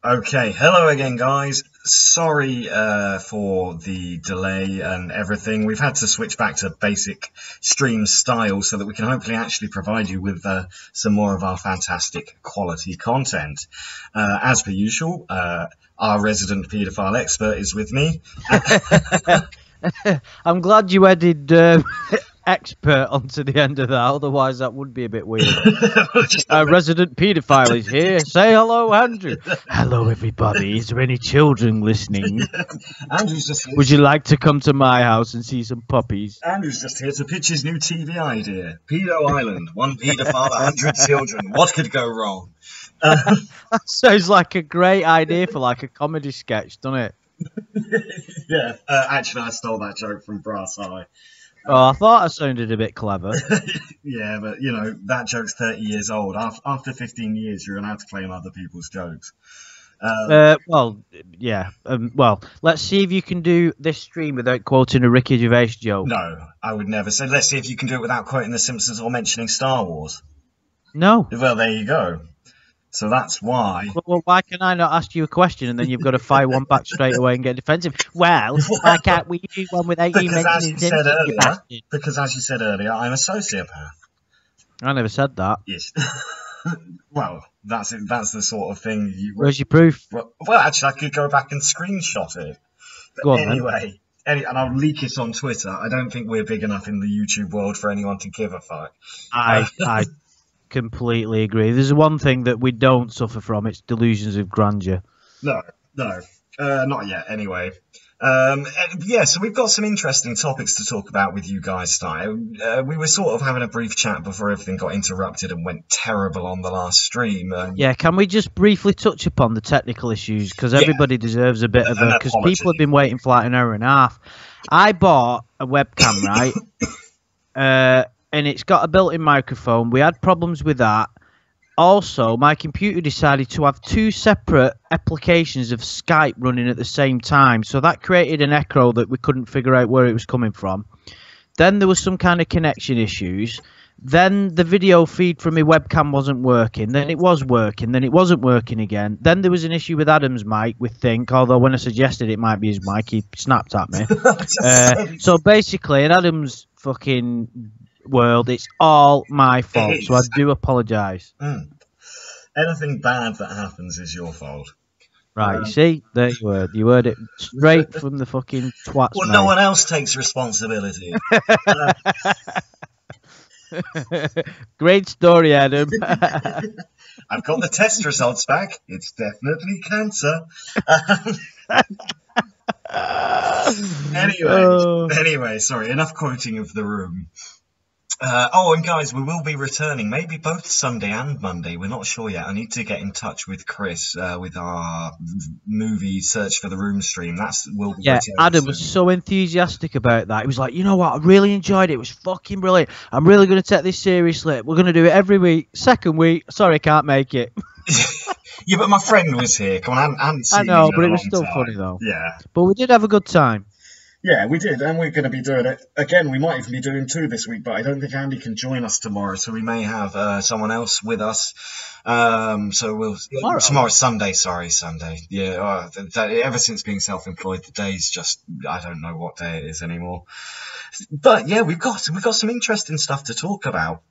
Okay, hello again, guys. Sorry for the delay and everything. We've had to switch back to basic stream style so that we can hopefully actually provide you with some more of our fantastic quality content. As per usual, our resident paedophile expert is with me. I'm glad you added expert onto the end of that, otherwise that would be a bit weird. Resident paedophile is here. Say hello, Andrew. Hello, everybody. Is there any children listening? Andrew's just here. Would you like to come to my house and see some puppies? Andrew's just here to pitch his new TV idea. Pedo Island. One paedophile, 100 children. What could go wrong? That sounds like a great idea for like a comedy sketch, doesn't it? Yeah, actually, I stole that joke from Brass Eye. Oh, I thought I sounded a bit clever. Yeah, but, you know, that joke's 30 years old. After 15 years, you're allowed to claim other people's jokes. Well, yeah. Well, let's see if you can do this stream without quoting a Ricky Gervais joke. No, I would never say. Let's see if you can do it without quoting The Simpsons or mentioning Star Wars. No. Well, there you go. So that's why. Well, why can I not ask you a question and then you've got to fire one back straight away and get defensive? Well, why can't we do one without you mentioning Simpsons? Because as you said earlier, I'm a sociopath. I never said that. Yes. Well, that's it. That's the sort of thing you. Where's your proof? Well, actually, I could go back and screenshot it. But go on, anyway. And I'll leak it on Twitter. I don't think we're big enough in the YouTube world for anyone to give a fuck. I completely agree. There's one thing that we don't suffer from. It's delusions of grandeur. No, not yet. Anyway, yeah. So we've got some interesting topics to talk about with you guys tonight. We were sort of having a brief chat before everything got interrupted and went terrible on the last stream. Yeah, can we just briefly touch upon the technical issues because everybody deserves a bit of a because people have been waiting for like an hour and a half. I bought a webcam, right? And it's got a built-in microphone. We had problems with that. Also, my computer decided to have two separate applications of Skype running at the same time. So that created an echo that we couldn't figure out where it was coming from. Then there was some kind of connection issues. Then the video feed from my webcam wasn't working. Then it was working. Then it wasn't working again. Then there was an issue with Adam's mic with Think, although when I suggested it might be his mic, he snapped at me. So basically, in Adam's fucking world, it's all my fault, so I do apologise. Anything bad that happens is your fault. Right, you see? There you were. You heard it straight from the fucking twats. Well, no one else takes responsibility. Great story, Adam. I've got the test results back. It's definitely cancer. Anyway, sorry, enough quoting of the room. And guys, we will be returning maybe both Sunday and Monday. We're not sure yet. I need to get in touch with Chris with our movie Search for the Room stream. Adam was so enthusiastic about that. He was like, you know what? I really enjoyed it. It was fucking brilliant. I'm really going to take this seriously. We're going to do it every week. Second week, sorry, I can't make it. Yeah, but my friend was here. Come on, I know, but it was still funny though. Yeah. But we did have a good time. Yeah, we did, and we're going to be doing it again. We might even be doing two this week, but I don't think Andy can join us tomorrow, so we may have someone else with us. So tomorrow, Sunday. Sorry, Sunday. Yeah, ever since being self-employed, the day's just I don't know what day it is anymore. But yeah, we've got some interesting stuff to talk about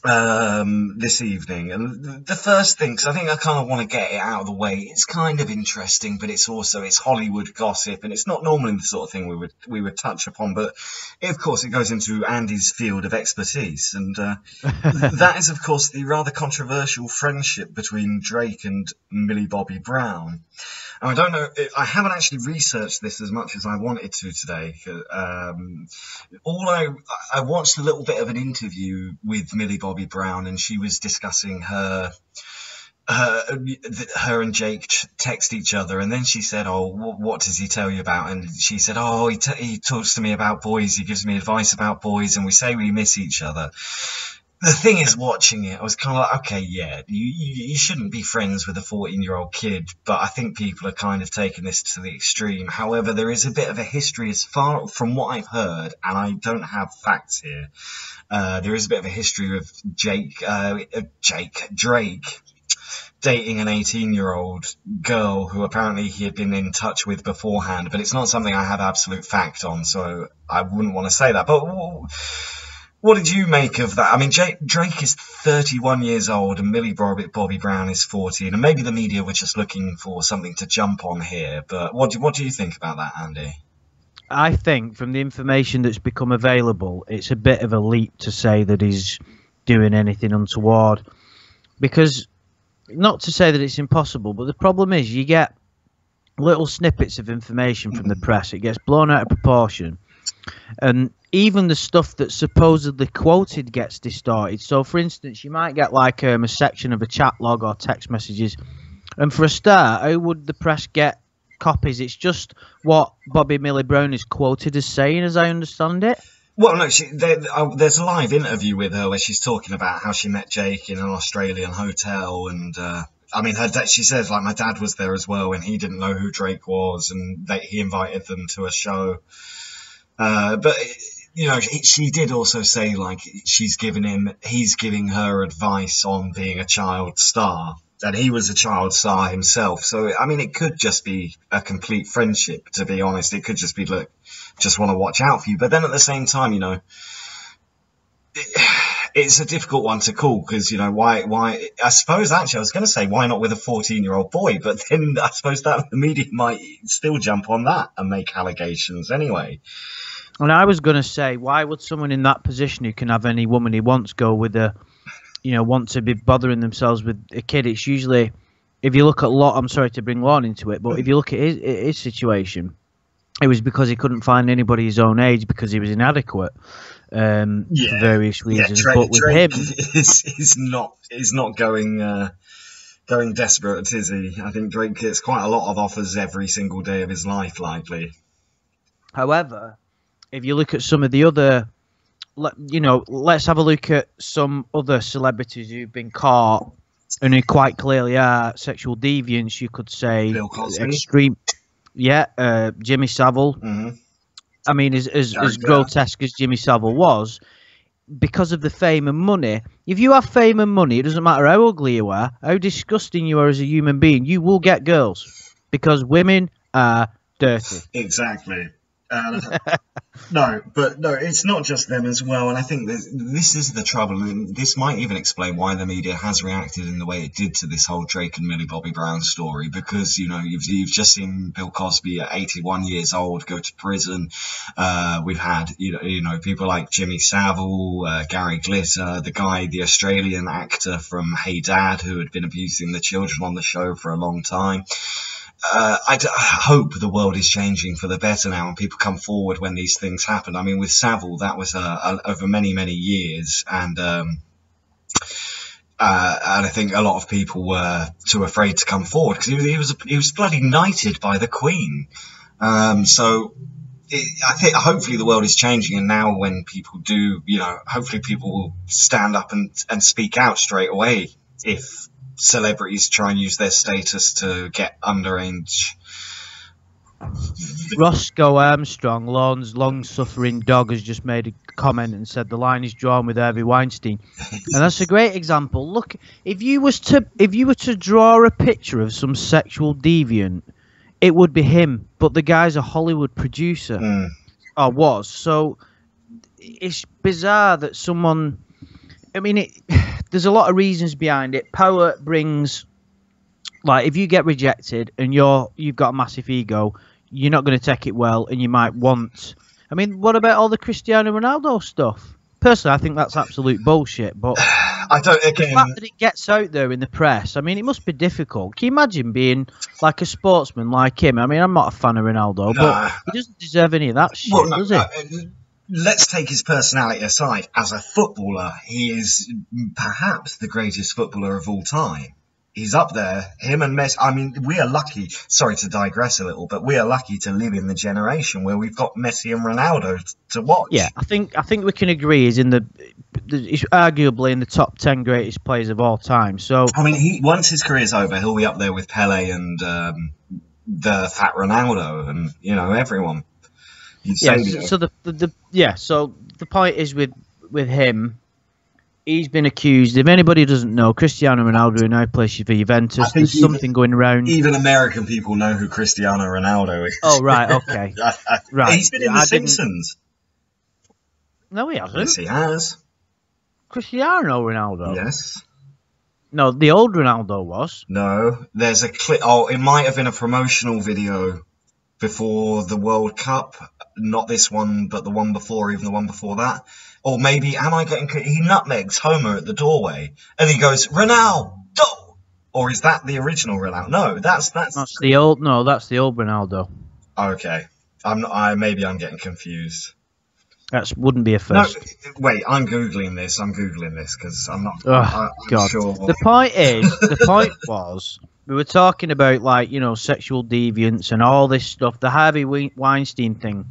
this evening. And the first thing, because I think I kind of want to get it out of the way, it's kind of interesting, but it's Hollywood gossip, and it's not normally the sort of thing we would touch upon, but of course it goes into Andy's field of expertise, and that is of course the rather controversial friendship between Drake and Millie Bobby Brown. And I don't know, I haven't actually researched this as much as I wanted to today. I watched a little bit of an interview with Millie Bobby Brown, and she was discussing her and Jake text each other, and then she said, "Oh, what does he tell you about?" And she said, "Oh, he talks to me about boys. He gives me advice about boys, and we say we miss each other." The thing is, watching it, I was kind of like, okay, yeah, you shouldn't be friends with a 14-year-old kid, but I think people are kind of taking this to the extreme. However, there is a bit of a history, as far from what I've heard, and I don't have facts here. There is a bit of a history of Drake dating an 18-year-old girl who apparently he had been in touch with beforehand, but it's not something I have absolute fact on, so I wouldn't want to say that. But what did you make of that? I mean, Drake is 31 years old and Millie Bobby Brown is 14, and maybe the media were just looking for something to jump on here, but what do you think about that, Andy? I think from the information that's become available, it's a bit of a leap to say that he's doing anything untoward. Because, not to say that it's impossible, but the problem is you get little snippets of information from the press. It gets blown out of proportion. And even the stuff that's supposedly quoted gets distorted. So, for instance, you might get like a section of a chat log or text messages. And for a start, how would the press get copies? It's just what Bobby Millie Brown is quoted as saying, as I understand it. Well, no, there's a live interview with her where she's talking about how she met Jake in an Australian hotel, and I mean, she says, like, my dad was there as well, and he didn't know who Drake was, and he invited them to a show. But you know, she did also say, like, he's giving her advice on being a child star. And he was a child star himself. So, I mean, it could just be a complete friendship, to be honest. It could just be, look, just want to watch out for you. But then at the same time, you know, it's a difficult one to call because, you know, why, I suppose, actually, I was going to say, why not with a 14-year-old boy? But then I suppose that the media might still jump on that and make allegations anyway. And I was going to say, why would someone in that position who can have any woman he wants go with want to be bothering themselves with a kid? It's usually, if you look at I'm sorry to bring Lorne into it, but if you look at his situation, it was because he couldn't find anybody his own age because he was inadequate for various reasons. Drake, but with Drake him, is not going desperate, is he? I think Drake gets quite a lot of offers every single day of his life, likely. However, if you look at some of the other, you know, let's have a look at some other celebrities who've been caught and who quite clearly are sexual deviants. You could say Bill Cosby. Extreme, Jimmy Savile. Mm-hmm. I mean, as grotesque as Jimmy Savile was, because of the fame and money. If you have fame and money, it doesn't matter how ugly you are, how disgusting you are as a human being, you will get girls because women are dirty. Exactly. No, it's not just them as well, and I think this is the trouble, and this might even explain why the media has reacted in the way it did to this whole Drake and Millie Bobby Brown story, because, you know, you've just seen Bill Cosby at 81 years old go to prison. We've had, you know, people like Jimmy Savile, Gary Glitter, the Australian actor from Hey Dad, who had been abusing the children on the show for a long time. I hope the world is changing for the better now and people come forward when these things happen. I mean, with Savile, that was over many, many years. And I think a lot of people were too afraid to come forward because he was bloody knighted by the Queen. I think hopefully the world is changing. And now when people do, you know, hopefully people will stand up and speak out straight away if celebrities try and use their status to get underage. Roscoe Armstrong, Lorne's long-suffering dog, has just made a comment and said the line is drawn with Harvey Weinstein, and that's a great example. Look, if you were to draw a picture of some sexual deviant, it would be him. But the guy's a Hollywood producer, or was. So it's bizarre that someone. I mean, there's a lot of reasons behind it. Power brings, like, if you get rejected and you've got a massive ego, you're not going to take it well, and you might want. I mean, what about all the Cristiano Ronaldo stuff? Personally, I think that's absolute bullshit. But I don't. Again, the fact that it gets out there in the press, I mean, it must be difficult. Can you imagine being like a sportsman like him? I mean, I'm not a fan of Ronaldo, but he doesn't deserve any of that shit, does he? Let's take his personality aside. As a footballer, he is perhaps the greatest footballer of all time. He's up there, him and Messi. I mean, we are lucky, sorry to digress a little, but we are lucky to live in the generation where we've got Messi and Ronaldo to watch. Yeah, I think we can agree he's he's arguably in the top 10 greatest players of all time. So I mean, once his career's over, he'll be up there with Pele and the fat Ronaldo and, you know, everyone. Yeah, so the point is with him, he's been accused. If anybody doesn't know, Cristiano Ronaldo, who now plays for Juventus, there's something going around. Even American people know who Cristiano Ronaldo is. Oh, right, okay. Right. He's been in The Simpsons. No, he hasn't. Yes, he has. Cristiano Ronaldo? Yes. No, the old Ronaldo was. No, there's a clip. Oh, it might have been a promotional video before the World Cup. Not this one, but the one before, even the one before that. Or maybe, he nutmegs Homer at the doorway, and he goes, Ronaldo! Or is that the original Ronaldo? No, that's the old. No, that's the old Ronaldo. Okay, maybe I'm getting confused. That wouldn't be a first. No, wait, I'm googling this because I'm not. Oh, God. Sure. The point was, we were talking about sexual deviance and all this stuff. The Harvey Weinstein thing.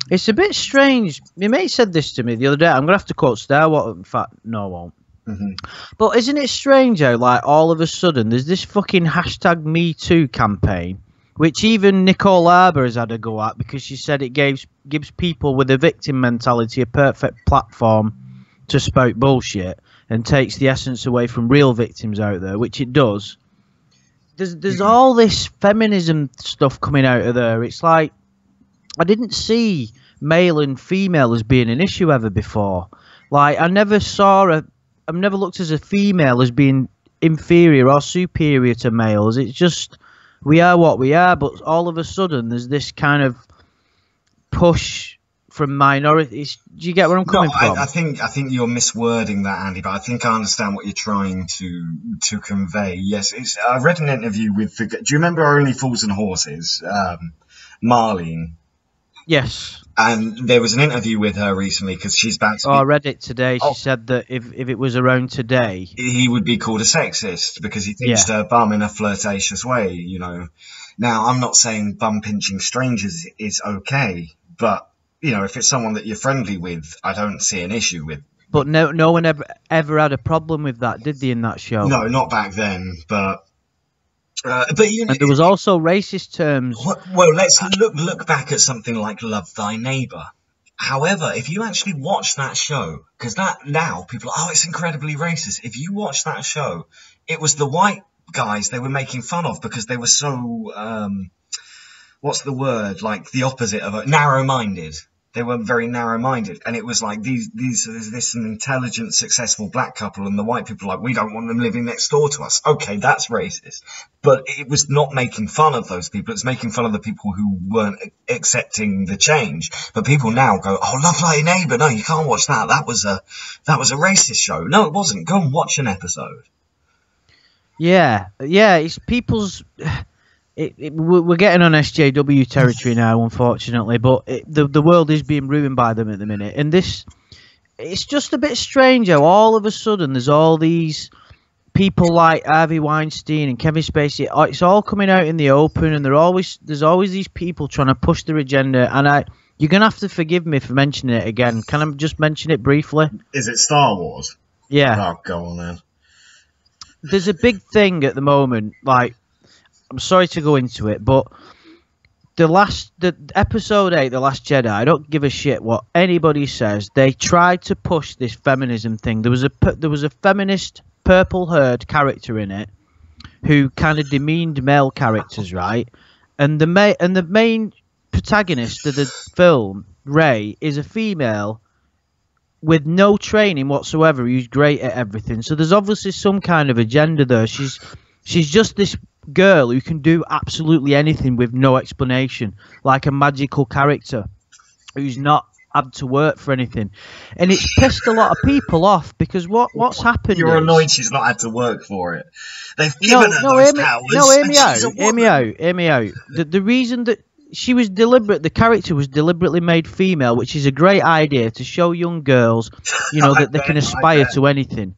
It's a bit strange. My mate said this to me the other day. I'm gonna have to quote Starwater. In fact, no, I won't. Mm-hmm. But isn't it strange how, all of a sudden, there's this fucking #MeToo campaign, which even Nicole Arbour has had a go at because she said it gives people with a victim mentality a perfect platform to spout bullshit and takes the essence away from real victims out there, which it does. There's all this feminism stuff coming out of there. It's like, I didn't see male and female as being an issue ever before. I've never looked as a female as being inferior or superior to males. It's just, we are what we are, but all of a sudden there's this kind of push from minorities. Do you get where I'm coming from? I think you're miswording that, Andy, but I think I understand what you're trying to convey. Yes, I read an interview with do you remember Only Fools and Horses? Marlene. Yes. And there was an interview with her recently because she's back to I read it today. She said that if it was around today, he would be called a sexist because he pinched her bum in a flirtatious way, Now, I'm not saying bum pinching strangers is okay, but, if it's someone that you're friendly with, I don't see an issue with. But no one ever had a problem with that, did they, in that show? No, not back then, but... and there was also racist terms. Well, let's look back at something like Love Thy Neighbour. However, if you actually watch that show, because that now people are, it's incredibly racist. If you watch that show, it was the white guys they were making fun of because they were so, what's the word? The opposite of narrow-minded. They were very narrow-minded, and it was like this an intelligent, successful black couple, and the white people were like, we don't want them living next door to us. Okay, that's racist, but it was not making fun of those people. It's making fun of the people who weren't accepting the change. But people now go, "Oh, Love Thy Neighbour. No, you can't watch that. That was a racist show." No, it wasn't. Go and watch an episode. Yeah. It's people's. We're getting on SJW territory now, unfortunately, but the world is being ruined by them at the minute. And it's just a bit strange how all of a sudden there's all these people like Harvey Weinstein and Kevin Spacey. It's all coming out in the open, and there's always these people trying to push their agenda. And you're going to have to forgive me for mentioning it again. Can I just mention it briefly? Is it Star Wars? Yeah. Oh, go on then. There's a big thing at the moment, I'm sorry to go into it, but the episode 8, The Last Jedi, I don't give a shit what anybody says. They tried to push this feminism thing. There was a feminist purple-haired character in it who kind of demeaned male characters, right? And the main protagonist of the film, Rey, is a female with no training whatsoever, who's great at everything. So there's obviously some kind of agenda there. She's just this girl who can do absolutely anything with no explanation, like a magical character who's not had to work for anything, and it's pissed a lot of people off because what's happened. You're annoyed she's not had to work for it. They've given her those powers. No, hear me out. The reason that the character was deliberately made female, which is a great idea to show young girls, that they can aspire to anything.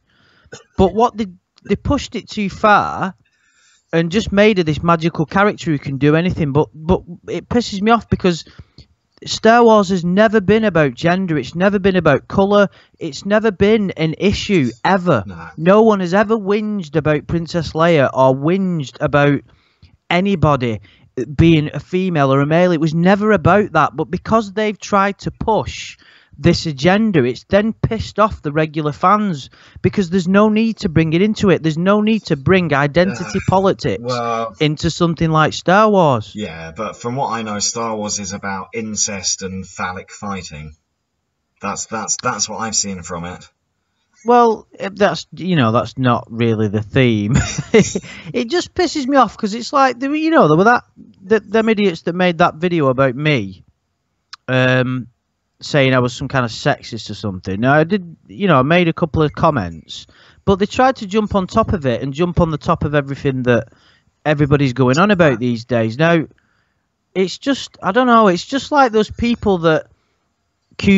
But what they pushed it too far. And just made her this magical character who can do anything, but it pisses me off because Star Wars has never been about gender. It's never been about colour. It's never been an issue ever. No one has ever whinged about Princess Leia or whinged about anybody being a female or a male. It was never about that. But because they've tried to push this agenda, it's then pissed off the regular fans because there's no need to bring it into it. There's no need to bring identity politics into something like Star Wars. Yeah, but from what I know, Star Wars is about incest and phallic fighting. That's what I've seen from it. Well, that's not really the theme. It just pisses me off because it's like, there were them idiots that made that video about me, saying I was some kind of sexist or something. Now I did, I made a couple of comments, but they tried to jump on top of it and jump on the top of everything that everybody's going on about these days. Now, it's just, I don't know, it's just like those people that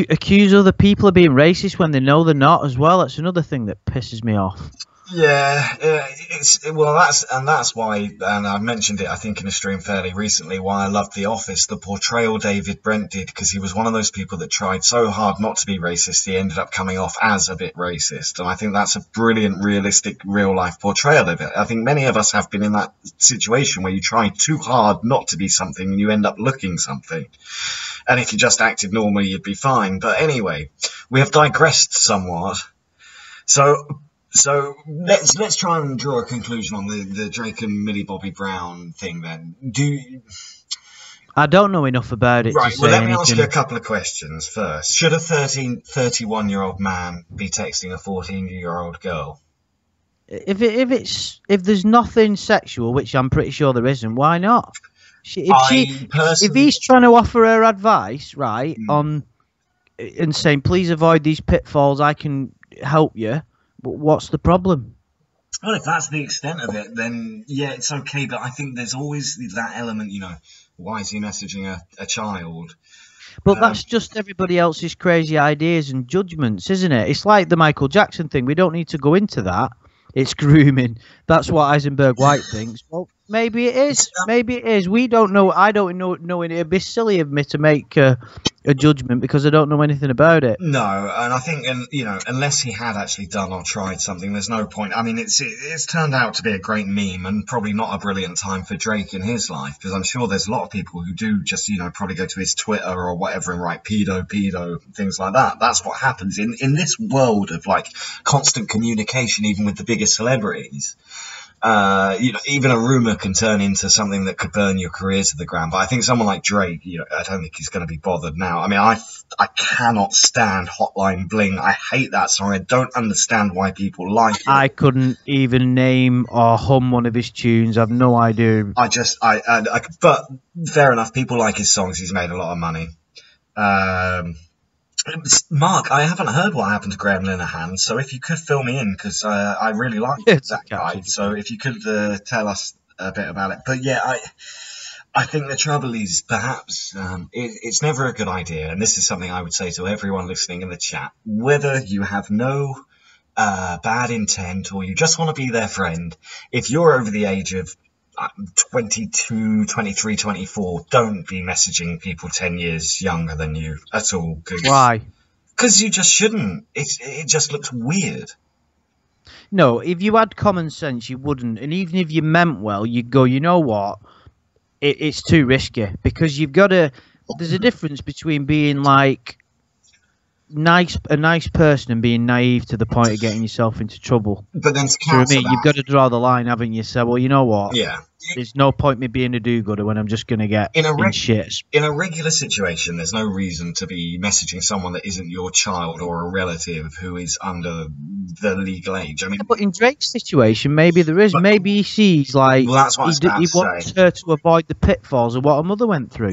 accuse other people of being racist when they know they're not as well. That's another thing that pisses me off. Yeah, that's why, and I mentioned it, I think, in a stream fairly recently, why I loved The Office, the portrayal David Brent did, because he was one of those people that tried so hard not to be racist, he ended up coming off as a bit racist, and I think that's a brilliant, realistic, real-life portrayal of it. I think many of us have been in that situation where you try too hard not to be something, and you end up looking something. And if you just acted normally, you'd be fine. But anyway, we have digressed somewhat. So let's try and draw a conclusion on the Drake and Millie Bobby Brown thing then. I don't know enough about it. Right, well, let me ask you a couple of questions first. Should a 31-year-old man be texting a 14-year-old girl? If there's nothing sexual, which I'm pretty sure there isn't, why not? If he's trying to offer her advice, right, and saying, please avoid these pitfalls, I can help you, but what's the problem? Well, if that's the extent of it, then yeah, it's okay, but I think there's always that element, why is he messaging a child? But that's just everybody else's crazy ideas and judgments, isn't it? It's like the Michael Jackson thing. We don't need to go into that. It's grooming. That's what Eisenberg White thinks. Well, maybe it is. Maybe it is. We don't know. I don't know. It'd be silly of me to make a judgment because I don't know anything about it. No, and I think, unless he had actually done or tried something, there's no point. I mean, it's turned out to be a great meme and probably not a brilliant time for Drake in his life, because I'm sure there's a lot of people who do just, probably go to his Twitter or whatever and write pedo, things like that. That's what happens in this world of like constant communication, even with the biggest celebrities. Even a rumor can turn into something that could burn your career to the ground. But I think someone like Drake, I don't think he's going to be bothered now. I mean, I cannot stand Hotline Bling. I hate that song. I don't understand why people like it. I couldn't even name or hum one of his tunes. I've no idea. But fair enough. People like his songs. He's made a lot of money. Mark, I haven't heard what happened to Graham Linehan, so if you could fill me in, because I really like that guy. So if you could tell us a bit about it. But yeah, I think the trouble is perhaps it's never a good idea, and this is something I would say to everyone listening in the chat, whether you have no bad intent or you just want to be their friend, if you're over the age of 22, 23, 24, don't be messaging people 10 years younger than you at all. Why? Because you just shouldn't. It just looks weird. No, if you had common sense, you wouldn't. And even if you meant well, you'd go, you know what? It's too risky. Because you've got to... There's a difference between being like a nice person and being naive to the point of getting yourself into trouble. But then to counter that, you've got to draw the line, haven't you? So, well, you know what? Yeah. There's no point me being a do-gooder when I'm just going to get in shit. In a regular situation, there's no reason to be messaging someone that isn't your child or a relative who is under the legal age. I mean, but in Drake's situation, maybe there is. Maybe he sees like that's what he wants her to avoid the pitfalls of what her mother went through.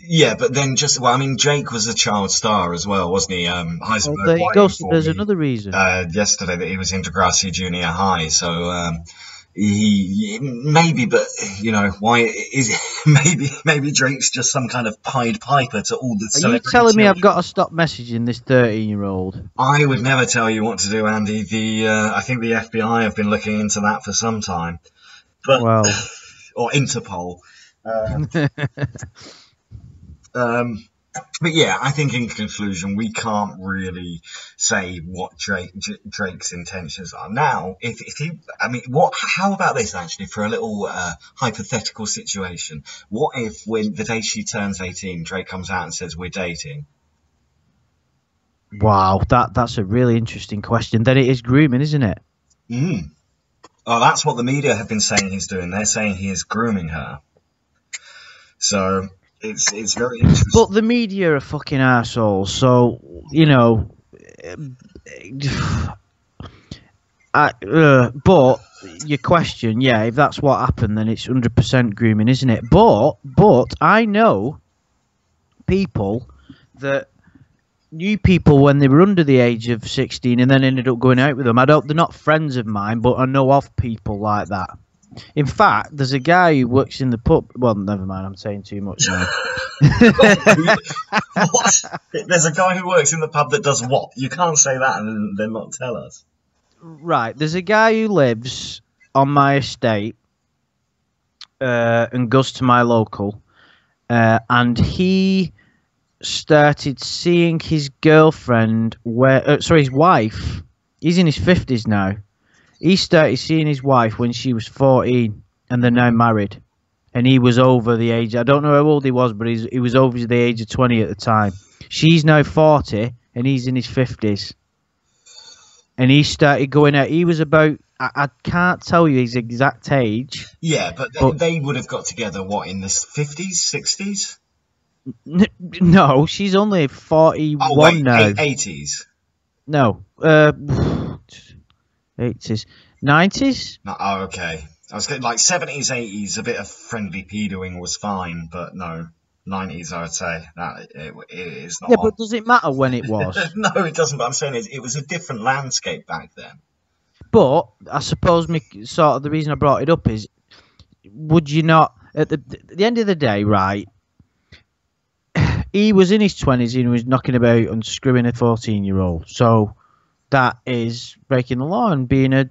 Yeah, but then Jake was a child star as well, wasn't he? Heisenberg there you go. So there's another reason. Yesterday that he was in Degrassi Junior High, so he maybe, but why is maybe Drake's just some kind of Pied Piper to all the. Are you telling me I've got to stop messaging this 13-year-old? I would never tell you what to do, Andy. I think the FBI have been looking into that for some time, but or Interpol. But yeah, I think in conclusion, we can't really say what Drake's intentions are. Now, how about this actually for a little hypothetical situation? What if when the day she turns 18, Drake comes out and says we're dating? Wow, that's a really interesting question. Then it is grooming, isn't it? Mm. Oh, that's what the media have been saying he's doing. They're saying he is grooming her. So it's very interesting. But the media are fucking assholes. So you know, but your question, yeah, if that's what happened, then it's 100% grooming, isn't it? But I know people that knew people when they were under the age of 16 and then ended up going out with them. They're not friends of mine, but I know of people like that. In fact, there's a guy who works in the pub. Well, never mind, I'm saying too much now. What? There's a guy who works in the pub that does what? You can't say that and then not tell us. Right, there's a guy who lives on my estate and goes to my local, and he started seeing his girlfriend his wife. He's in his 50s now. He started seeing his wife when she was 14, and they're now married. And he was over the age. I don't know how old he was, but he was over the age of 20 at the time. She's now 40, and he's in his 50s. And he started going out. He was about. I can't tell you his exact age. Yeah, but they would have got together what in the 50s, 60s? No, she's only 41 now. 80s. No, 80s, 90s. Oh, okay. I was getting like 70s, 80s. A bit of friendly pedoing was fine, but no, 90s. I would say that it is not. Yeah, but does it matter when it was? No, it doesn't. But I'm saying it was a different landscape back then. But I suppose the reason I brought it up is, would you not at the end of the day, right? He was in his 20s and he was knocking about and screwing a 14-year-old. So that is breaking the law and doing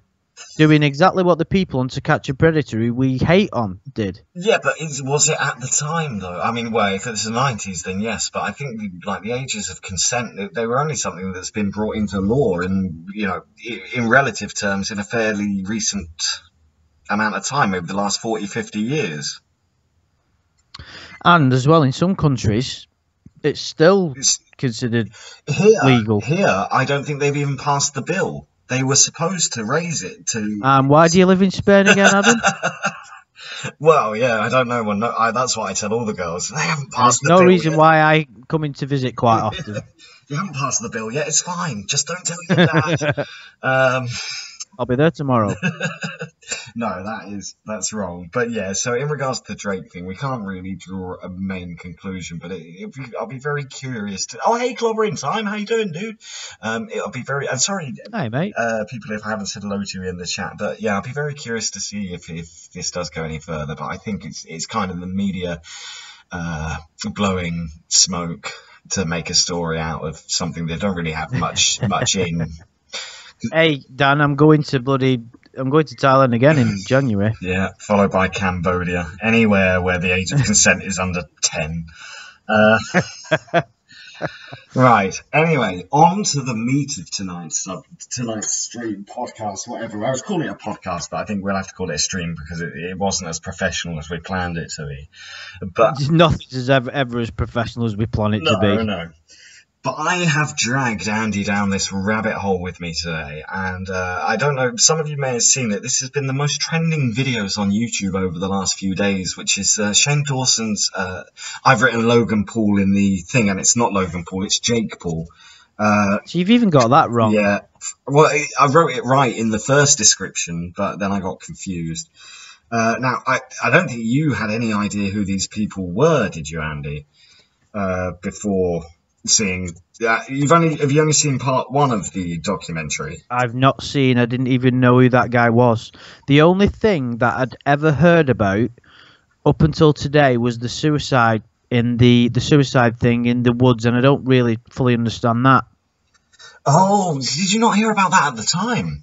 exactly what the people on To Catch a Predator who we hate on did. Yeah, but was it at the time though? I mean, well, if it's the 90s, then yes. But I think like the ages of consent, they were only something that's been brought into law, and in relative terms, in a fairly recent amount of time, over the last 40, 50 years. And as well, in some countries, it's still considered legal. Here, I don't think they've even passed the bill. They were supposed to raise it to. Why do you live in Spain again, Adam? Well, yeah, I don't know. That's what I tell all the girls. They haven't passed the bill. No reason why I come in to visit quite often. You haven't passed the bill yet. It's fine. Just don't tell your dad. I'll be there tomorrow. No, that's wrong. But yeah, so in regards to the Drake thing, we can't really draw a main conclusion. But I'll be very curious to. Oh, hey, Clobber in Time, how you doing, dude? I'll be very. I'm sorry, hey, mate. People, if I haven't said hello to you in the chat, but yeah, I'll be very curious to see if this does go any further. But I think it's kind of the media blowing smoke to make a story out of something they don't really have much in. Hey, Dan, I'm going to Thailand again in January. Yeah, followed by Cambodia. Anywhere where the age of consent is under 10. Right. Anyway, on to the meat of tonight's stream, podcast, whatever. I was calling it a podcast, but I think we'll have to call it a stream because it wasn't as professional as we planned it to be. But nothing's ever as professional as we plan it to be. No. But I have dragged Andy down this rabbit hole with me today, and I don't know, some of you may have seen it. This has been the most trending videos on YouTube over the last few days, which is Shane Dawson's, I've written Logan Paul in the thing, and it's not Logan Paul, it's Jake Paul. So you've even got that wrong. Yeah, well, I wrote it right in the first description, but then I got confused. Now, I don't think you had any idea who these people were, did you, Andy, before seeing have you only seen part one of the documentary? I've not seen. I didn't even know who that guy was. The only thing that I'd ever heard about up until today was the suicide suicide thing in the woods, and I don't really fully understand that. Oh, did you not hear about that at the time?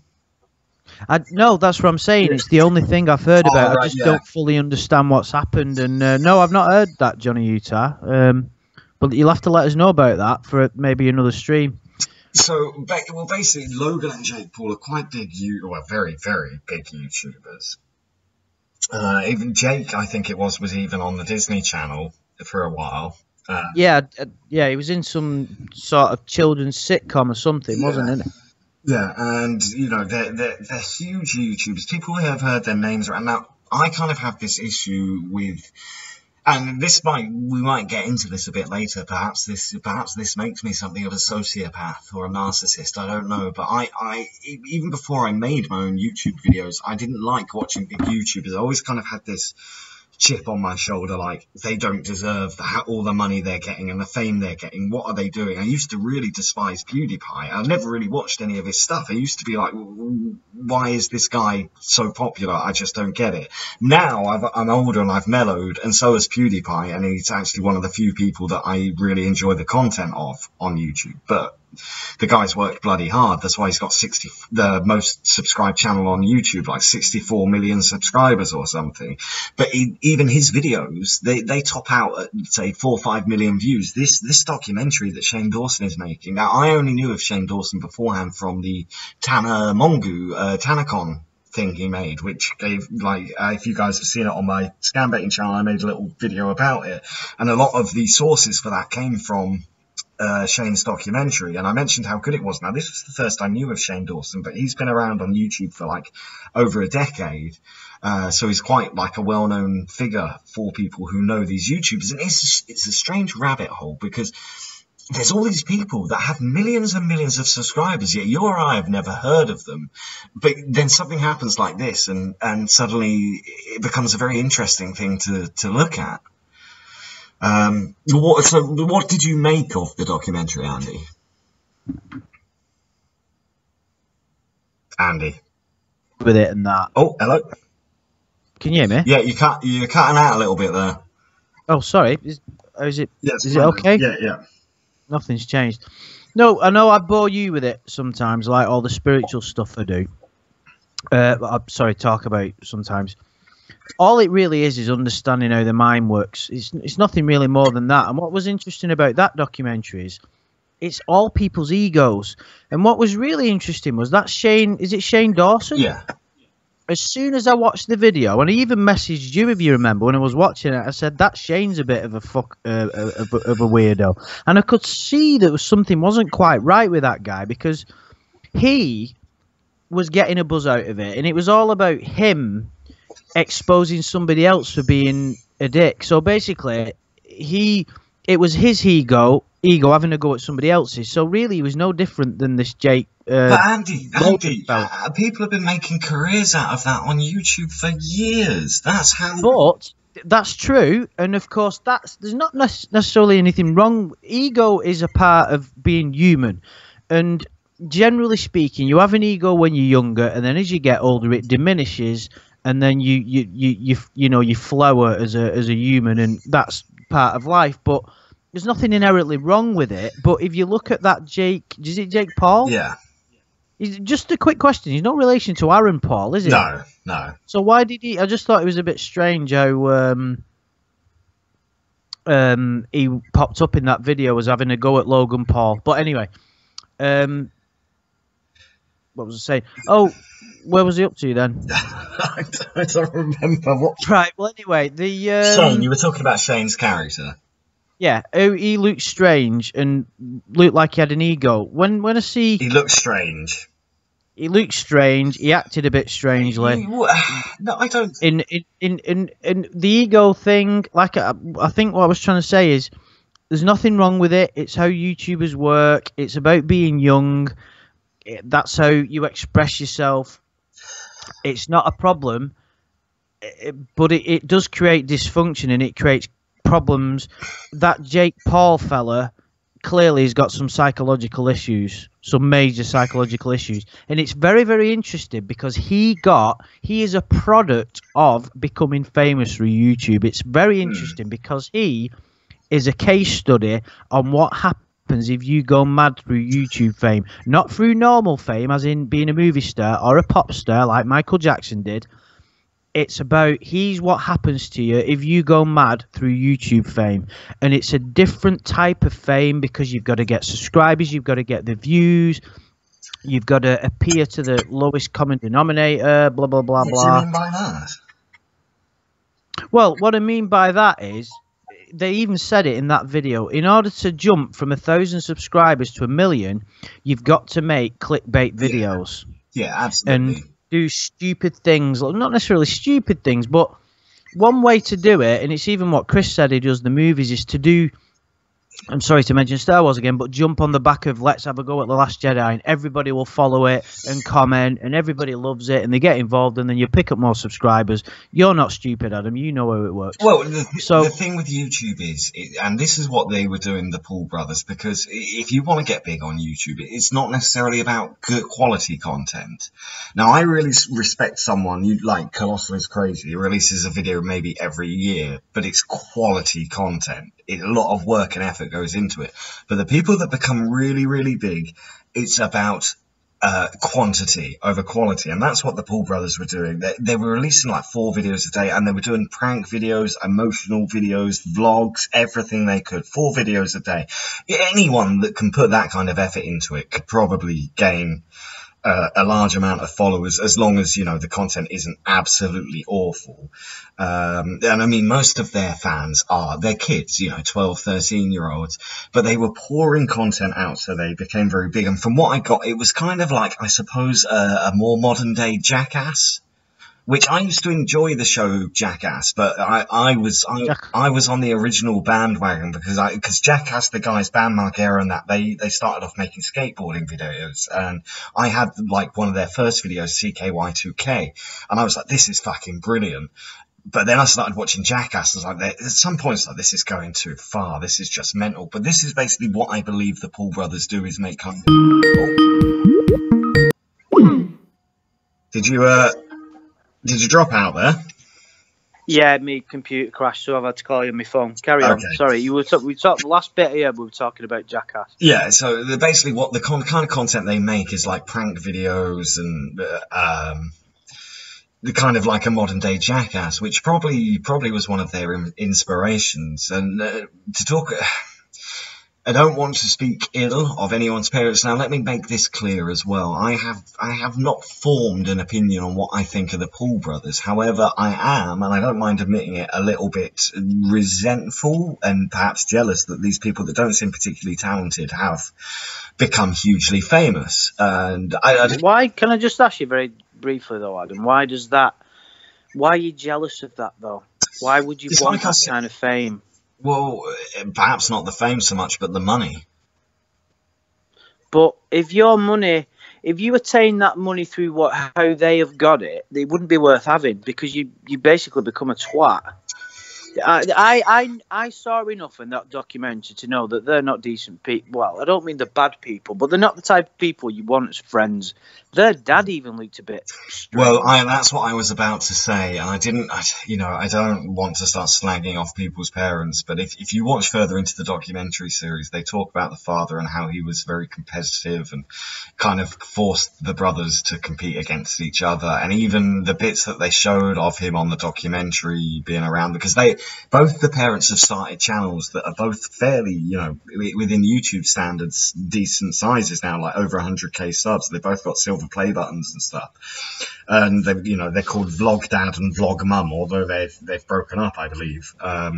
No, that's what I'm saying. It's the only thing I've heard about. Right, I just don't fully understand what's happened, and no, I've not heard that, Johnny Utah. But you'll have to let us know about that for maybe another stream. So, basically, Logan and Jake Paul are quite big, very, very big YouTubers. Even Jake, I think it was even on the Disney Channel for a while. Yeah, he was in some sort of children's sitcom or something, wasn't it? Yeah, and you know they're huge YouTubers. People have heard their names around. Now, I kind of have this issue with, and we might get into this a bit later. Perhaps this makes me something of a sociopath or a narcissist. I don't know, but I even before I made my own YouTube videos, I didn't like watching big YouTubers. I always kind of had this chip on my shoulder, like they don't deserve all the money they're getting and the fame they're getting. What are they doing? I used to really despise PewDiePie. I never really watched any of his stuff. I used to be like, why is this guy so popular? I just don't get it. Now I'm older and I've mellowed, and so has PewDiePie, and he's actually one of the few people that I really enjoy the content of on YouTube. But the guy's worked bloody hard. That's why he's got the most subscribed channel on YouTube, like 64 million subscribers or something. But even his videos, they top out at, say, 4 or 5 million views. This documentary that Shane Dawson is making. Now, I only knew of Shane Dawson beforehand from the TanaCon thing he made, which gave, like, if you guys have seen it on my scam betting channel, I made a little video about it. And a lot of the sources for that came from Shane's documentary, and I mentioned how good it was. Now, this was the first I knew of Shane Dawson, but he's been around on YouTube for like over a decade, so he's quite like a well-known figure for people who know these YouTubers. And it's a strange rabbit hole, because there's all these people that have millions and millions of subscribers, yet you or I have never heard of them. But then something happens like this, and suddenly it becomes a very interesting thing to look at. What did you make of the documentary, Andy? With it and that. Oh, hello. Can you hear me? Yeah, you're cutting out a little bit there. Oh, sorry. Is it okay? Yeah. Nothing's changed. No, I know I bore you with it sometimes, like all the spiritual stuff I do. Talk about sometimes. All it really is understanding how the mind works. It's nothing really more than that. And what was interesting about that documentary is it's all people's egos. And what was really interesting was that Shane Dawson? Yeah. As soon as I watched the video, and I even messaged you, if you remember, when I was watching it, I said, that Shane's a bit of a weirdo. And I could see that something wasn't quite right with that guy, because he was getting a buzz out of it. And it was all about him exposing somebody else for being a dick. So basically, it was his ego having a go at somebody else's. So really, he was no different than this Jake. But Andy, people have been making careers out of that on YouTube for years. That's how. But that's true, and of course, there's not necessarily anything wrong. Ego is a part of being human, and generally speaking, you have an ego when you're younger, and then as you get older, it diminishes. And then you flower as a human, and that's part of life. But there's nothing inherently wrong with it. But if you look at that Jake, is it Jake Paul? Yeah. Just a quick question. He's no relation to Aaron Paul, is he? No. So why did he? I just thought it was a bit strange how he popped up in that video as having a go at Logan Paul. But anyway, what was I saying? Oh. Where was he up to then? I don't remember what. Right. Well, anyway, Shane, you were talking about Shane's character. Yeah, he looked strange and looked like he had an ego. When I see he looked strange. He looked strange. He acted a bit strangely. No, I don't. In the ego thing, like I think what I was trying to say is, there's nothing wrong with it. It's how YouTubers work. It's about being young. That's how you express yourself. It's not a problem, but it does create dysfunction, and it creates problems. That Jake Paul fella clearly has got some psychological issues, some major psychological issues. And it's very, very interesting, because he is a product of becoming famous through YouTube. It's very interesting because he is a case study on what happens if you go mad through YouTube fame, not through normal fame, as in being a movie star or a pop star like Michael Jackson did. It's about what happens to you if you go mad through YouTube fame. And it's a different type of fame, because you've got to get subscribers, you've got to get the views, you've got to appear to the lowest common denominator, blah, blah, blah, blah. What do you mean by that? Well, what I mean by that is, they even said it in that video. In order to jump from 1,000 subscribers to 1 million, you've got to make clickbait videos. Yeah, absolutely. And do stupid things, not necessarily stupid things, but one way to do it, and it's even what Chris said he does the movies, is to do, I'm sorry to mention Star Wars again, but jump on the back of Let's Have a Go at The Last Jedi, and everybody will follow it and comment, and everybody loves it, and they get involved, and then you pick up more subscribers. You're not stupid, Adam. You know how it works. Well, the thing with YouTube is, and this is what they were doing, the Paul brothers, because if you want to get big on YouTube, it's not necessarily about good quality content. Now, I really respect someone, like Colossal is Crazy. He releases a video maybe every year, but it's quality content. A lot of work and effort goes into it. But the people that become really, really big, it's about quantity over quality, and that's what the Paul brothers were doing. They were releasing like 4 videos a day, and they were doing prank videos, emotional videos, vlogs, everything they could. 4 videos a day. Anyone that can put that kind of effort into it could probably gain a large amount of followers, as long as, you know, the content isn't absolutely awful. And I mean, most of their fans are their kids, you know, 12, 13-year-olds, but they were pouring content out, so they became very big. And from what I got, it was kind of like, I suppose, a more modern day Jackass, which I used to enjoy the show Jackass, but I was on the original bandwagon because Jackass, the guys, Bam Margera and that, they started off making skateboarding videos, and I had like one of their first videos, CKY2K, and I was like, this is fucking brilliant. But then I started watching Jackass, and I was like, at some points, like, this is going too far, this is just mental. But this is basically what I believe the Paul brothers do, is make content. Did you drop out there? Yeah, my computer crashed, so I've had to call you on my phone. Carry on. Sorry, we talked the last bit here. We were talking about Jackass. Yeah, so basically, what the kind of content they make is like prank videos and the kind of like a modern day Jackass, which probably was one of their inspirations. And to talk. I don't want to speak ill of anyone's parents. Now, let me make this clear as well. I have not formed an opinion on what I think of the Paul brothers. However, I am, and I don't mind admitting it, a little bit resentful and perhaps jealous that these people that don't seem particularly talented have become hugely famous. And why? Can I just ask you very briefly though, Adam? Why are you jealous of that though? Why would you want that kind of fame? Well, perhaps not the fame so much, but the money. But if you attain that money through how they have got it, it wouldn't be worth having, because you basically become a twat. I saw enough in that documentary to know that they're not decent people. Well, I don't mean they're bad people, but they're not the type of people you want as friends. Their dad even looked a bit strange. Well, that's what I was about to say, and I don't want to start slagging off people's parents, but if you watch further into the documentary series, they talk about the father and how he was very competitive and kind of forced the brothers to compete against each other, and even the bits that they showed of him on the documentary being around, because both the parents have started channels that are both fairly, you know, within YouTube standards, decent sizes now, like over 100k subs. They both got silver play buttons and stuff, and they're called Vlog Dad and Vlog Mum, although they've broken up, I believe. But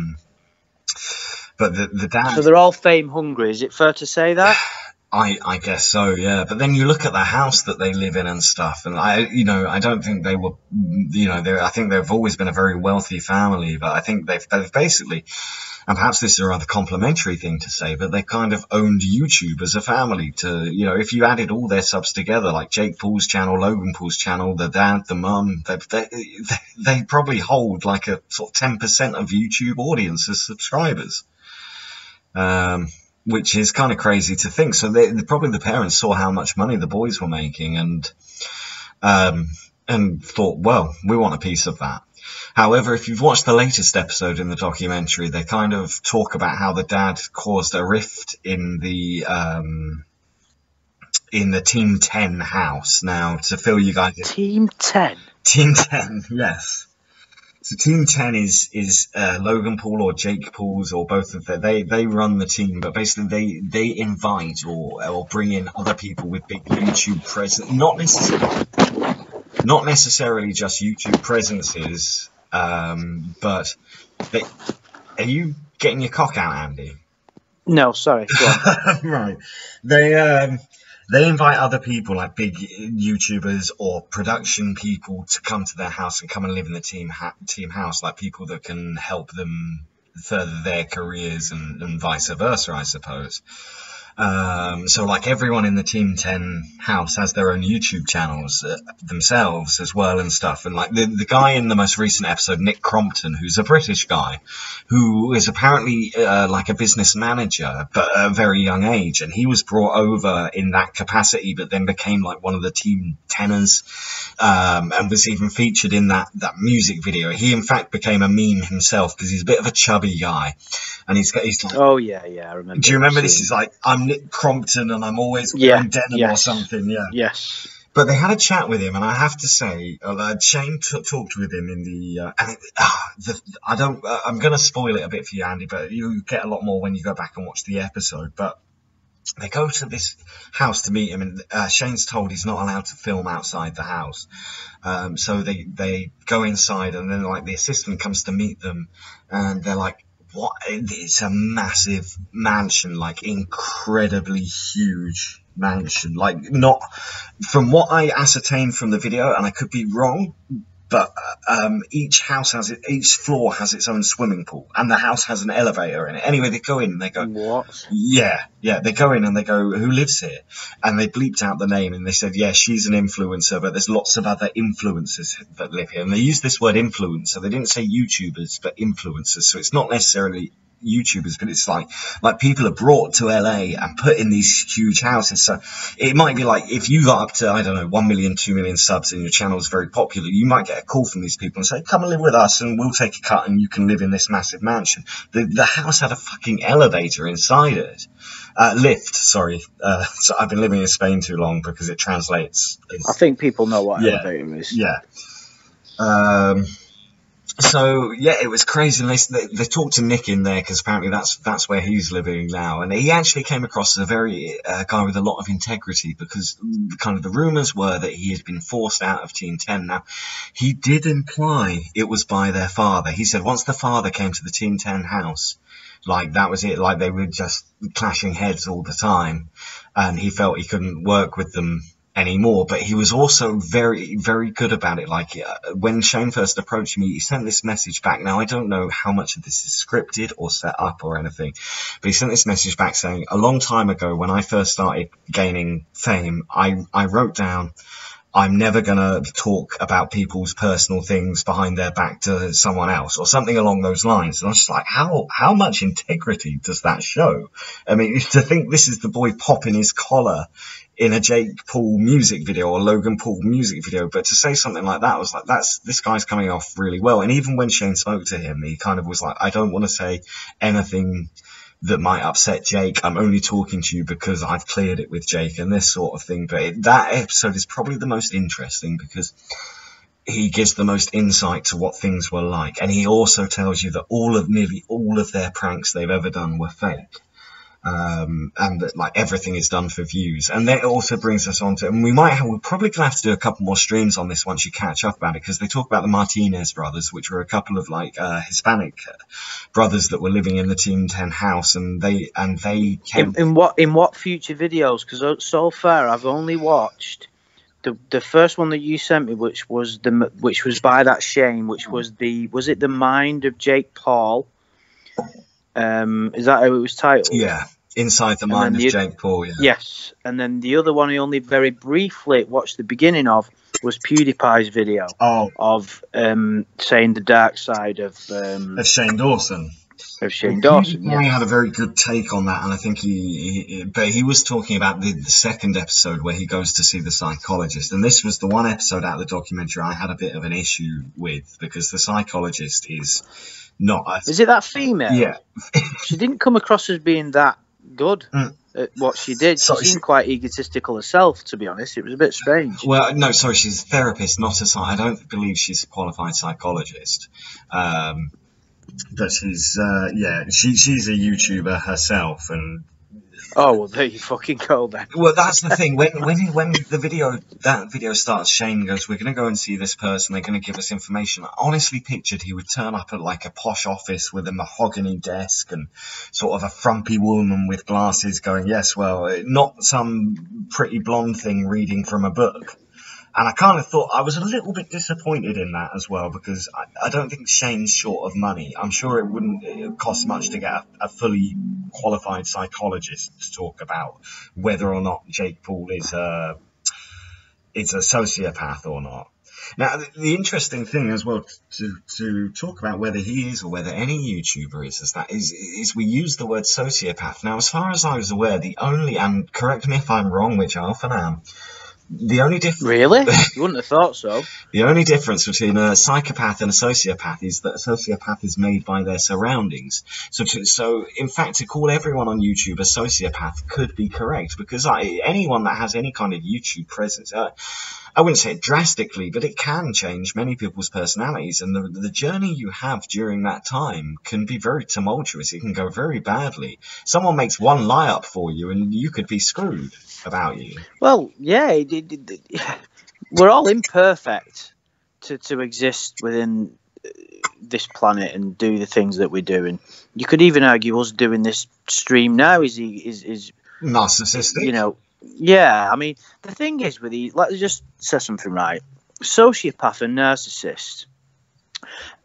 the dad. So they're all fame hungry. Is it fair to say that? I guess so, yeah. But then you look at the house that they live in and stuff, and I don't think they were, I think they've always been a very wealthy family, but I think they've basically, and perhaps this is a rather complimentary thing to say, but they kind of owned YouTube as a family. If you added all their subs together, like Jake Paul's channel, Logan Paul's channel, the dad, the mum, they probably hold like a sort of 10% of YouTube audience as subscribers. Which is kind of crazy to think. So probably the parents saw how much money the boys were making and thought, well, we want a piece of that. However, if you've watched the latest episode in the documentary, they kind of talk about how the dad caused a rift in the Team 10 house. Now, to fill you guys in. Team 10? Team 10, yes. So Team 10 is Logan Paul or Jake Paul's or both of them. They run the team, but basically they invite or bring in other people with big YouTube presence. Not necessarily just YouTube presences, but are you getting your cock out, Andy? No, sorry. Go on. Right. They invite other people, like big YouTubers or production people, to come to their house and come and live in the team house, like people that can help them further their careers and vice versa, I suppose. So like everyone in the Team 10 house has their own YouTube channels themselves as well and stuff. And like the guy in the most recent episode, Nick Crompton, who's a British guy, who is apparently like a business manager, but at a very young age. And he was brought over in that capacity, but then became like one of the Team 10ers, and was even featured in that music video. He in fact became a meme himself because he's a bit of a chubby guy. And he's like, oh yeah, I remember. Do you remember this? Is like, I'm Nick Crompton and I'm always wearing denim or something. Yeah. Yes. But they had a chat with him, and I have to say, Shane talked with him in the. I'm going to spoil it a bit for you, Andy, but you get a lot more when you go back and watch the episode. But they go to this house to meet him, and Shane's told he's not allowed to film outside the house. So they go inside, and then like the assistant comes to meet them, and they're like, what? It's a massive mansion, like incredibly huge mansion. Like, not from what I ascertained from the video, and I could be wrong, but each floor has its own swimming pool, and the house has an elevator in it. Anyway, they go in and they go, what? Yeah. They go in and they go, who lives here? And they bleeped out the name, and they said, yeah, she's an influencer, but there's lots of other influencers that live here. And they used this word influencer. They didn't say YouTubers, but influencers. So it's not necessarily YouTubers, but it's like people are brought to LA and put in these huge houses. So it might be like, if you got up to, I don't know, 1 million, 2 million subs and your channel is very popular, you might get a call from these people and say, come and live with us and we'll take a cut and you can live in this massive mansion. The house had a fucking elevator inside it. Lift, sorry. So I've been living in Spain too long because it translates. I think people know what elevator is. Yeah. So yeah, it was crazy. And they talked to Nick in there because apparently that's where he's living now. And he actually came across as a very guy with a lot of integrity, because kind of the rumours were that he had been forced out of Team 10. Now, he did imply it was by their father. He said once the father came to the Team 10 house, like that was it. Like they were just clashing heads all the time, and he felt he couldn't work with them anymore. But he was also very, very good about it. Like when Shane first approached me, he sent this message back. Now I don't know how much of this is scripted or set up or anything, but he sent this message back saying, a long time ago when I first started gaining fame, I wrote down, I'm never going to talk about people's personal things behind their back to someone else, or something along those lines. And I was just like, how much integrity does that show? I mean, to think this is the boy popping his collar in a Jake Paul music video or Logan Paul music video, but to say something like that, I was like, this guy's coming off really well. And even when Shane spoke to him, he kind of was like, I don't want to say anything that might upset Jake. I'm only talking to you because I've cleared it with Jake and this sort of thing. But that episode is probably the most interesting because he gives the most insight to what things were like. And he also tells you that nearly all of their pranks they've ever done were fake. And that like everything is done for views. And that also brings us on to, and we're probably gonna have to do a couple more streams on this once you catch up about it, because they talk about the Martinez brothers, which were a couple of like Hispanic brothers that were living in the Team 10 house, and they came in what future videos, because so far I've only watched the first one that you sent me, which was by that Shane, which was it the Mind of Jake Paul? Is that how it was titled? Yeah, Inside the Mind of Jake Paul. Yeah. Yes, and then the other one I only very briefly watched the beginning of was PewDiePie's video of saying the dark side of Shane Dawson. Of Shane Dawson. Yeah, he had a very good take on that, and I think he was talking about the second episode where he goes to see the psychologist, and this was the one episode out of the documentary I had a bit of an issue with, because the psychologist is not. Is it that female? Yeah. She didn't come across as being that good at what she did. She seemed quite egotistical herself, to be honest. It was a bit strange. Well, no, sorry, she's a therapist, not I don't believe she's a qualified psychologist. But she's she's a YouTuber herself, and Oh, well, there you fucking go then. Well, that's the thing. When that video starts, Shane goes, "We're going to go and see this person. They're going to give us information." I honestly pictured he would turn up at like a posh office with a mahogany desk and sort of a frumpy woman with glasses going, "Yes, well, not some pretty blonde thing reading from a book." And I kind of thought, I was a little bit disappointed in that as well, because I don't think Shane's short of money. I'm sure it wouldn't cost much to get a fully qualified psychologist to talk about whether or not Jake Paul is a sociopath or not. Now, the interesting thing as well to talk about whether he is or whether any YouTuber is we use the word sociopath. Now, as far as I was aware, and correct me if I'm wrong, which I often am, the only difference... Really? You wouldn't have thought so. The only difference between a psychopath and a sociopath is that a sociopath is made by their surroundings. So in fact, to call everyone on YouTube a sociopath could be correct, because anyone that has any kind of YouTube presence, I wouldn't say it drastically, but it can change many people's personalities, and the journey you have during that time can be very tumultuous. It can go very badly. Someone makes one lie up for you, and you could be screwed about you. Well, yeah, we're all imperfect to exist within this planet and do the things that we do, and you could even argue us doing this stream now is narcissistic. You know, yeah. I mean, the thing is with these, let's just say something right. Sociopath and narcissist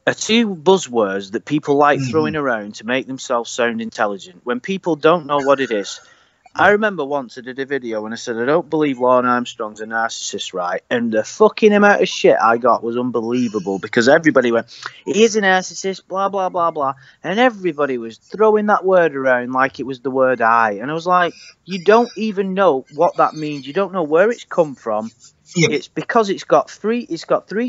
are two buzzwords that people like throwing around to make themselves sound intelligent when people don't know what it is. I remember once I did a video and I said, I don't believe Lorne Armstrong's a narcissist, right? And the fucking amount of shit I got was unbelievable, because everybody went, he is a narcissist, blah, blah, blah, blah. And everybody was throwing that word around like it was the word I. And I was like, you don't even know what that means. You don't know where it's come from. Yeah. It's because it's got three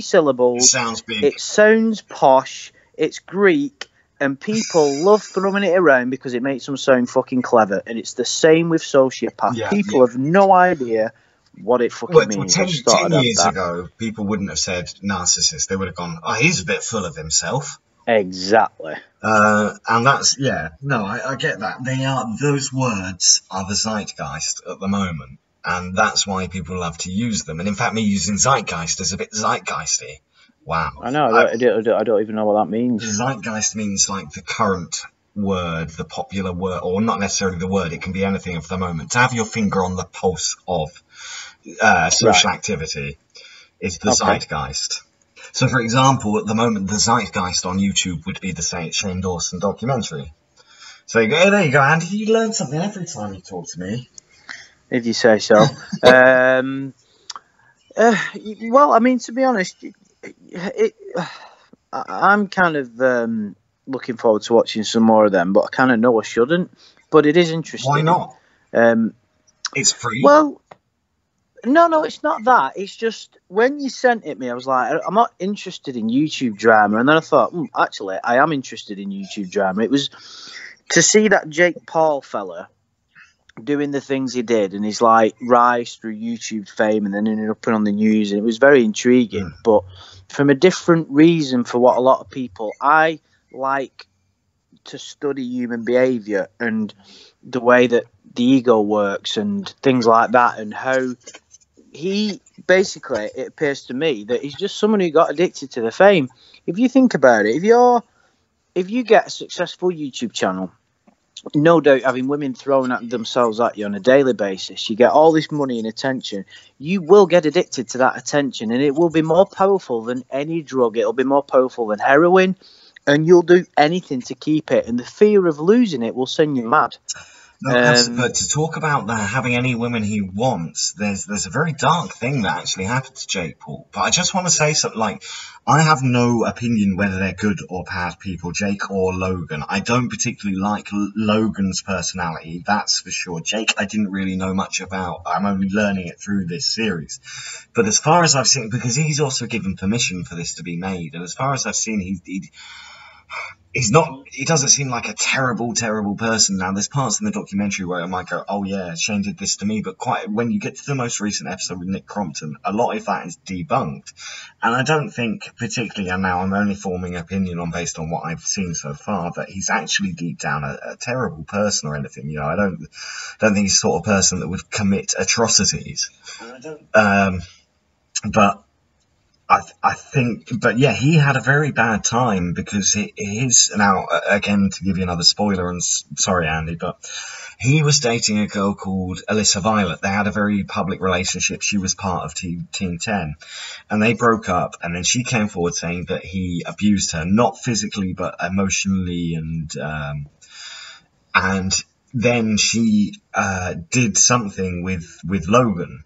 syllables. It sounds big. It sounds posh. It's Greek. And people love throwing it around because it makes them sound fucking clever. And it's the same with sociopath. Yeah, people have no idea what it fucking means. 10 years ago, people wouldn't have said narcissist. They would have gone, oh, he's a bit full of himself. Exactly. And that's, I get that. Those words are the zeitgeist at the moment. And that's why people love to use them. And in fact, me using zeitgeist is a bit zeitgeisty. Wow. I know. I don't even know what that means. Zeitgeist means like the current word, the popular word, or not necessarily the word. It can be anything of the moment. To have your finger on the pulse of social activity is the zeitgeist. So, for example, at the moment, the zeitgeist on YouTube would be the Shane Dawson documentary. So you go, hey, there you go, Andy. You learn something every time you talk to me. If you say so. Well, I mean, to be honest, I'm kind of looking forward to watching some more of them, but I kind of know I shouldn't. But it is interesting. Why not? It's free. Well, no, it's not that. It's just when you sent it me, I was like, I'm not interested in YouTube drama. And then I thought, actually, I am interested in YouTube drama. It was to see that Jake Paul fella doing the things he did, and he's like rise through YouTube fame and then ended up on the news, and it was very intriguing, but from a different reason for what a lot of people. I like to study human behavior and the way that the ego works and things like that, and how he basically, it appears to me that he's just someone who got addicted to the fame. If you think about it, if you get a successful YouTube channel, no doubt having women throwing at themselves at you on a daily basis, you get all this money and attention, you will get addicted to that attention, and it will be more powerful than any drug. It'll be more powerful than heroin, and you'll do anything to keep it, and the fear of losing it will send you mad. No, but to talk about having any women he wants, there's a very dark thing that actually happened to Jake Paul. But I just want to say something like, I have no opinion whether they're good or bad people, Jake or Logan. I don't particularly like Logan's personality, that's for sure. Jake, I didn't really know much about. I'm only learning it through this series. But as far as I've seen, because he's also given permission for this to be made, and as far as I've seen, he's not. He doesn't seem like a terrible person. Now, there's parts in the documentary where I might go, "Oh yeah, Shane did this to me," but quite when you get to the most recent episode with Nick Crompton, a lot of that is debunked, and I don't think, particularly, and now I'm only forming opinion based on what I've seen so far, that he's actually deep down a terrible person or anything. You know, I don't think he's the sort of person that would commit atrocities. But I think, but yeah, he had a very bad time because his, now, again, to give you another spoiler, and sorry, Andy, but he was dating a girl called Alyssa Violet. They had a very public relationship. She was part of Team 10, and they broke up, and then she came forward saying that he abused her, not physically, but emotionally, and then she did something with Logan.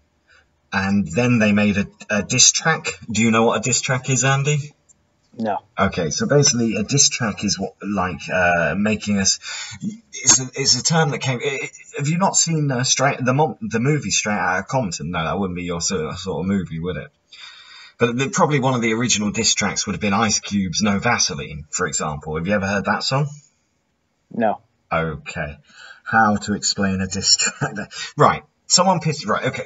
And then they made a diss track. Do you know what a diss track is, Andy? No. Okay, so basically a diss track is what, like, making us... It's a term that came... Have you not seen the movie Straight Outta Compton? No, that wouldn't be your sort of movie, would it? But probably one of the original diss tracks would have been Ice Cube's No Vaseline, for example. Have you ever heard that song? No. Okay. How to explain a diss track? Right. Someone pissed... Right, okay.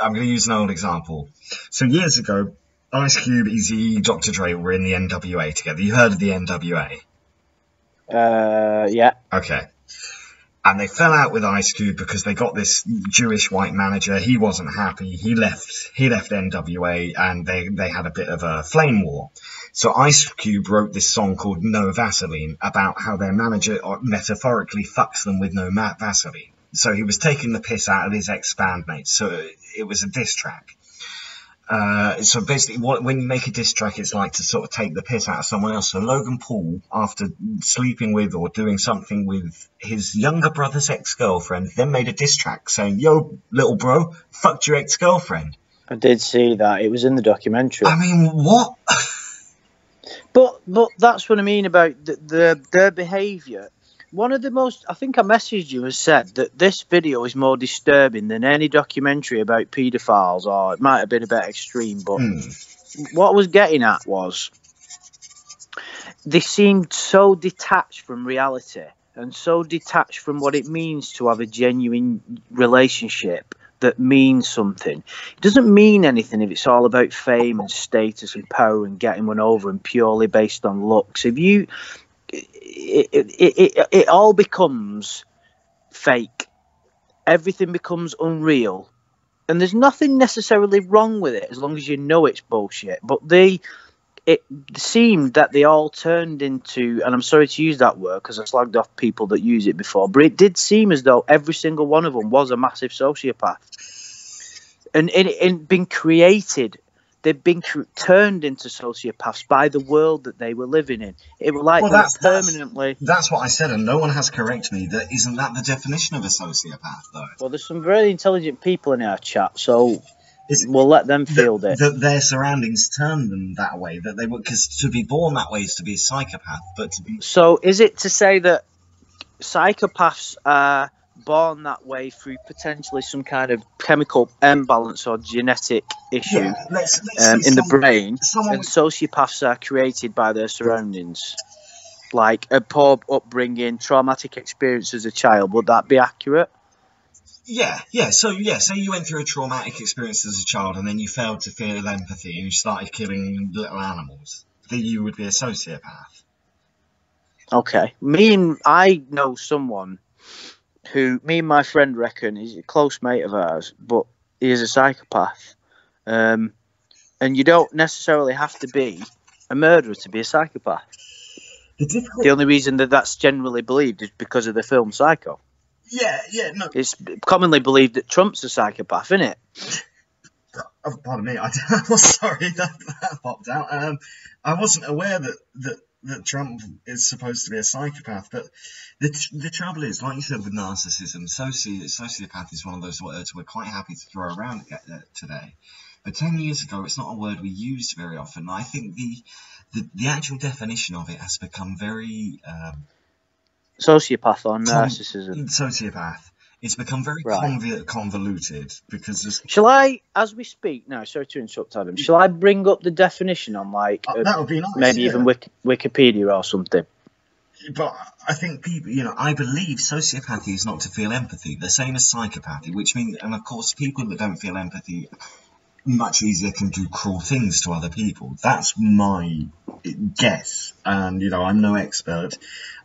I'm going to use an old example. So years ago, Ice Cube, Eazy, Dr. Dre were in the NWA together. You heard of the NWA? Yeah. Okay. And they fell out with Ice Cube because they got this Jewish white manager. He wasn't happy. He left NWA, and they had a bit of a flame war. So Ice Cube wrote this song called No Vaseline about how their manager metaphorically fucks them with no Vaseline. So he was taking the piss out of his ex-bandmates. So it was a diss track. So basically, when you make a diss track, it's like to sort of take the piss out of someone else. So Logan Paul, after sleeping with or doing something with his younger brother's ex-girlfriend, then made a diss track saying, "Yo, little bro, fucked your ex-girlfriend." I did see that. It was in the documentary. I mean, what? But that's what I mean about their behaviour. One of the most, I think I messaged you and said that this video is more disturbing than any documentary about paedophiles, or it might have been a bit extreme, but what I was getting at was they seemed so detached from reality and so detached from what it means to have a genuine relationship that means something. It doesn't mean anything if it's all about fame and status and power and getting one over and purely based on looks. If you... It all becomes fake. Everything becomes unreal, and there's nothing necessarily wrong with it as long as you know it's bullshit. But it seemed that they all turned into, and I'm sorry to use that word because I slagged off people that use it before, but it did seem as though every single one of them was a massive sociopath, and been created. They've been turned into sociopaths by the world that they were living in. It was like permanently. That's what I said, and no one has corrected me. Isn't that the definition of a sociopath, though? Well, there's some very intelligent people in our chat, so we'll let them field it. That their surroundings turned them that way. That they were, because to be born that way is to be a psychopath, but to be. So, is it to say that psychopaths are born that way through potentially some kind of chemical imbalance or genetic issue in the brain, and sociopaths are created by their surroundings, like a poor upbringing, traumatic experience as a child? Would that be accurate? Yeah. So say you went through a traumatic experience as a child, and then you failed to feel empathy, and you started killing little animals. Then you would be a sociopath. Okay. I know someone who, me and my friend reckon, is a close mate of ours, but he is a psychopath. And you don't necessarily have to be a murderer to be a psychopath. The only reason that's generally believed is because of the film Psycho. Yeah, no. It's commonly believed that Trump's a psychopath, isn't it? Oh, pardon me, I was sorry, that popped out. I wasn't aware that Trump is supposed to be a psychopath, but the trouble is, like you said with narcissism, sociopath is one of those words we're quite happy to throw around today. But 10 years ago, it's not a word we used very often. I think the actual definition of it has become very... sociopath or narcissism? Sociopath. It's become very convoluted because... Shall I, as we speak now, sorry to interrupt, Adam, shall I bring up the definition on, like, that would be nice, maybe even Wikipedia or something? But I think people, I believe sociopathy is not to feel empathy, the same as psychopathy, which means, and of course, people that don't feel empathy much easier can do cruel things to other people. That's my guess. And, I'm no expert.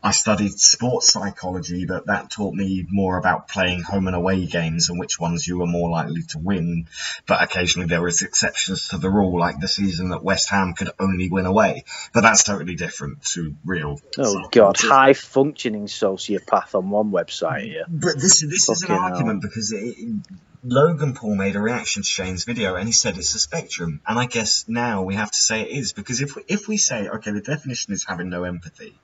I studied sports psychology, but that taught me more about playing home and away games and which ones you were more likely to win. But occasionally there was exceptions to the rule, like the season that West Ham could only win away. But that's totally different to real. Oh, God. High-functioning sociopath on one website here. But this is an argument because Logan Paul made a reaction to Shane's video and he said it's a spectrum. And I guess now we have to say it is, because if we say, okay, the definition is having no empathy,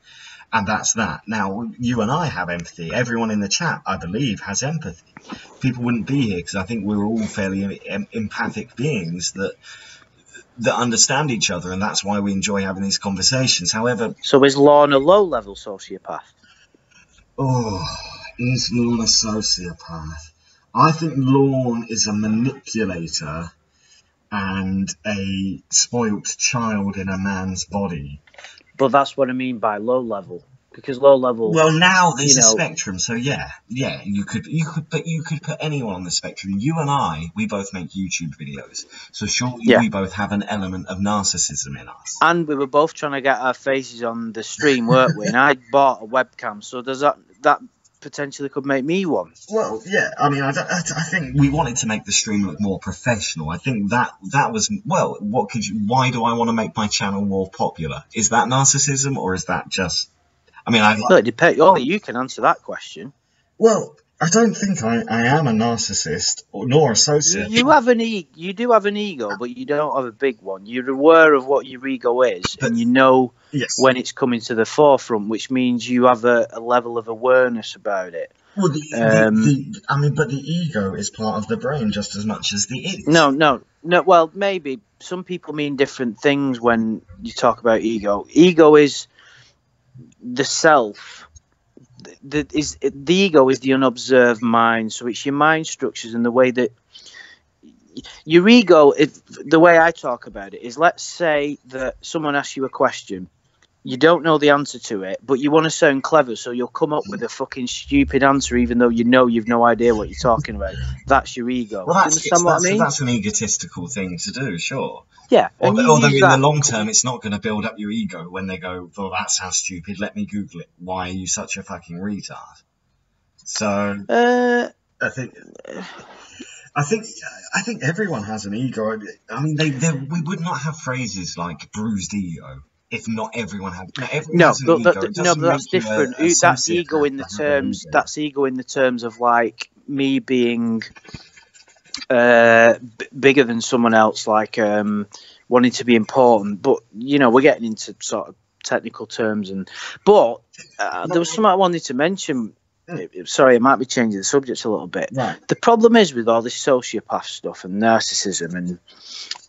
and that's that. Now, you and I have empathy. Everyone in the chat, I believe, has empathy. People wouldn't be here because I think we're all fairly empathic beings that understand each other, and that's why we enjoy having these conversations. However... So is Lorne a low-level sociopath? Oh, is Lorne a sociopath? I think Lorne is a manipulator and a spoilt child in a man's body. But that's what I mean by low level, because low level. Well, now there's a spectrum, so yeah, you could put anyone on the spectrum. You and I, we both make YouTube videos, so surely we both have an element of narcissism in us. And we were both trying to get our faces on the stream, weren't we? And I bought a webcam, so does that potentially could make me one? Well, yeah. I mean, I think we wanted to make the stream look more professional. I think that was, well, why do I want to make my channel more popular? Is that narcissism, or is that just, I mean, well, it depends. Only you can answer that question. Well, I don't think I am a narcissist nor a sociopath. You do have an ego, but you don't have a big one. You're aware of what your ego is, and you know when it's coming to the forefront, which means you have a level of awareness about it. Well, but the ego is part of the brain just as much as the id. No. Well, maybe some people mean different things when you talk about ego. Ego is the self. The ego is the unobserved mind, so it's your mind structures and the way that your ego. The way I talk about it is, let's say that someone asks you a question, you don't know the answer to it, but you want to sound clever, so you'll come up with a fucking stupid answer, even though you know you've no idea what you're talking about. That's your ego. Well, do you understand what I mean? That's an egotistical thing to do, sure. Yeah. Although in the long term, it's not going to build up your ego when they go, well, that sounds stupid, let me Google it. Why are you such a fucking retard? So, I think everyone has an ego. I mean, we would not have phrases like bruised ego if not everyone had. But that's different. That's ego in the terms. That's ego in the terms of like me being bigger than someone else, like wanting to be important. But we're getting into sort of technical terms, but there was something I wanted to mention. Sorry, I might be changing the subject a little bit. Right. The problem is with all this sociopath stuff and narcissism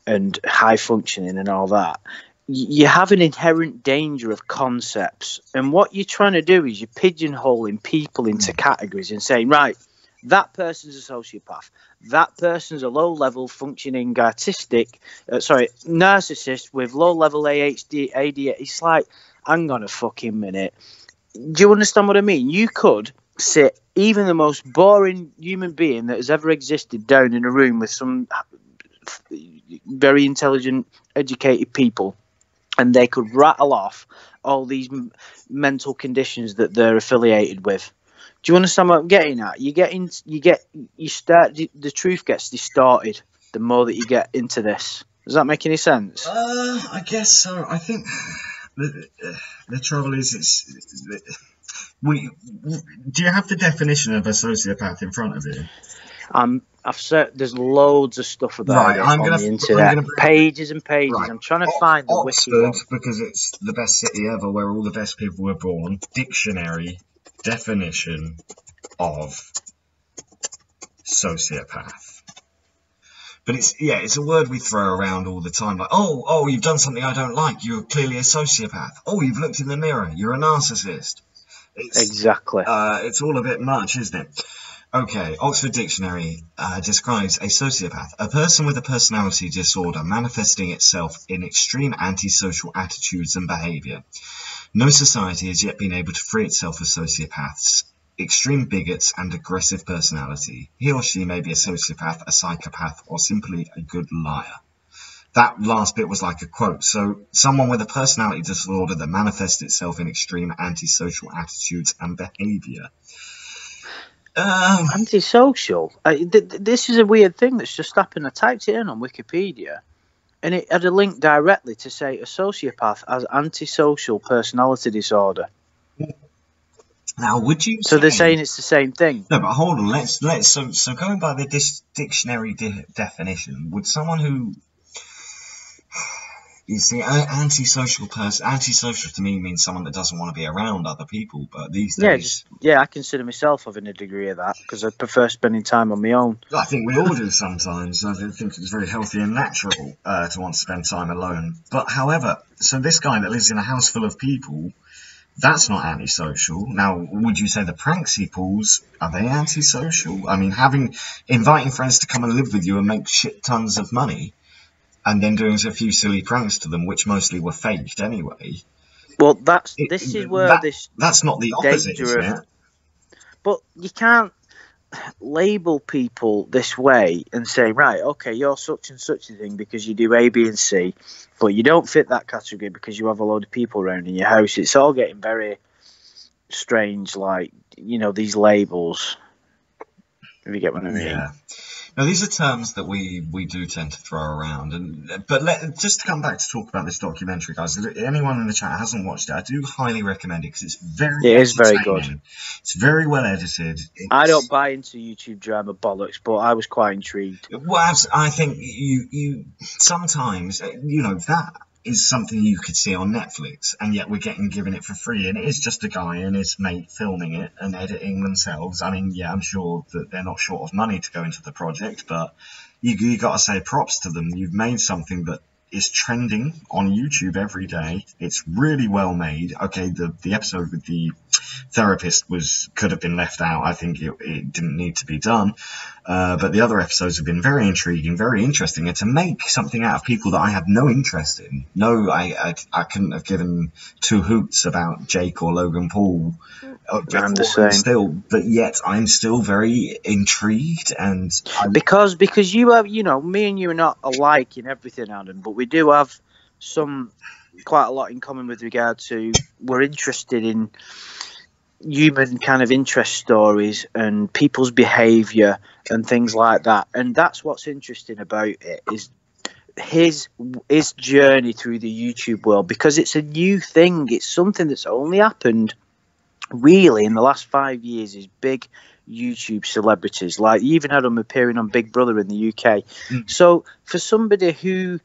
and high functioning and all that, you have an inherent danger of concepts. And what you're trying to do is you're pigeonholing people into categories and saying, right, that person's a sociopath. That person's a low-level functioning narcissist with low-level ADHD. It's like, hang on a fucking minute. Do you understand what I mean? You could sit even the most boring human being that has ever existed down in a room with some very intelligent, educated people, and they could rattle off all these mental conditions that they're affiliated with. Do you understand what I'm getting at? The truth gets distorted the more that you get into this. Does that make any sense? I guess so. I think the trouble is, do you have the definition of a sociopath in front of you? I've said there's loads of stuff about it on the internet, pages and pages. Right. I'm trying to find the Oxford, because it's the best city ever, where all the best people were born. Dictionary definition of sociopath. But it's a word we throw around all the time, like, oh, you've done something I don't like, you're clearly a sociopath. Oh, you've looked in the mirror, you're a narcissist. Exactly. It's all a bit much, isn't it? Okay, Oxford Dictionary describes a sociopath, a person with a personality disorder manifesting itself in extreme antisocial attitudes and behaviour. No society has yet been able to free itself of sociopaths, extreme bigots, and aggressive personality. He or she may be a sociopath, a psychopath, or simply a good liar. That last bit was like a quote. So, someone with a personality disorder that manifests itself in extreme antisocial attitudes and behaviour. Antisocial? This is a weird thing that's just happened. I typed it in on Wikipedia, and it had a link directly to say a sociopath has antisocial personality disorder. Now, would you? So they're saying it's the same thing. No, but hold on. Let's. So going by the dictionary definition, would someone who, you see, antisocial to me means someone that doesn't want to be around other people. But these days, I consider myself having a degree of that because I prefer spending time on my own. I think we all do sometimes. I think it's very healthy and natural to want to spend time alone. But however, so this guy that lives in a house full of people, that's not antisocial. Now, would you say the pranks he pulls, are they antisocial? I mean, inviting friends to come and live with you and make shit tons of money, and then doing a few silly pranks to them, which mostly were faked anyway. Well, that's not the opposite, is it? But you can't label people this way and say, right, okay, you're such and such a thing because you do A, B, and C, but you don't fit that category because you have a load of people around in your house. It's all getting very strange, like, these labels. If you get what I mean. Yeah. Now, these are terms that we do tend to throw around, but just to come back to talk about this documentary, guys. If anyone in the chat hasn't watched it, I do highly recommend it because it is very good. It's very well edited. I don't buy into YouTube drama bollocks, but I was quite intrigued. Well, I think you sometimes that is something you could see on Netflix, and yet we're given it for free, and it is just a guy and his mate filming it and editing themselves. I mean, yeah, I'm sure that they're not short of money to go into the project, but you got to say props to them. You've made something that is trending on YouTube every day. It's really well made. Okay, the episode with the therapist could have been left out. I think it didn't need to be done. But the other episodes have been very intriguing, very interesting. And to make something out of people that I had no interest in, I couldn't have given two hoots about Jake or Logan Paul. I'm the same. But yet I'm still very intrigued, and because you have, me and you are not alike in everything, Adam, but we do have quite a lot in common with regard to we're interested in human kind of interest stories and people's behaviour and things like that, and that's what's interesting about it is his journey through the YouTube world, because it's a new thing. It's something that's only happened really in the last 5 years. Is big YouTube celebrities, like you even had him appearing on Big Brother in the UK. So for somebody who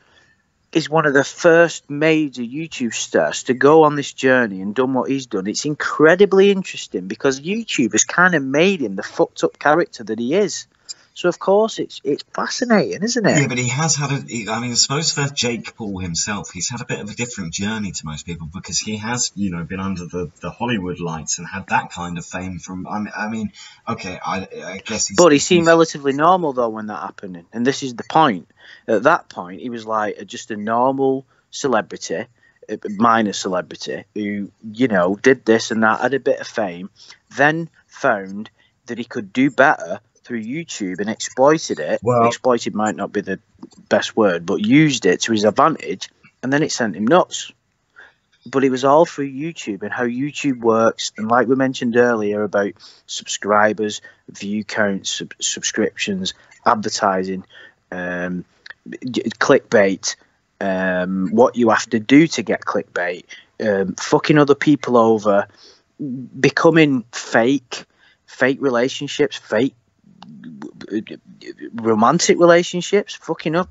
is one of the first major YouTube stars to go on this journey and done what he's done, it's incredibly interesting because YouTube has kind of made him the fucked up character that he is. So of course it's fascinating, isn't it? Yeah, but he has had I suppose for Jake Paul himself, he's had a bit of a different journey to most people because he has, been under the Hollywood lights and had that kind of fame from. I guess. But he seemed relatively normal though when that happened, and this is the point. At that point, he was like just a normal celebrity, a minor celebrity who did this and that, had a bit of fame, then found that he could do better through YouTube and exploited it. Well, exploited might not be the best word, but used it to his advantage, and then it sent him nuts. But it was all through YouTube and how YouTube works, and like we mentioned earlier about subscribers, view counts, subscriptions, advertising, clickbait, what you have to do to get clickbait, fucking other people over, becoming fake relationships, fake romantic relationships, fucking up,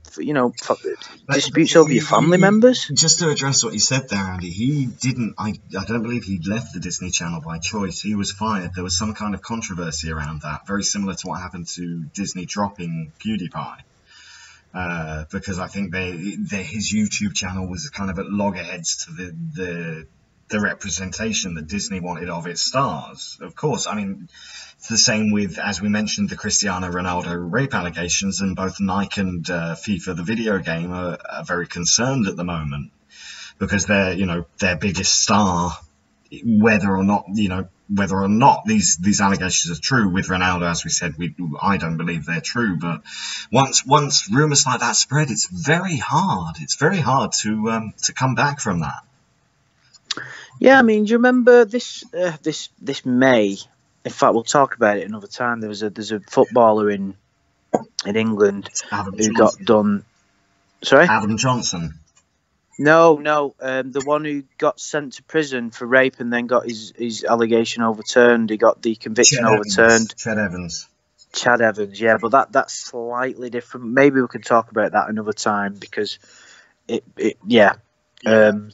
disputes over your family members. Just to address what you said there, Andy, he didn't. I don't believe he left the Disney Channel by choice. He was fired. There was some kind of controversy around that, very similar to what happened to Disney dropping PewDiePie. Because I think his YouTube channel was kind of at loggerheads to the representation that Disney wanted of its stars. Of course, I mean, it's the same with, as we mentioned, the Cristiano Ronaldo rape allegations, and both Nike and FIFA, the video game, are very concerned at the moment because their biggest star whether or not these allegations are true with Ronaldo. As we said, I don't believe they're true, but once rumours like that spread, it's very hard. It's very hard to come back from that. Yeah, I mean, do you remember this May? In fact, we'll talk about it another time. There's a footballer in England who got done. Sorry, Adam Johnson. No, the one who got sent to prison for rape and then got his allegation overturned. He got the conviction overturned. Chad Evans, yeah, but that's slightly different. Maybe we could talk about that another time because yeah. So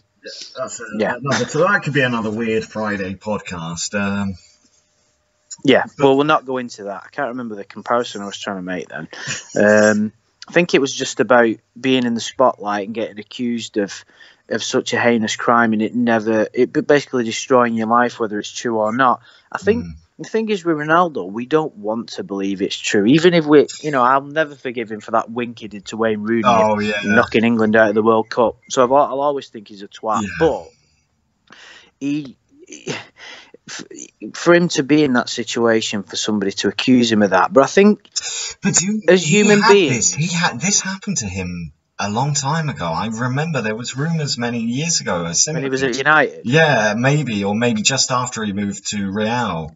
that could be another Weird Friday podcast. Well, we'll not go into that. I can't remember the comparison I was trying to make then. I think it was just about being in the spotlight and getting accused of such a heinous crime, and it basically destroying your life, whether it's true or not. I think the thing is with Ronaldo, we don't want to believe it's true, even if I'll never forgive him for that wink he did to Wayne Rooney, knocking England out of the World Cup. So I'll always think he's a twat, but for him to be in that situation, for somebody to accuse him of that. But I think, as human beings, this happened to him a long time ago. I remember there was rumours many years ago. When he was at United. Yeah, maybe just after he moved to Real.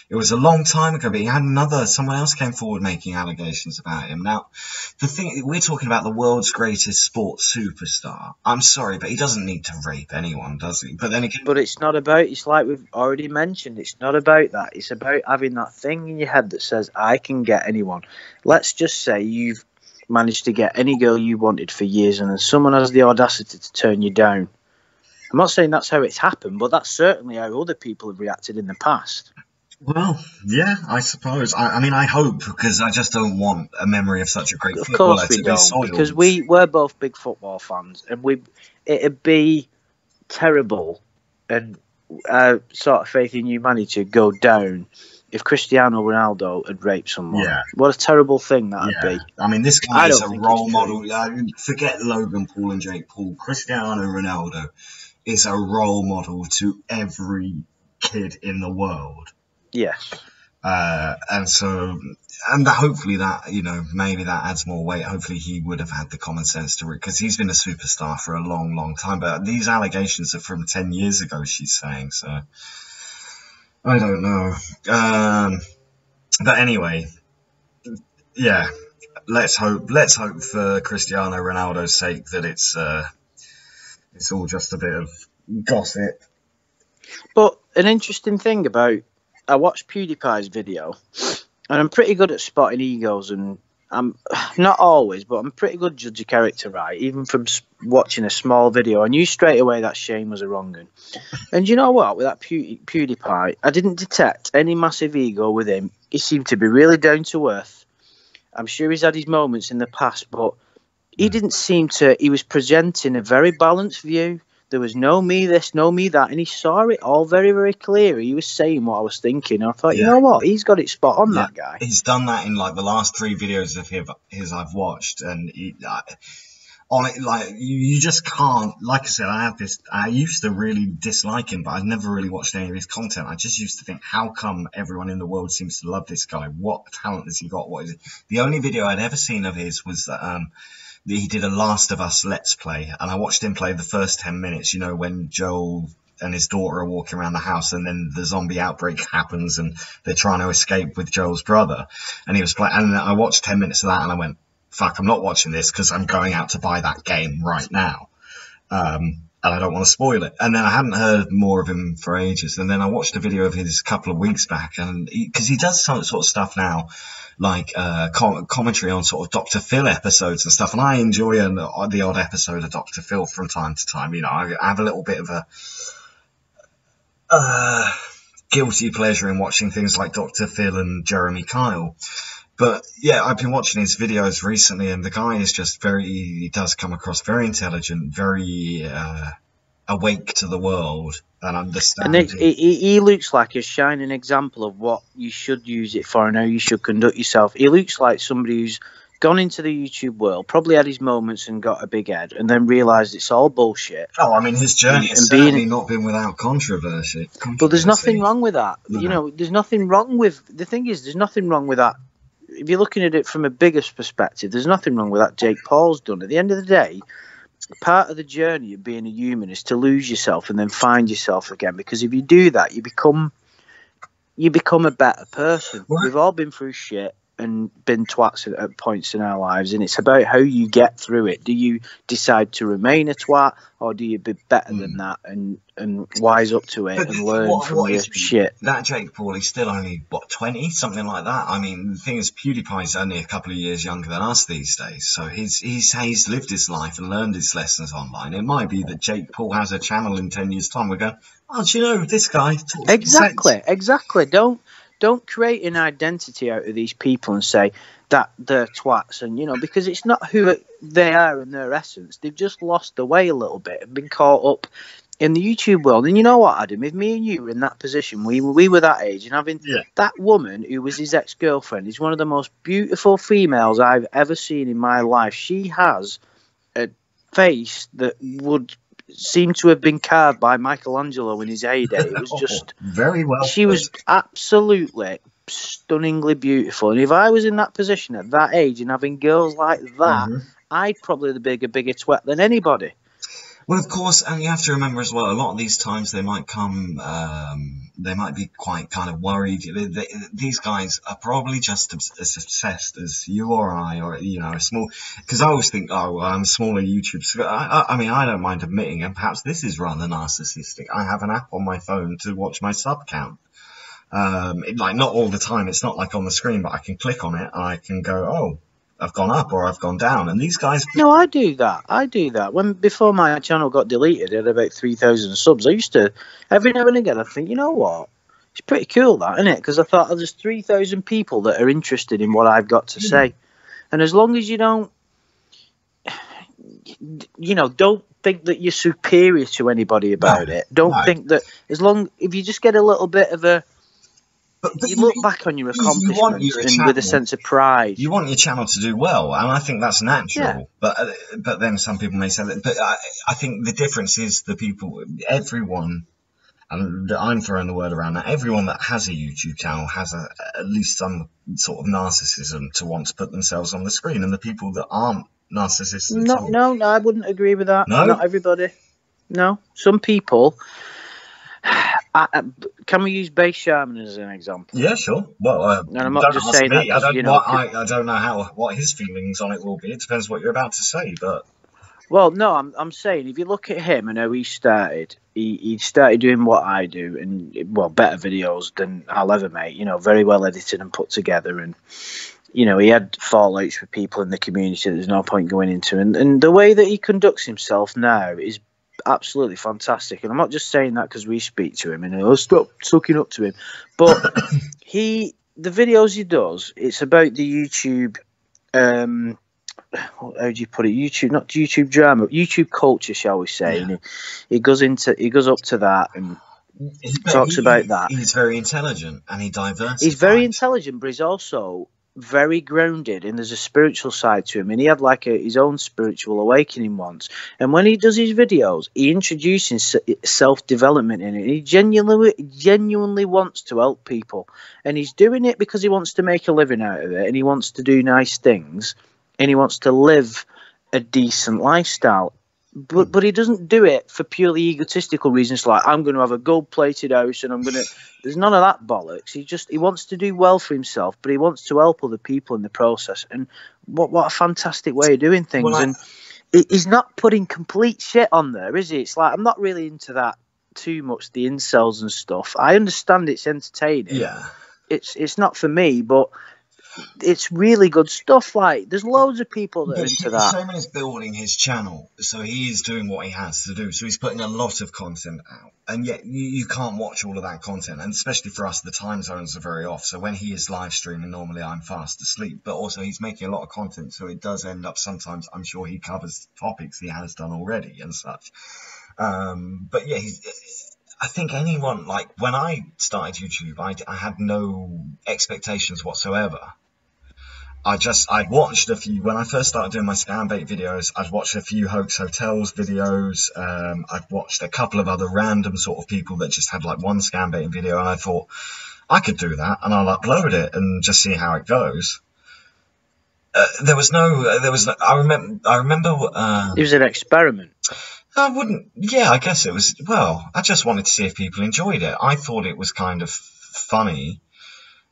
It was a long time ago, but he had someone else came forward making allegations about him. Now, the thing, we're talking about the world's greatest sports superstar. I'm sorry, but he doesn't need to rape anyone, does he? But then again... But it's not about, it's like we've already mentioned, it's not about that. It's about having that thing in your head that says, I can get anyone. Let's just say you've managed to get any girl you wanted for years and then someone has the audacity to turn you down. I'm not saying that's how it's happened, but that's certainly how other people have reacted in the past. Well, yeah, I suppose. I mean, I hope, because I just don't want a memory of such a great footballer to be soiled. Because we're both big football fans, and it'd be terrible, and sort of faith in humanity go down if Cristiano Ronaldo had raped someone. Yeah. What a terrible thing that'd be. I mean, this guy is a role model. Forget Logan Paul and Jake Paul. Cristiano Ronaldo is a role model to every kid in the world. Yes. And hopefully that, maybe that adds more weight. Hopefully he would have had the common sense to, because he's been a superstar for a long, long time. But these allegations are from 10 years ago, she's saying. So I don't know. But anyway, yeah, let's hope for Cristiano Ronaldo's sake that it's all just a bit of gossip. But an interesting thing about, I watched PewDiePie's video, and I'm pretty good at spotting egos, and I'm not always, but I'm pretty good judge of character, right? Even from watching a small video, I knew straight away that Shane was a wrong un. And you know what? With that PewDiePie, I didn't detect any massive ego with him. He seemed to be really down to earth. I'm sure he's had his moments in the past, but he didn't seem to. He was presenting a very balanced view. There was no me this, no me that, and he saw it all very, very clear. He was saying what I was thinking. I thought, you know what? He's got it spot on, that guy. He's done that in like the last 3 videos of his I've watched, and you just can't. Like I said, I used to really dislike him, but I've never really watched any of his content. I just used to think, how come everyone in the world seems to love this guy? What talent has he got? What is it? The only video I'd ever seen of his was that he did a Last of Us Let's Play, and I watched him play the first 10 minutes, when Joel and his daughter are walking around the house, and then the zombie outbreak happens, and they're trying to escape with Joel's brother, and he was playing, and I watched 10 minutes of that, and I went, fuck, I'm not watching this, because I'm going out to buy that game right now, and I don't want to spoil it. And then I hadn't heard more of him for ages, and then I watched a video of his a couple of weeks back, and because he does some sort of stuff now, like commentary on sort of Dr. Phil episodes and stuff, and I enjoy the odd episode of Dr. Phil from time to time. I have a little bit of a guilty pleasure in watching things like Dr. Phil and Jeremy Kyle. But yeah, I've been watching his videos recently, and the guy is just he does come across very intelligent, very awake to the world and understanding. And he looks like a shining example of what you should use it for and how you should conduct yourself. He looks like somebody who's gone into the YouTube world, probably had his moments and got a big head, and then realised it's all bullshit. Oh, I mean, his journey has certainly not been without controversy. But there's nothing wrong with that. No. You know, there's nothing wrong with... The thing is, there's nothing wrong with that. If you're looking at it from a bigger perspective, there's nothing wrong with that Jake Paul's done. At the end of the day, part of the journey of being a human is to lose yourself and then find yourself again. Because if you do that, you become a better person. What? We've all been through shit and been twats at points in our lives, and it's about how you get through it. Do you decide to remain a twat, or do you be better than that and wise up to it and learn from your shit? That Jake Paul, he's still only, 20? Something like that. I mean, the thing is, PewDiePie's only a couple of years younger than us these days, so he's lived his life and learned his lessons online. It might be that Jake Paul has a channel in 10 years' time. We go, oh, do you know, this guy talks Exactly. Don't create an identity out of these people and say that they're twats, and because it's not who they are in their essence. They've just lost their way a little bit and been caught up in the YouTube world. And you know what, Adam? If me and you were in that position, we were that age, and having that woman who was his ex-girlfriend is one of the most beautiful females I've ever seen in my life. She has a face that would seem to have been carved by Michelangelo in his heyday. It was just very well. She was absolutely stunningly beautiful, and if I was in that position at that age and having girls like that, I'd probably be a bigger twat than anybody. Well, of course, and you have to remember as well, a lot of these times they might come, they might be quite kind of worried. These guys are probably just as obsessed as you or I, or, a small, because I always think, oh, well, I'm a smaller YouTube. I mean, I don't mind admitting, and perhaps this is rather narcissistic. I have an app on my phone to watch my sub count. Like, not all the time. It's not like on the screen, but I can click on it and I can go, oh, I've gone up or I've gone down, and these guys. No, I do that. Before my channel got deleted, it had about 3,000 subs. I used to every now and again. I think, you know what? It's pretty cool, that, isn't it? Because I thought, there's 3,000 people that are interested in what I've got to say, and as long as you don't, don't think that you're superior to anybody about it. Don't think that if you just get a little bit of a. But you look back on your accomplishments and with a sense of pride. You want your channel to do well, and I think that's natural. Yeah. But then some people may say that. But I think the difference is everyone, and I'm throwing the word around now, everyone that has a YouTube channel has at least some sort of narcissism to want to put themselves on the screen, and the people that aren't narcissists. No, I wouldn't agree with that. No? Not everybody. No, some people. Can we use Base Sharman as an example? Yeah, sure. Well, and I'm not just saying that. I don't know what his feelings on it will be. It depends what you're about to say, but. Well, no, I'm saying if you look at him and how he started, he started doing what I do, and better videos than I'll ever make. Very well edited and put together, and he had fallouts with people in the community. There's no point going into, and the way that he conducts himself now is absolutely fantastic. And I'm not just saying that because we speak to him and stop sucking up to him, but the videos he does, it's about the YouTube how do you put it, not YouTube drama, YouTube culture, shall we say. And he goes up to that and talks about that. He's very intelligent and he diversifies. He's very intelligent, but he's also very grounded, and there's a spiritual side to him, and he had his own spiritual awakening once. And when he does his videos, he introduces self-development in it. He genuinely wants to help people, and he's doing it because he wants to make a living out of it, and he wants to do nice things, and he wants to live a decent lifestyle. But he doesn't do it for purely egotistical reasons, like I'm going to have a gold-plated house and I'm going to. There's none of that bollocks. He wants to do well for himself, but he wants to help other people in the process. And what a fantastic way of doing things. Well, and he's not putting complete shit on there, is he? It's like, I'm not really into that too much, the incels and stuff. I understand it's entertaining. Yeah. It's not for me, but it's really good stuff. Like, there's loads of people that are into that. Simon is building his channel, so he is doing what he has to do. So he's putting a lot of content out, and yet you can't watch all of that content. And especially for us, the time zones are very off. So when he is live streaming, normally I'm fast asleep. But also he's making a lot of content, so it does end up sometimes. I'm sure he covers topics he has done already and such. But yeah, I think anyone, like when I started YouTube, I had no expectations whatsoever. I'd watched a few, when I first started doing my scam bait videos, I'd watched a few Hoax Hotels videos, I'd watched a couple of other random sort of people that just had like one scam baiting video, and I thought, I could do that, and I'll upload it and just see how it goes. I remember, it was an experiment. I guess it was, well, I just wanted to see if people enjoyed it. I thought it was kind of funny.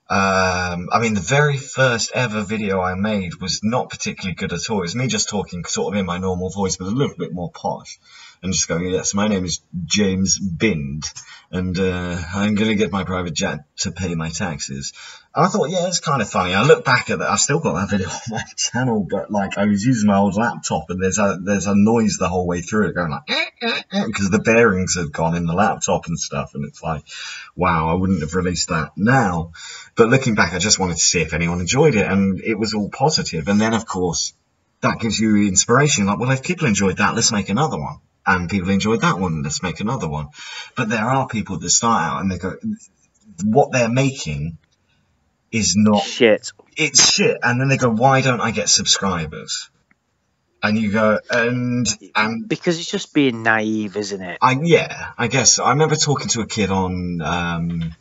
I mean, the very first ever video I made was not particularly good at all. It was me just talking sort of in my normal voice, but a little bit more posh. And just going, yes, my name is James Bind, and I'm going to get my private jet to pay my taxes. And I thought, yeah, it's kind of funny. I look back at that. I've still got that video on my channel, but like I was using my old laptop, and there's a noise the whole way through it going like, because the bearings had gone in the laptop and stuff. And it's like, wow, I wouldn't have released that now. But looking back, I just wanted to see if anyone enjoyed it, and it was all positive. And then, of course, that gives you inspiration. Like, well, if people enjoyed that, let's make another one. And people enjoyed that one, let's make another one. But there are people that start out and they go, what they're making is not shit. It's shit. And then they go, why don't I get subscribers? And you go, and because it's just being naive, isn't it? I guess. I remember talking to a kid on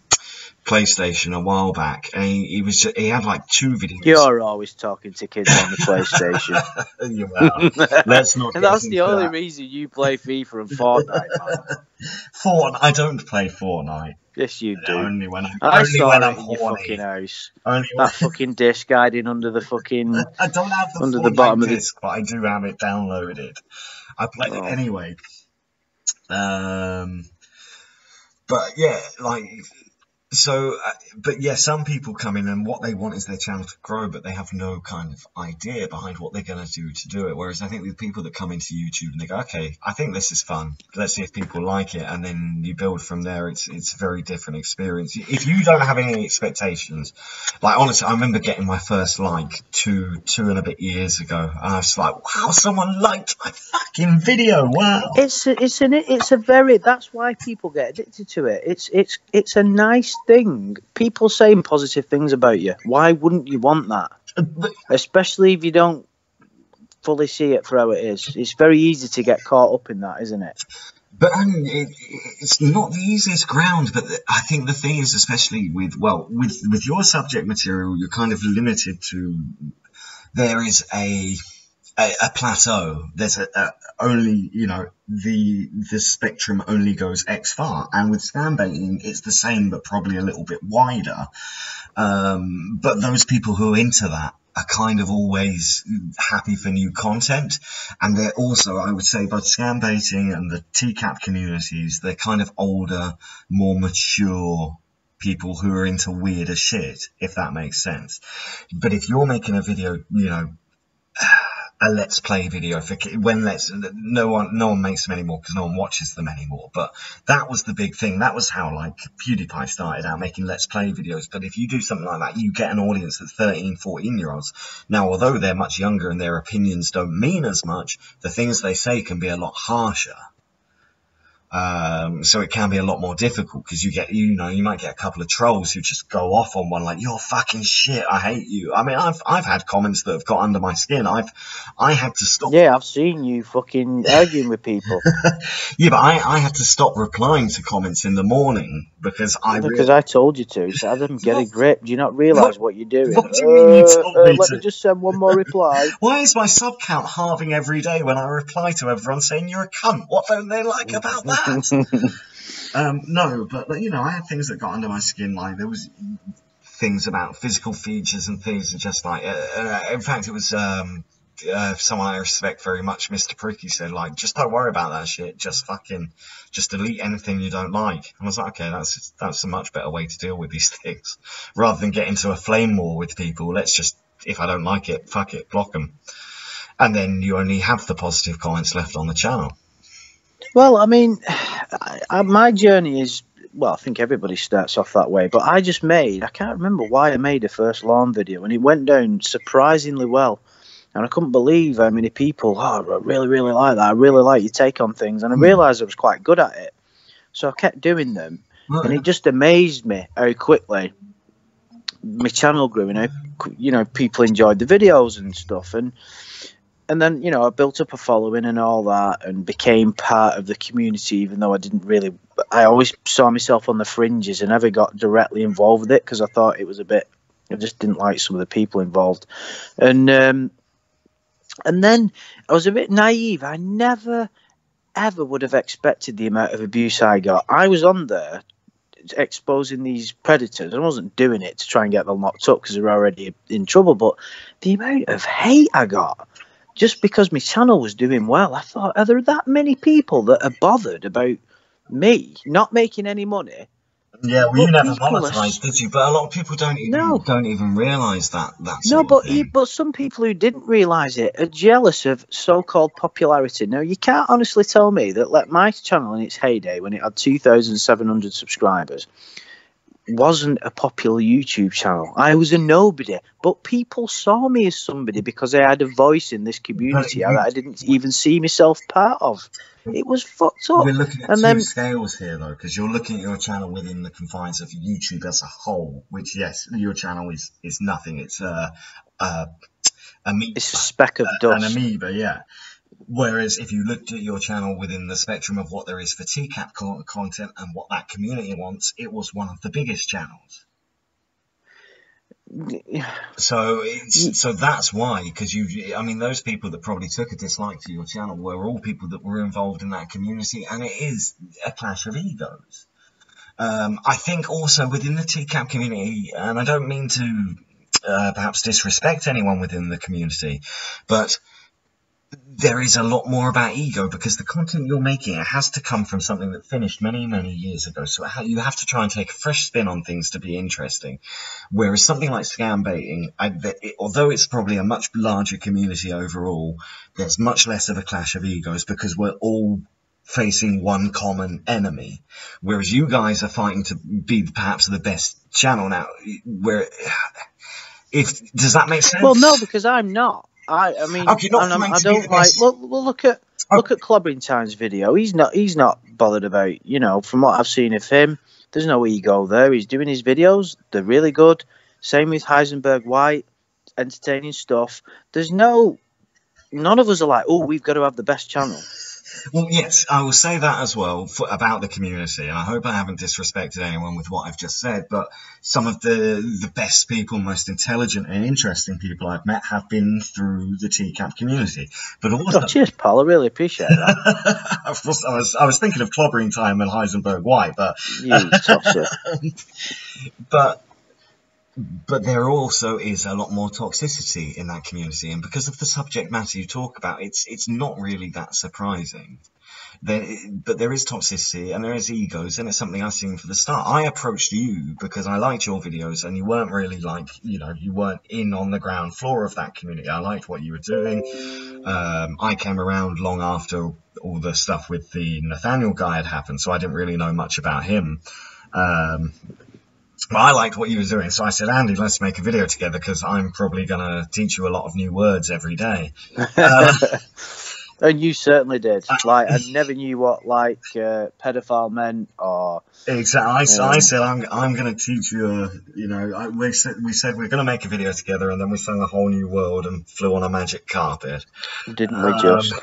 PlayStation a while back, and he had like 2 videos. You're always talking to kids on the PlayStation. Let's not. And that's the only reason you play FIFA and Fortnite, man. I don't play Fortnite. Yes, you do. Only when I saw I'm it in horny. your fucking house. Only that fucking disc hiding under the fucking. I don't have the under Fortnite the bottom disc, but I do have it downloaded. I played it anyway. But yeah, like. So, but yeah, some people come in and what they want is their channel to grow, but they have no kind of idea behind what they're going to do it. Whereas I think with people that come into YouTube and they go, okay, I think this is fun. Let's see if people like it. And then you build from there. It's a very different experience. If you don't have any expectations, like honestly, I remember getting my first like two and a bit years ago. And I was like, wow, someone liked my fucking video. Wow. It's a very, that's why people get addicted to it. It's a nice thing. People saying positive things about you. Why wouldn't you want that? Especially if you don't fully see it for how it is. It's very easy to get caught up in that, isn't it? But it's not the easiest ground. But I think the thing is, especially with your subject material, you're kind of limited to. There is a plateau. There's only, you know, the spectrum only goes X far. And with scam baiting, it's the same, but probably a little bit wider. But those people who are into that are kind of always happy for new content. And they're also, I would say, both scam baiting and the TCAP communities, they're kind of older, more mature people who are into weirder shit, if that makes sense. But if you're making a video, you know, a let's play video for no one makes them anymore because no one watches them anymore, but that was the big thing. That was how like PewDiePie started out, making let's play videos. But if you do something like that, you get an audience that's 13-14 year olds. Now, although they're much younger and their opinions don't mean as much, the things they say can be a lot harsher. So it can be a lot more difficult because you might get a couple of trolls who just go off on one like, you're fucking shit, I hate you. I mean, I've had comments that have got under my skin. I had to stop. Yeah, I've seen you fucking arguing with people. Yeah, but I had to stop replying to comments in the morning because I told you to. So Adam, get a grip. Do you not realise what you're doing? What do you mean you told me let me just send one more reply. Why is my sub count halving every day when I reply to everyone saying you're a cunt? What don't they like about that? No, but you know, I had things that got under my skin. Like there was things about physical features and things, and just like, in fact, it was someone I respect very much, Mr. Pricky, said like, just don't worry about that shit. Just delete anything you don't like. And I was like, okay, that's a much better way to deal with these things, rather than get into a flame war with people. Let's just, if I don't like it, fuck it, block them, and then you only have the positive comments left on the channel. Well, I mean, my journey is, well, I think everybody starts off that way, but I can't remember why I made a first lawn video, and it went down surprisingly well. And I couldn't believe how many people, I really, really like that. I really like your take on things. And I realised I was quite good at it. So I kept doing them. And it just amazed me how quickly my channel grew, people enjoyed the videos and stuff, and then I built up a following and all that, and became part of the community, even though I always saw myself on the fringes and never got directly involved with it because I thought it was I just didn't like some of the people involved, and then I was a bit naive. I never ever would have expected the amount of abuse I got. I was on there exposing these predators. I wasn't doing it to try and get them locked up because they're already in trouble, but the amount of hate I got just because my channel was doing well, I thought, are there that many people that are bothered about me not making any money? Yeah, well, you never monetized, did you? But a lot of people don't even realise that. But some people who didn't realise it are jealous of so-called popularity. Now, you can't honestly tell me that my channel in its heyday, when it had 2,700 subscribers, wasn't a popular YouTube channel. I was a nobody, but people saw me as somebody because I had a voice in this community that I didn't even see myself part of. It was fucked up. We're looking at two scales here, though, because you're looking at your channel within the confines of YouTube as a whole, which, yes, your channel is nothing. It's a amoeba. It's a speck of dust. An amoeba, yeah. Whereas if you looked at your channel within the spectrum of what there is for TCAP content and what that community wants, it was one of the biggest channels. So that's why, because those people that probably took a dislike to your channel were all people that were involved in that community, and it is a clash of egos. I think also within the TCAP community, and I don't mean to perhaps disrespect anyone within the community, but there is a lot more about ego, because the content you're making, it has to come from something that finished many, many years ago. So you have to try and take a fresh spin on things to be interesting. Whereas something like scam baiting, although it's probably a much larger community overall, there's much less of a clash of egos because we're all facing one common enemy. Whereas you guys are fighting to be perhaps the best channel now. Does that make sense? Well, no, because I'm not. I don't like. Look at Clobbering Time's video. He's not bothered about. From what I've seen of him, there's no ego there. He's doing his videos. They're really good. Same with Heisenberg White, entertaining stuff. None of us are like, oh, we've got to have the best channel. Well, yes, I will say that as well about the community, and I hope I haven't disrespected anyone with what I've just said, but some of the best people, most intelligent and interesting people I've met have been through the TCAP community. But also, cheers, Paul. I really appreciate that. I was thinking of Clobbering Time and Heisenberg White, but you tosser. But there also is a lot more toxicity in that community, and because of the subject matter you talk about, it's not really that surprising. But there is toxicity and there is egos, and it's something I've seen from the start. I approached you because I liked your videos, and you weren't really you weren't in on the ground floor of that community. I liked what you were doing. I came around long after all the stuff with the Nathaniel guy had happened, so I didn't really know much about him. But I liked what you were doing, so I said, Andy, let's make a video together because I'm probably going to teach you a lot of new words every day. And you certainly did. I never knew what pedophile meant or. Exactly. I said I'm going to teach you. We said we're going to make a video together, and then we found a whole new world and flew on a magic carpet. Didn't we just?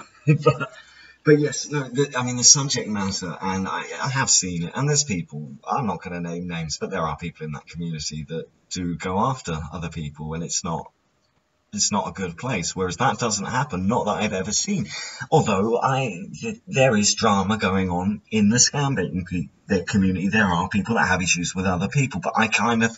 But yes, the subject matter, and I have seen it, and there's people, I'm not going to name names, but there are people in that community that do go after other people, and it's not a good place, whereas that doesn't happen, not that I've ever seen. Although there is drama going on in the scam baiting community. There are people that have issues with other people, but I kind of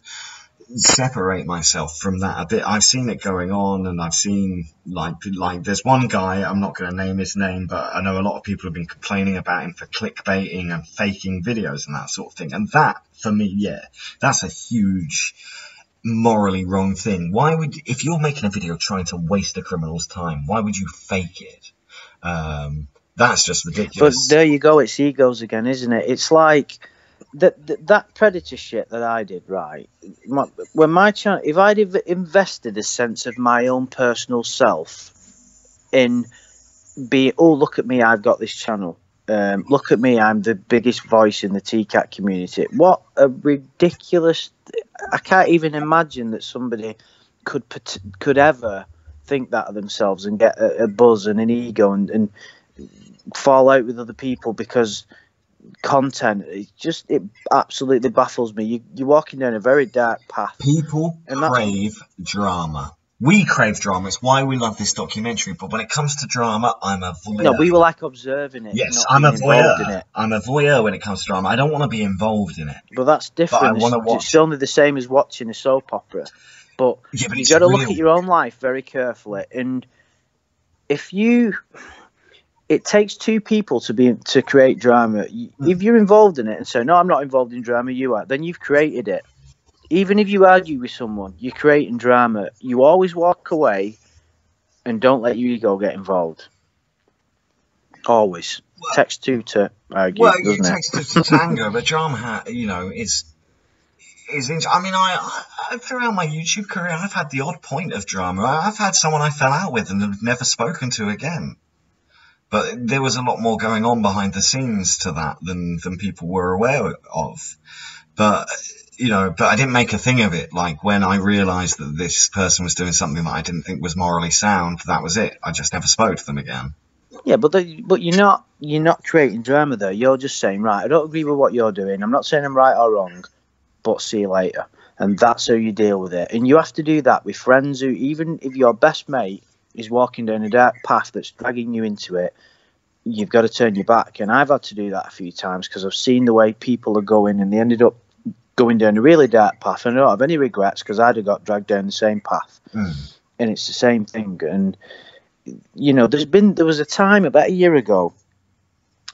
separate myself from that a bit. I've seen it going on, and I've seen like there's one guy, I'm not going to name his name, but I know a lot of people have been complaining about him for clickbaiting and faking videos and that sort of thing, and that for me, that's a huge morally wrong thing. If you're making a video trying to waste a criminal's time, why would you fake it? That's just ridiculous. But there you go, it's egos again, isn't it? It's like that predator shit that I did, right? When my channel, if I'd have invested a sense of my own personal self in being, oh, look at me, I've got this channel. Look at me, I'm the biggest voice in the TCAT community. What a ridiculous I can't even imagine that somebody could ever think that of themselves and get a buzz and an ego and fall out with other people because content. It absolutely baffles me. You're walking down a very dark path. People crave drama. We crave drama. It's why we love this documentary. But when it comes to drama, I'm a voyeur. No, we were like observing it. Yes, I'm a voyeur. I'm a voyeur when it comes to drama. I don't want to be involved in it. But that's different. But I want to watch. It's only the same as watching a soap opera. But you've got to look at your own life very carefully. And it takes two people to create drama. If you're involved in it and say, no, I'm not involved in drama, you are, then you've created it. Even if you argue with someone, you're creating drama. You always walk away and don't let your ego get involved. Always. Well, takes two to argue, doesn't it? Takes two to tango, but drama, is I mean, I throughout my YouTube career, I've had the odd point of drama. I've had someone I fell out with and have never spoken to again. But there was a lot more going on behind the scenes to that than people were aware of. But I didn't make a thing of it. Like when I realized that this person was doing something that I didn't think was morally sound, that was it. I just never spoke to them again. Yeah, but you're not creating drama though. You're just saying, right, I don't agree with what you're doing. I'm not saying I'm right or wrong, but see you later. And that's how you deal with it. And you have to do that with friends who, even if your best mate is walking down a dark path that's dragging you into it, you've got to turn your back. And I've had to do that a few times because I've seen the way people are going and they ended up going down a really dark path. And I don't have any regrets because I'd have got dragged down the same path. And it's the same thing. And, there was a time about a year ago,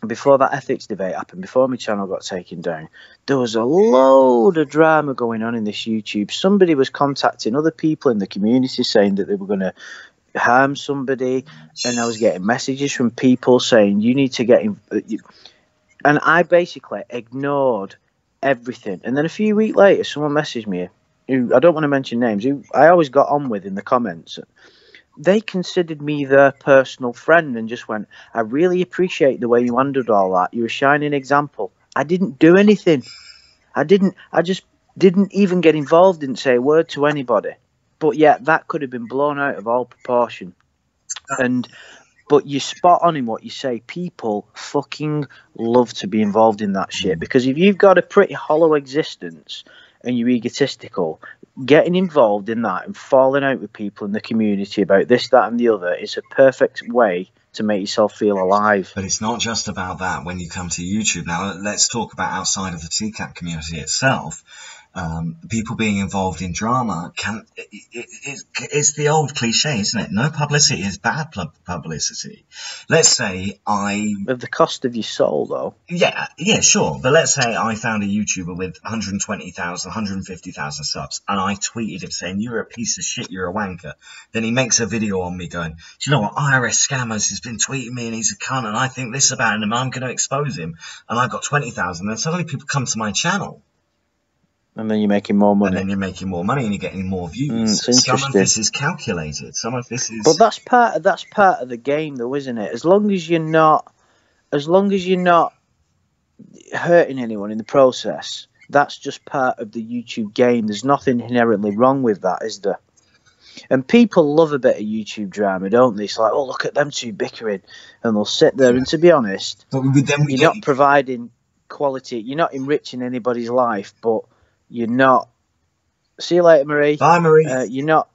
before that ethics debate happened, before my channel got taken down, there was a load of drama going on in this YouTube. Somebody was contacting other people in the community saying that they were going to harm somebody, and I was getting messages from people saying you need to get in, and I basically ignored everything. And then a few weeks later, someone messaged me, who I don't want to mention names, who I always got on with in the comments. They considered me their personal friend and just went, I really appreciate the way you handled all that. You're a shining example. I didn't do anything. I just didn't even get involved, didn't say a word to anybody. But yeah, that could have been blown out of all proportion. But you're spot on in what you say. People fucking love to be involved in that shit. Because if you've got a pretty hollow existence and you're egotistical, getting involved in that and falling out with people in the community about this, that and the other is a perfect way to make yourself feel alive. But it's not just about that when you come to YouTube. Now, let's talk about outside of the TCAP community itself. People being involved in drama it's the old cliche, isn't it? No publicity is bad publicity. Let's say At the cost of your soul, though. Yeah, sure. But let's say I found a YouTuber with 120,000, 150,000 subs, and I tweeted him saying, you're a piece of shit, you're a wanker. Then he makes a video on me going, do you know what, IRS scammers has been tweeting me and he's a cunt and I think this about him and I'm going to expose him. And I've got 20,000. Then suddenly people come to my channel. And then you're making more money. And then you're making more money and you're getting more views. Some of this is calculated. Some of this is. But that's part of the game, though, isn't it? As long as you're not hurting anyone in the process, that's just part of the YouTube game. There's nothing inherently wrong with that, is there? And people love a bit of YouTube drama, don't they? It's like, oh, look at them two bickering, and they'll sit there. And to be honest, you're not providing quality. You're not enriching anybody's life, but you're not. See you later, Marie. Bye, Marie. You're not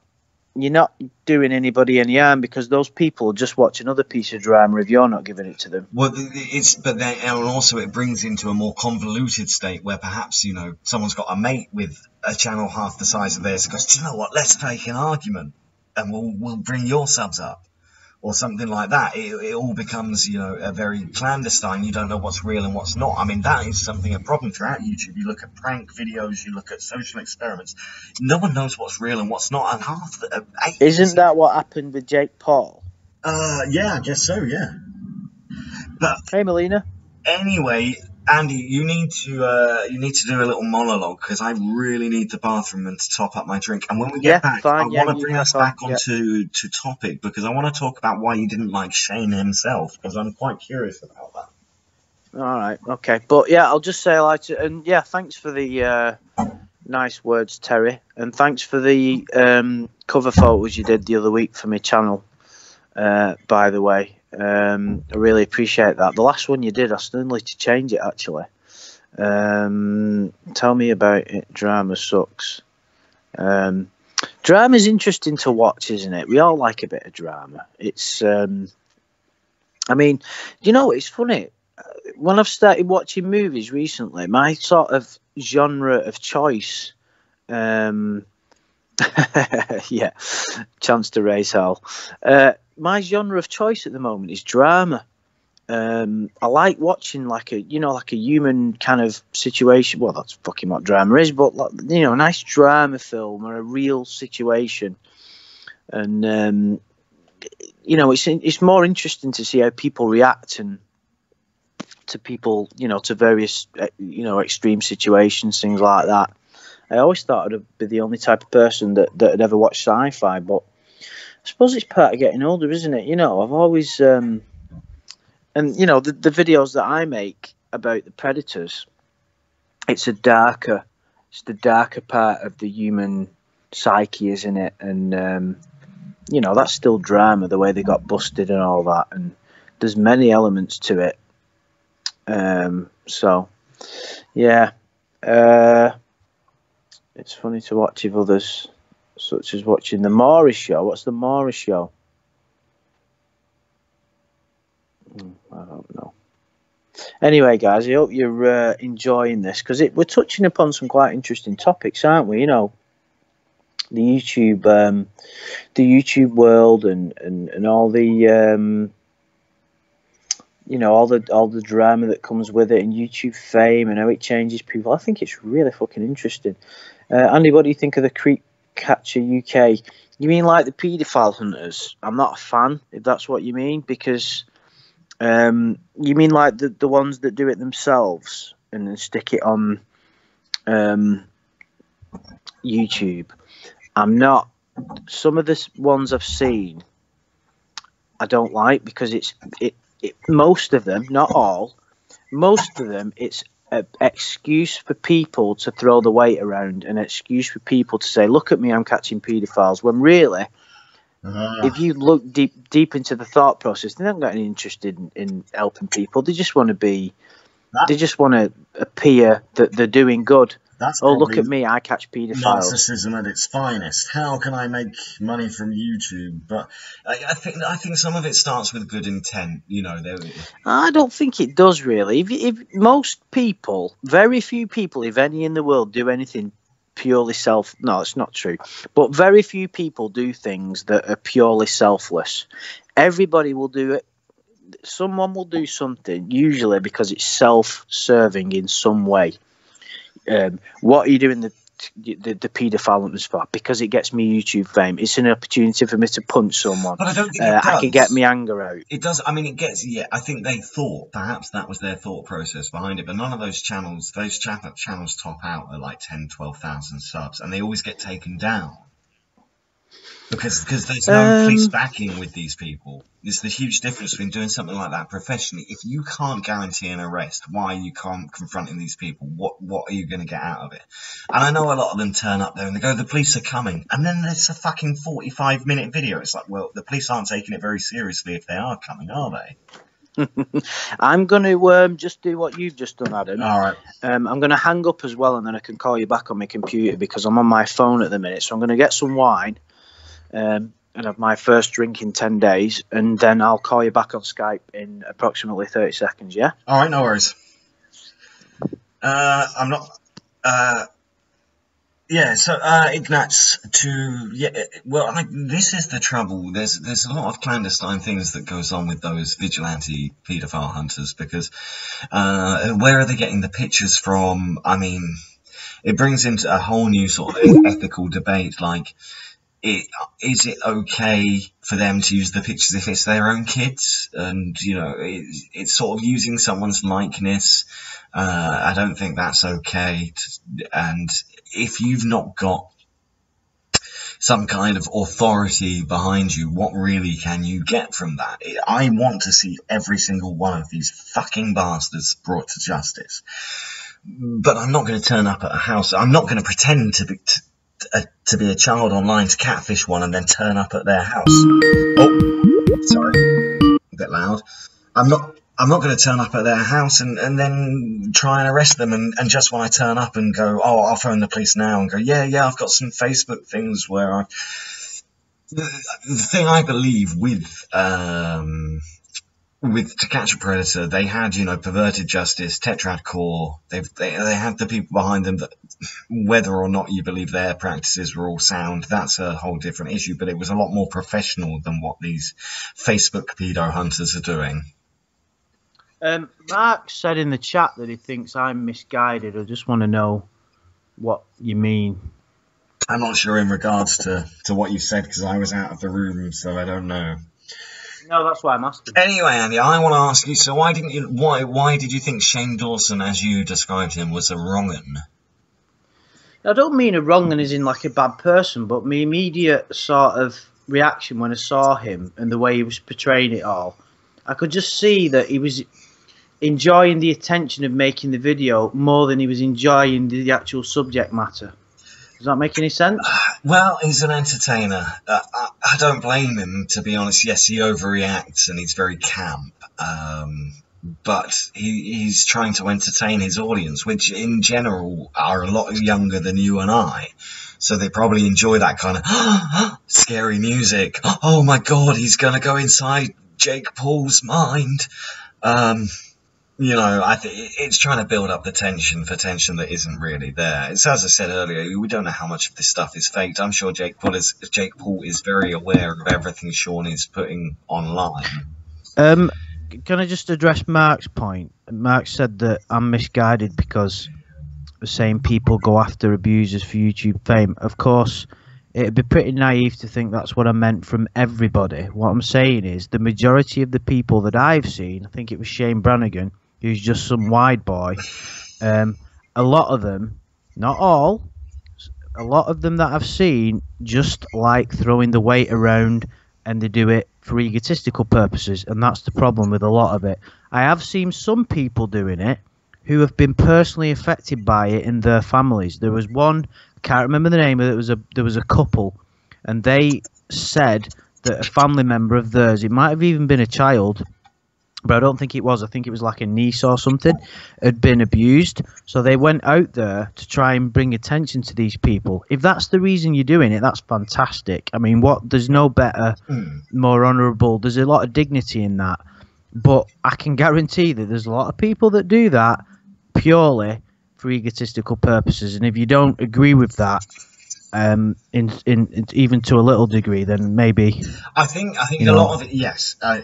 doing anybody any harm because those people will just watch another piece of drama if you're not giving it to them. Well, and also it brings into a more convoluted state where perhaps, someone's got a mate with a channel half the size of theirs and goes, do you know what, let's make an argument and we'll bring your subs up. Or something like that. It all becomes, a very clandestine. You don't know what's real and what's not. I mean, that is a problem throughout YouTube. You look at prank videos, you look at social experiments. No one knows what's real and what's not. And isn't that what happened with Jake Paul? Yeah, I guess so. Yeah. But hey, Melina. Anyway, Andy, you need to do a little monologue because I really need the bathroom and to top up my drink. And when we get back, I want to bring us back onto topic because I want to talk about why you didn't like Shane himself because I'm quite curious about that. All right, okay, but yeah, I'll just say and thanks for the Nice words, Terry. And thanks for the cover photos you did the other week for my channel, by the way. I really appreciate that. The last one you did, I still need to change it, actually. Tell me about it. Drama sucks. Drama's interesting to watch, isn't it? We all like a bit of drama. It's, I mean, you know, it's funny. When I've started watching movies recently, my sort of genre of choice, yeah, chance to raise hell. My genre of choice at the moment is drama. I like watching like a human kind of situation. Well, that's fucking what drama is, but like, you know, a nice drama film or a real situation, and you know, it's more interesting to see how people react and to people, you know, to various, you know, extreme situations, things like that. I always thought I'd be the only type of person that had ever watched sci-fi, but I suppose it's part of getting older, isn't it? You know, I've always, and you know, the videos that I make about the predators, it's the darker part of the human psyche, isn't it? And you know, that's still drama, the way they got busted and all that, and there's many elements to it. So yeah, it's funny to watch with others, such as watching the Maury Show. What's the Maury Show? I don't know. Anyway, guys, I hope you're enjoying this, because we're touching upon some quite interesting topics, aren't we? You know, the YouTube world and all the you know, all the drama that comes with it, and YouTube fame and how it changes people. I think it's really fucking interesting. Andy, what do you think of the Creep Catcher UK? You mean like the paedophile hunters? I'm not a fan, if that's what you mean, because you mean like the ones that do it themselves and then stick it on YouTube. I'm not. Some of the ones I've seen, I don't like, because most of them, not all, most of them, it's an excuse for people to throw the weight around, an excuse for people to say, look at me, I'm catching paedophiles, when really, if you look deep into the thought process, they don't got any interest in helping people. They just want to be, they just want to appear that they're doing good. Oh, look at me, I catch paedophiles. Narcissism at its finest. How can I make money from YouTube? But I think some of it starts with good intent. You know, I don't think it does, really. If most people, very few people, if any in the world, do anything purely no, it's not true, but very few people do things that are purely selfless. Everybody will do it. Someone will do something, usually because it's self-serving in some way. What are you doing the paedophile hunters for? Because it gets me YouTube fame. It's an opportunity for me to punch someone. But I don't think I can get my anger out. It does. I mean, it gets. Yeah, I think they thought perhaps that was their thought process behind it. But none of those channels, channels top out at like 10, 12,000 subs, and they always get taken down. Because there's no police backing with these people. There's the huge difference between doing something like that professionally. If you can't guarantee an arrest, why you can't confronting these people? What are you going to get out of it? And I know a lot of them turn up there and they go, the police are coming. And then there's a fucking 45-minute video. It's like, well, the police aren't taking it very seriously if they are coming, are they? I'm going to just do what you've just done, Adam. All right. I'm going to hang up as well, and then I can call you back on my computer because I'm on my phone at the minute. So I'm going to get some wine. And have my first drink in 10 days, and then I'll call you back on Skype in approximately 30 seconds, yeah? All right, no worries. I'm not... yeah, so, Ignatz, this is the trouble. There's a lot of clandestine things that goes on with those vigilante paedophile hunters, because where are they getting the pictures from? I mean, it brings into a whole new sort of ethical debate, like... Is it okay for them to use the pictures if it's their own kids? And, you know, it's sort of using someone's likeness. I don't think that's okay. And if you've not got some kind of authority behind you, what really can you get from that? I want to see every single one of these fucking bastards brought to justice. but I'm not going to turn up at a house. I'm not going to pretend to be a child online to catfish one and then turn up at their house. Oh, sorry, a bit loud. I'm not going to turn up at their house and then try and arrest them and just when I turn up and go, oh, I'll phone the police now and go, yeah, I've got some Facebook things where the thing I believe with To Catch a Predator, they had, perverted justice, Tetrad Core. They had the people behind them that, whether or not you believe their practices were all sound, that's a whole different issue. But it was a lot more professional than what these Facebook pedo hunters are doing. Mark said in the chat that he thinks I'm misguided. I just want to know what you mean. I'm not sure in regards to what you said because I was out of the room, so I don't know. No, that's why I'm asking. Anyway, Andy, I want to ask you. So, why did you think Shane Dawson, as you described him, was a wrong'un? I don't mean a wrong'un as in like a bad person, but my immediate sort of reaction when I saw him and the way he was portraying it all, I could just see that he was enjoying the attention of making the video more than he was enjoying the actual subject matter. Does that make any sense? Well, he's an entertainer. I don't blame him, to be honest. Yes, he overreacts and he's very camp. But he's trying to entertain his audience, which in general are a lot younger than you and I. So they probably enjoy that kind of scary music. Oh my God, he's going to go inside Jake Paul's mind. I think it's trying to build up the tension for tension that isn't really there. It's as I said earlier, we don't know how much of this stuff is faked. I'm sure Jake Paul is very aware of everything Sean is putting online. Can I just address Mark's point? Mark said that I'm misguided because the same people go after abusers for YouTube fame. Of course, it'd be pretty naive to think that's what I meant from everybody. What I'm saying is the majority of the people that I've seen, I think it was Shane Brannigan, who's just some wide boy, a lot of them, not all, a lot of them that I've seen just like throwing the weight around, and they do it for egotistical purposes, and that's the problem with a lot of it. I have seen some people doing it who have been personally affected by it in their families. There was one, I can't remember the name of it, there was a couple, and they said that a family member of theirs, it might have even been a child, but I don't think it was. I think it was like a niece or something, had been abused. So they went out there to try and bring attention to these people. If that's the reason you're doing it, that's fantastic. I mean, there's no better, more honourable. There's a lot of dignity in that. But I can guarantee that there's a lot of people that do that purely for egotistical purposes. And if you don't agree with that, in even to a little degree, then maybe I think a lot of it. Yes, I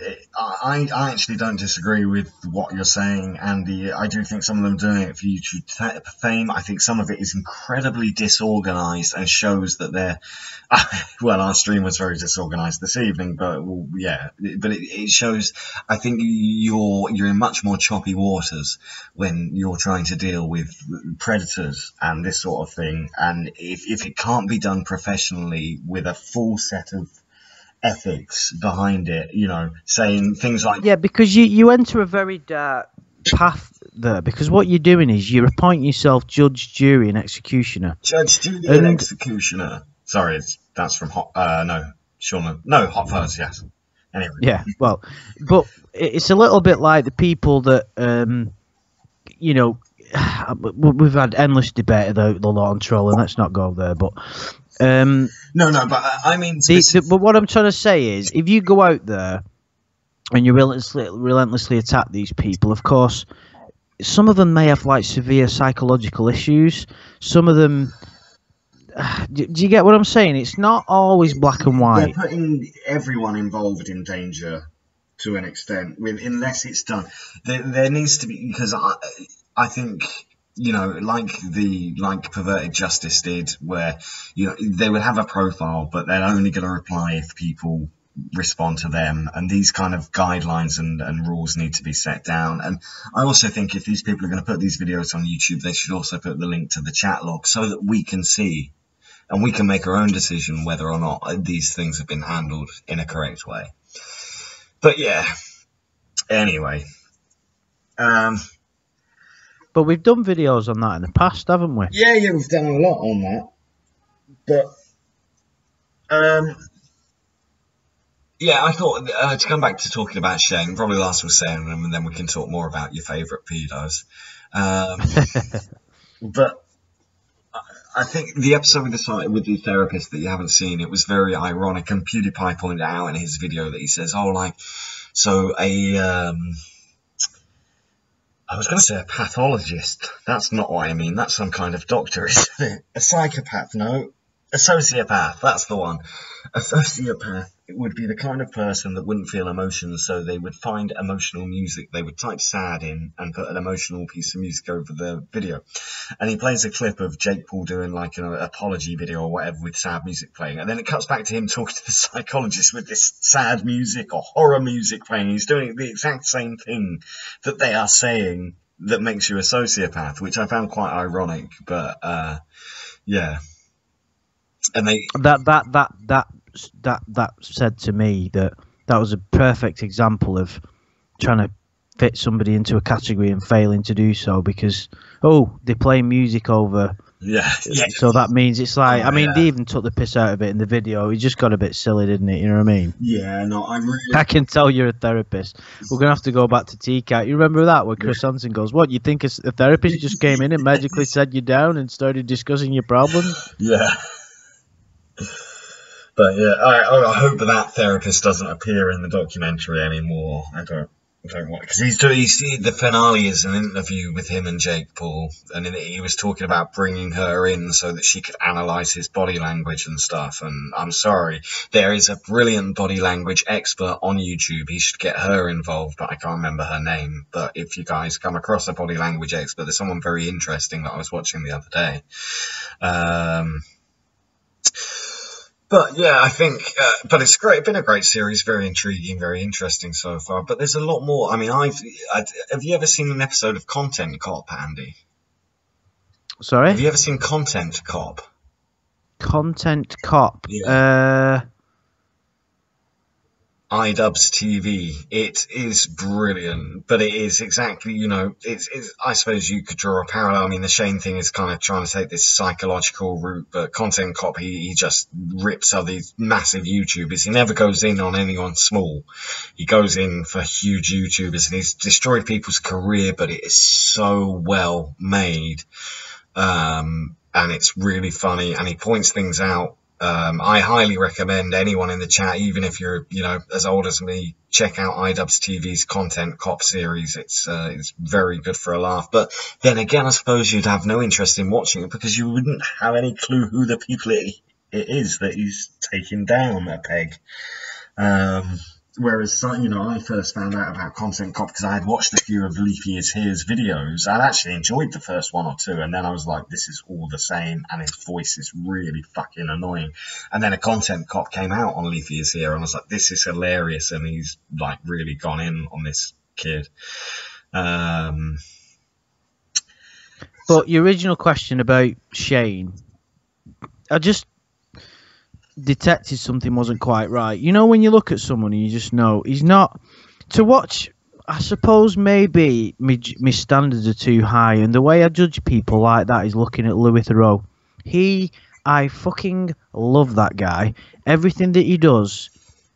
actually don't disagree with what you're saying, Andy. I do think some of them are doing it for YouTube fame. I think some of it is incredibly disorganized and shows that they're well, our stream was very disorganized this evening, but it shows. I think you're in much more choppy waters when you're trying to deal with predators and this sort of thing, and if it can't be done professionally with a full set of ethics behind it, saying things like... Yeah, because you enter a very dark path there, because what you're doing is you're appointing yourself judge, jury and executioner. Judge, jury and executioner. Sorry, that's from Hot Fuzz, yes. Anyway. Yeah, well, but it's a little bit like the people that, we've had endless debate about the law and trolling. Let's not go there, but no, but I mean, but what I'm trying to say is, if you go out there and you relentlessly attack these people, of course, some of them may have like severe psychological issues. Some of them, do you get what I'm saying? It's not always black and white. They're putting everyone involved in danger to an extent, unless it's done. There needs to be, because I think, like Perverted Justice did, where, they would have a profile, but they're only going to reply if people respond to them. And these kind of guidelines and rules need to be set down. And I also think if these people are going to put these videos on YouTube, they should also put the link to the chat log so that we can see and we can make our own decision whether or not these things have been handled in a correct way. But yeah, anyway. But we've done videos on that in the past, haven't we? Yeah, we've done a lot on that. But, yeah, I thought, to come back to talking about Shane, probably last we'll say them, and then we can talk more about your favourite pedos. But I think the episode with the therapist that you haven't seen, it was very ironic, and PewDiePie pointed out in his video that he says, I was going to say a pathologist. That's not what I mean. That's some kind of doctor, isn't it? A psychopath, no. A sociopath, that's the one. A sociopath would be the kind of person that wouldn't feel emotions, so they would find emotional music. They would type sad in and put an emotional piece of music over the video. And he plays a clip of Jake Paul doing like an apology video or whatever with sad music playing. And then it cuts back to him talking to the psychologist with this sad music or horror music playing. He's doing the exact same thing that they are saying that makes you a sociopath, which I found quite ironic. But, yeah. And they that said to me that was a perfect example of trying to fit somebody into a category and failing to do so because they play music over. Yeah. So that means it's like they even took the piss out of it in the video. It just got a bit silly, didn't it? You know what I mean? Yeah. No, I can tell you're a therapist. We're gonna have to go back to TCAT. You remember that where Chris Hansen goes, "What, you think a therapist just came in and magically sat you down and started discussing your problems?" Yeah. But yeah, I hope that therapist doesn't appear in the documentary anymore. I don't want, because the finale is an interview with him and Jake Paul, and he was talking about bringing her in so that she could analyze his body language and stuff. And I'm sorry, there is a brilliant body language expert on YouTube. He should get her involved, but I can't remember her name. But if you guys come across a body language expert, there's someone very interesting that I was watching the other day. But yeah, I think, but it's great. It's been a great series, very intriguing, very interesting so far. But there's a lot more. I mean, have you ever seen an episode of Content Cop, Andy? Sorry? Have you ever seen Content Cop? Content Cop? Yeah. iDubbbz TV. It is brilliant, but it is exactly, it's I suppose you could draw a parallel. I mean, the Shane thing is kind of trying to take this psychological route, but Content Cop, he just rips out these massive YouTubers. He never goes in on anyone small. He goes in for huge YouTubers, and he's destroyed people's career, but it is so well made. And it's really funny, and he points things out. I highly recommend anyone in the chat, even if you're, as old as me, check out iDubbbz TV's Content Cop series. It's very good for a laugh. But then again, I suppose you'd have no interest in watching it because you wouldn't have any clue who the people it is that he's taking down a peg. Whereas, I first found out about Content Cop because I had watched a few of Leafy Is Here's videos. I'd actually enjoyed the first one or two, and then I was like, this is all the same, and his voice is really fucking annoying. And then a Content Cop came out on Leafy Is Here, and I was like, this is hilarious, and he's, like, really gone in on this kid. But your original question about Shane, I just detected something wasn't quite right. When you look at someone and you just know he's not to watch. I suppose maybe my standards are too high, and the way I judge people like that is looking at Louis Theroux. I fucking love that guy. Everything that he does,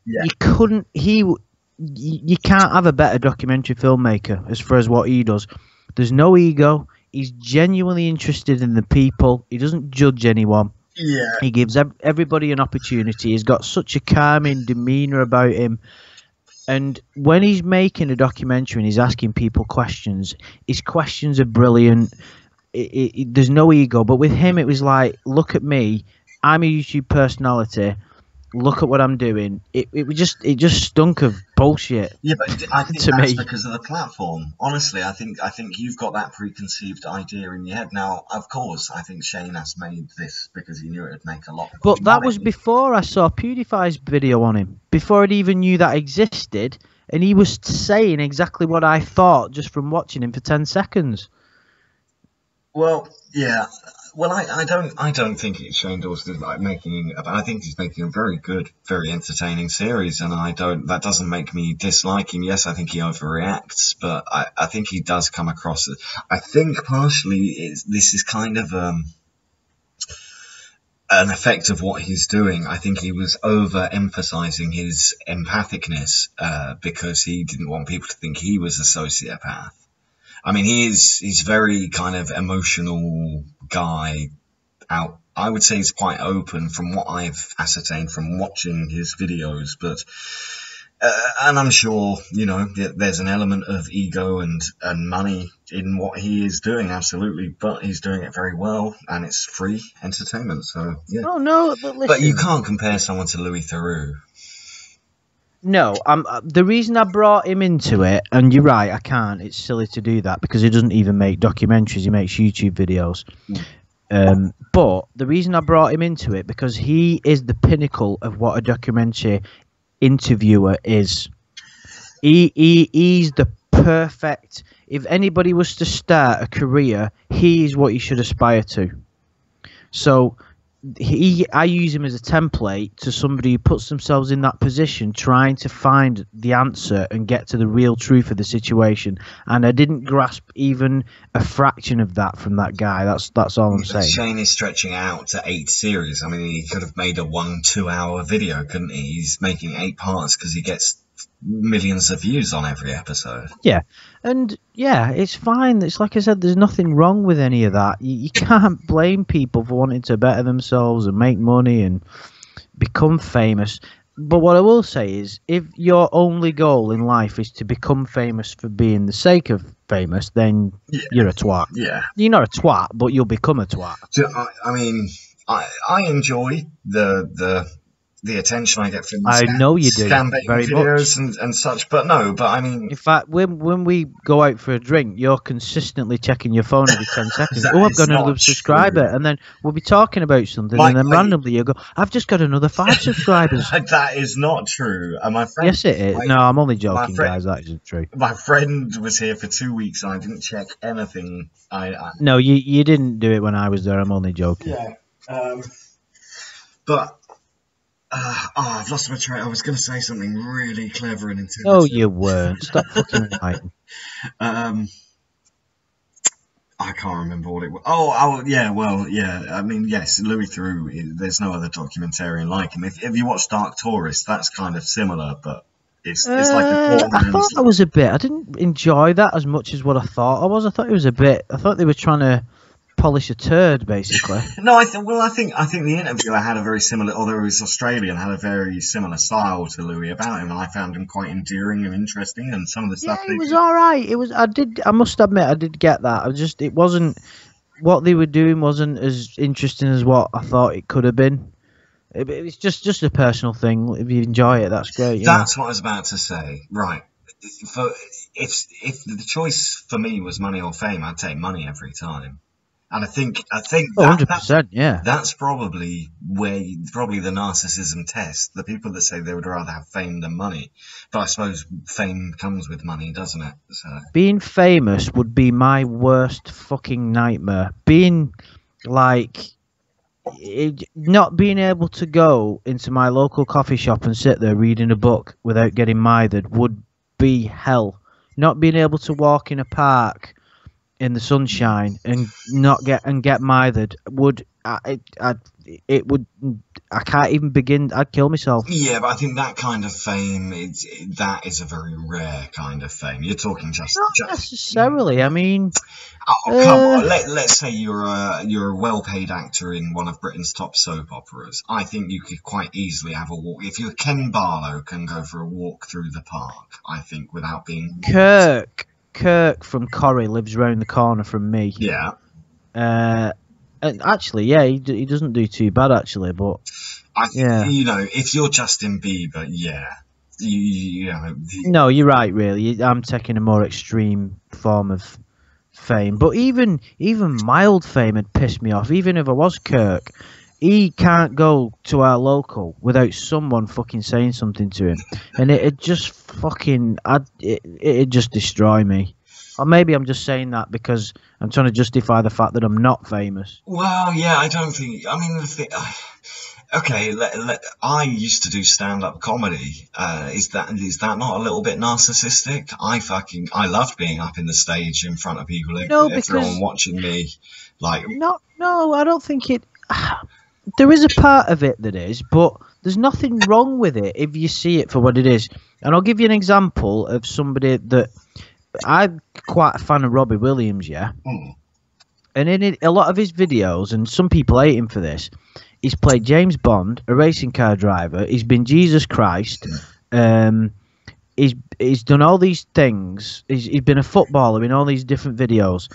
you can't have a better documentary filmmaker as far as what he does. There's no ego. He's genuinely interested in the people. He doesn't judge anyone. Yeah. He gives everybody an opportunity. He's got such a calming demeanour about him. And when he's making a documentary and he's asking people questions, his questions are brilliant. There's no ego. But with him, it was like, look at me. I'm a YouTube personality. Look at what I'm doing. It just stunk of bullshit. Yeah, but I think that's because of the platform. Honestly, I think you've got that preconceived idea in your head. Now, of course, I think Shane has made this because he knew it would make a lot of money. But that was before I saw PewDiePie's video on him. Before I even knew that existed, and he was saying exactly what I thought just from watching him for 10 seconds. Well, yeah. Well, I don't think it's Shane Dawson like making. I think he's making a very good, very entertaining series, and that doesn't make me dislike him. Yes, I think he overreacts, but I think he does come across. I think partially this is kind of an effect of what he's doing. I think he was overemphasizing his empathicness because he didn't want people to think he was a sociopath. I mean, he's very kind of emotional guy out. I would say he's quite open from what I've ascertained from watching his videos, but and I'm sure, there's an element of ego and money in what he is doing, absolutely, but he's doing it very well, and it's free entertainment, so yeah. Oh, no, but listen. But you can't compare someone to Louis Theroux. No, the reason I brought him into it, and you're right, I can't. It's silly to do that because he doesn't even make documentaries. He makes YouTube videos. But the reason I brought him into it because he is the pinnacle of what a documentary interviewer is. He's the perfect. If anybody was to start a career, he's what you should aspire to. So. I use him as a template to somebody who puts themselves in that position trying to find the answer and get to the real truth of the situation, and I didn't grasp even a fraction of that from that guy. That's all I'm saying. Shane is stretching out to 8 series. I mean, he could have made a 1-2 hour video, couldn't he? He's making 8 parts because he gets millions of views on every episode. Yeah, and yeah, it's fine. It's like I said, there's nothing wrong with any of that. You can't blame people for wanting to better themselves and make money and become famous. But what I will say is, if your only goal in life is to become famous for being the sake of famous, then you're a twat. Yeah. You're not a twat, but you'll become a twat. So, I mean, I enjoy the attention I get from scam baiting videos and such, but I mean... In fact, when we go out for a drink, you're consistently checking your phone every 10 seconds. Oh, I've got another subscriber. And then we'll be talking about something, and then randomly you go, I've just got another 5 subscribers. That is not true. My friend, yes, it is. No, I'm only joking, guys. That isn't true. My friend was here for 2 weeks, and I didn't check anything. No, you didn't do it when I was there. I'm only joking. Yeah. But... I've lost my train. I was going to say something really clever and intelligent. Oh, you weren't. Stop fucking lying. I can't remember what it was. Oh, yeah, well, yeah. I mean, yes, Louis Theroux, there's no other documentarian like him. If you watch Dark Tourist, that's kind of similar, but it's like a I thought that was a bit... I didn't enjoy that as much as what I thought I was. I thought it was a bit... I thought they were trying to polish a turd, basically. No, I think the interviewer had a very similar, although he was Australian, had a very similar style to Louis about him, and I found him quite endearing and interesting, and some of the stuff. Yeah, it was all right. It was. I must admit, I did get that. It wasn't what they were doing wasn't as interesting as what I thought it could have been. It's just a personal thing. If you enjoy it, that's great. That's what I was about to say. Right. If the choice for me was money or fame, I'd take money every time. And I think 100%, yeah. That's probably the narcissism test. The people that say they would rather have fame than money, but I suppose fame comes with money, doesn't it? So being famous would be my worst fucking nightmare. Being not being able to go into my local coffee shop and sit there reading a book without getting mithered would be hell. Not being able to walk in a park in the sunshine and get mithered would it would I can't even begin. I'd kill myself. Yeah, but I think that kind of fame that is a very rare kind of fame. You're talking just necessarily. I mean, come on. Let's say you're a well-paid actor in one of Britain's top soap operas. I think you could quite easily have a walk. If you're Ken Barlow, can go for a walk through the park. I think without being Kirk from Corrie lives round the corner from me. Yeah. And actually, yeah, he doesn't do too bad actually, but if you're Justin Bieber, No, you're right. Really, I'm taking a more extreme form of fame, but even mild fame had pissed me off. Even if I was Kirk, he can't go to our local without someone fucking saying something to him, and it'd just fucking, it'd just destroy me. Or maybe I'm just saying that because I'm trying to justify the fact that I'm not famous. Well, yeah, I don't think. I mean, okay, I used to do stand-up comedy. Is that not a little bit narcissistic? I loved being up in the stage in front of people, everyone watching me. Like, no, I don't think it. There is a part of it that is, but there's nothing wrong with it if you see it for what it is. And I'll give you an example of somebody that I'm quite a fan of, Robbie Williams, yeah. And in a lot of his videos, and some people hate him for this, he's played James Bond, a racing car driver. He's been Jesus Christ. He's done all these things. He's been a footballer in all these different videos.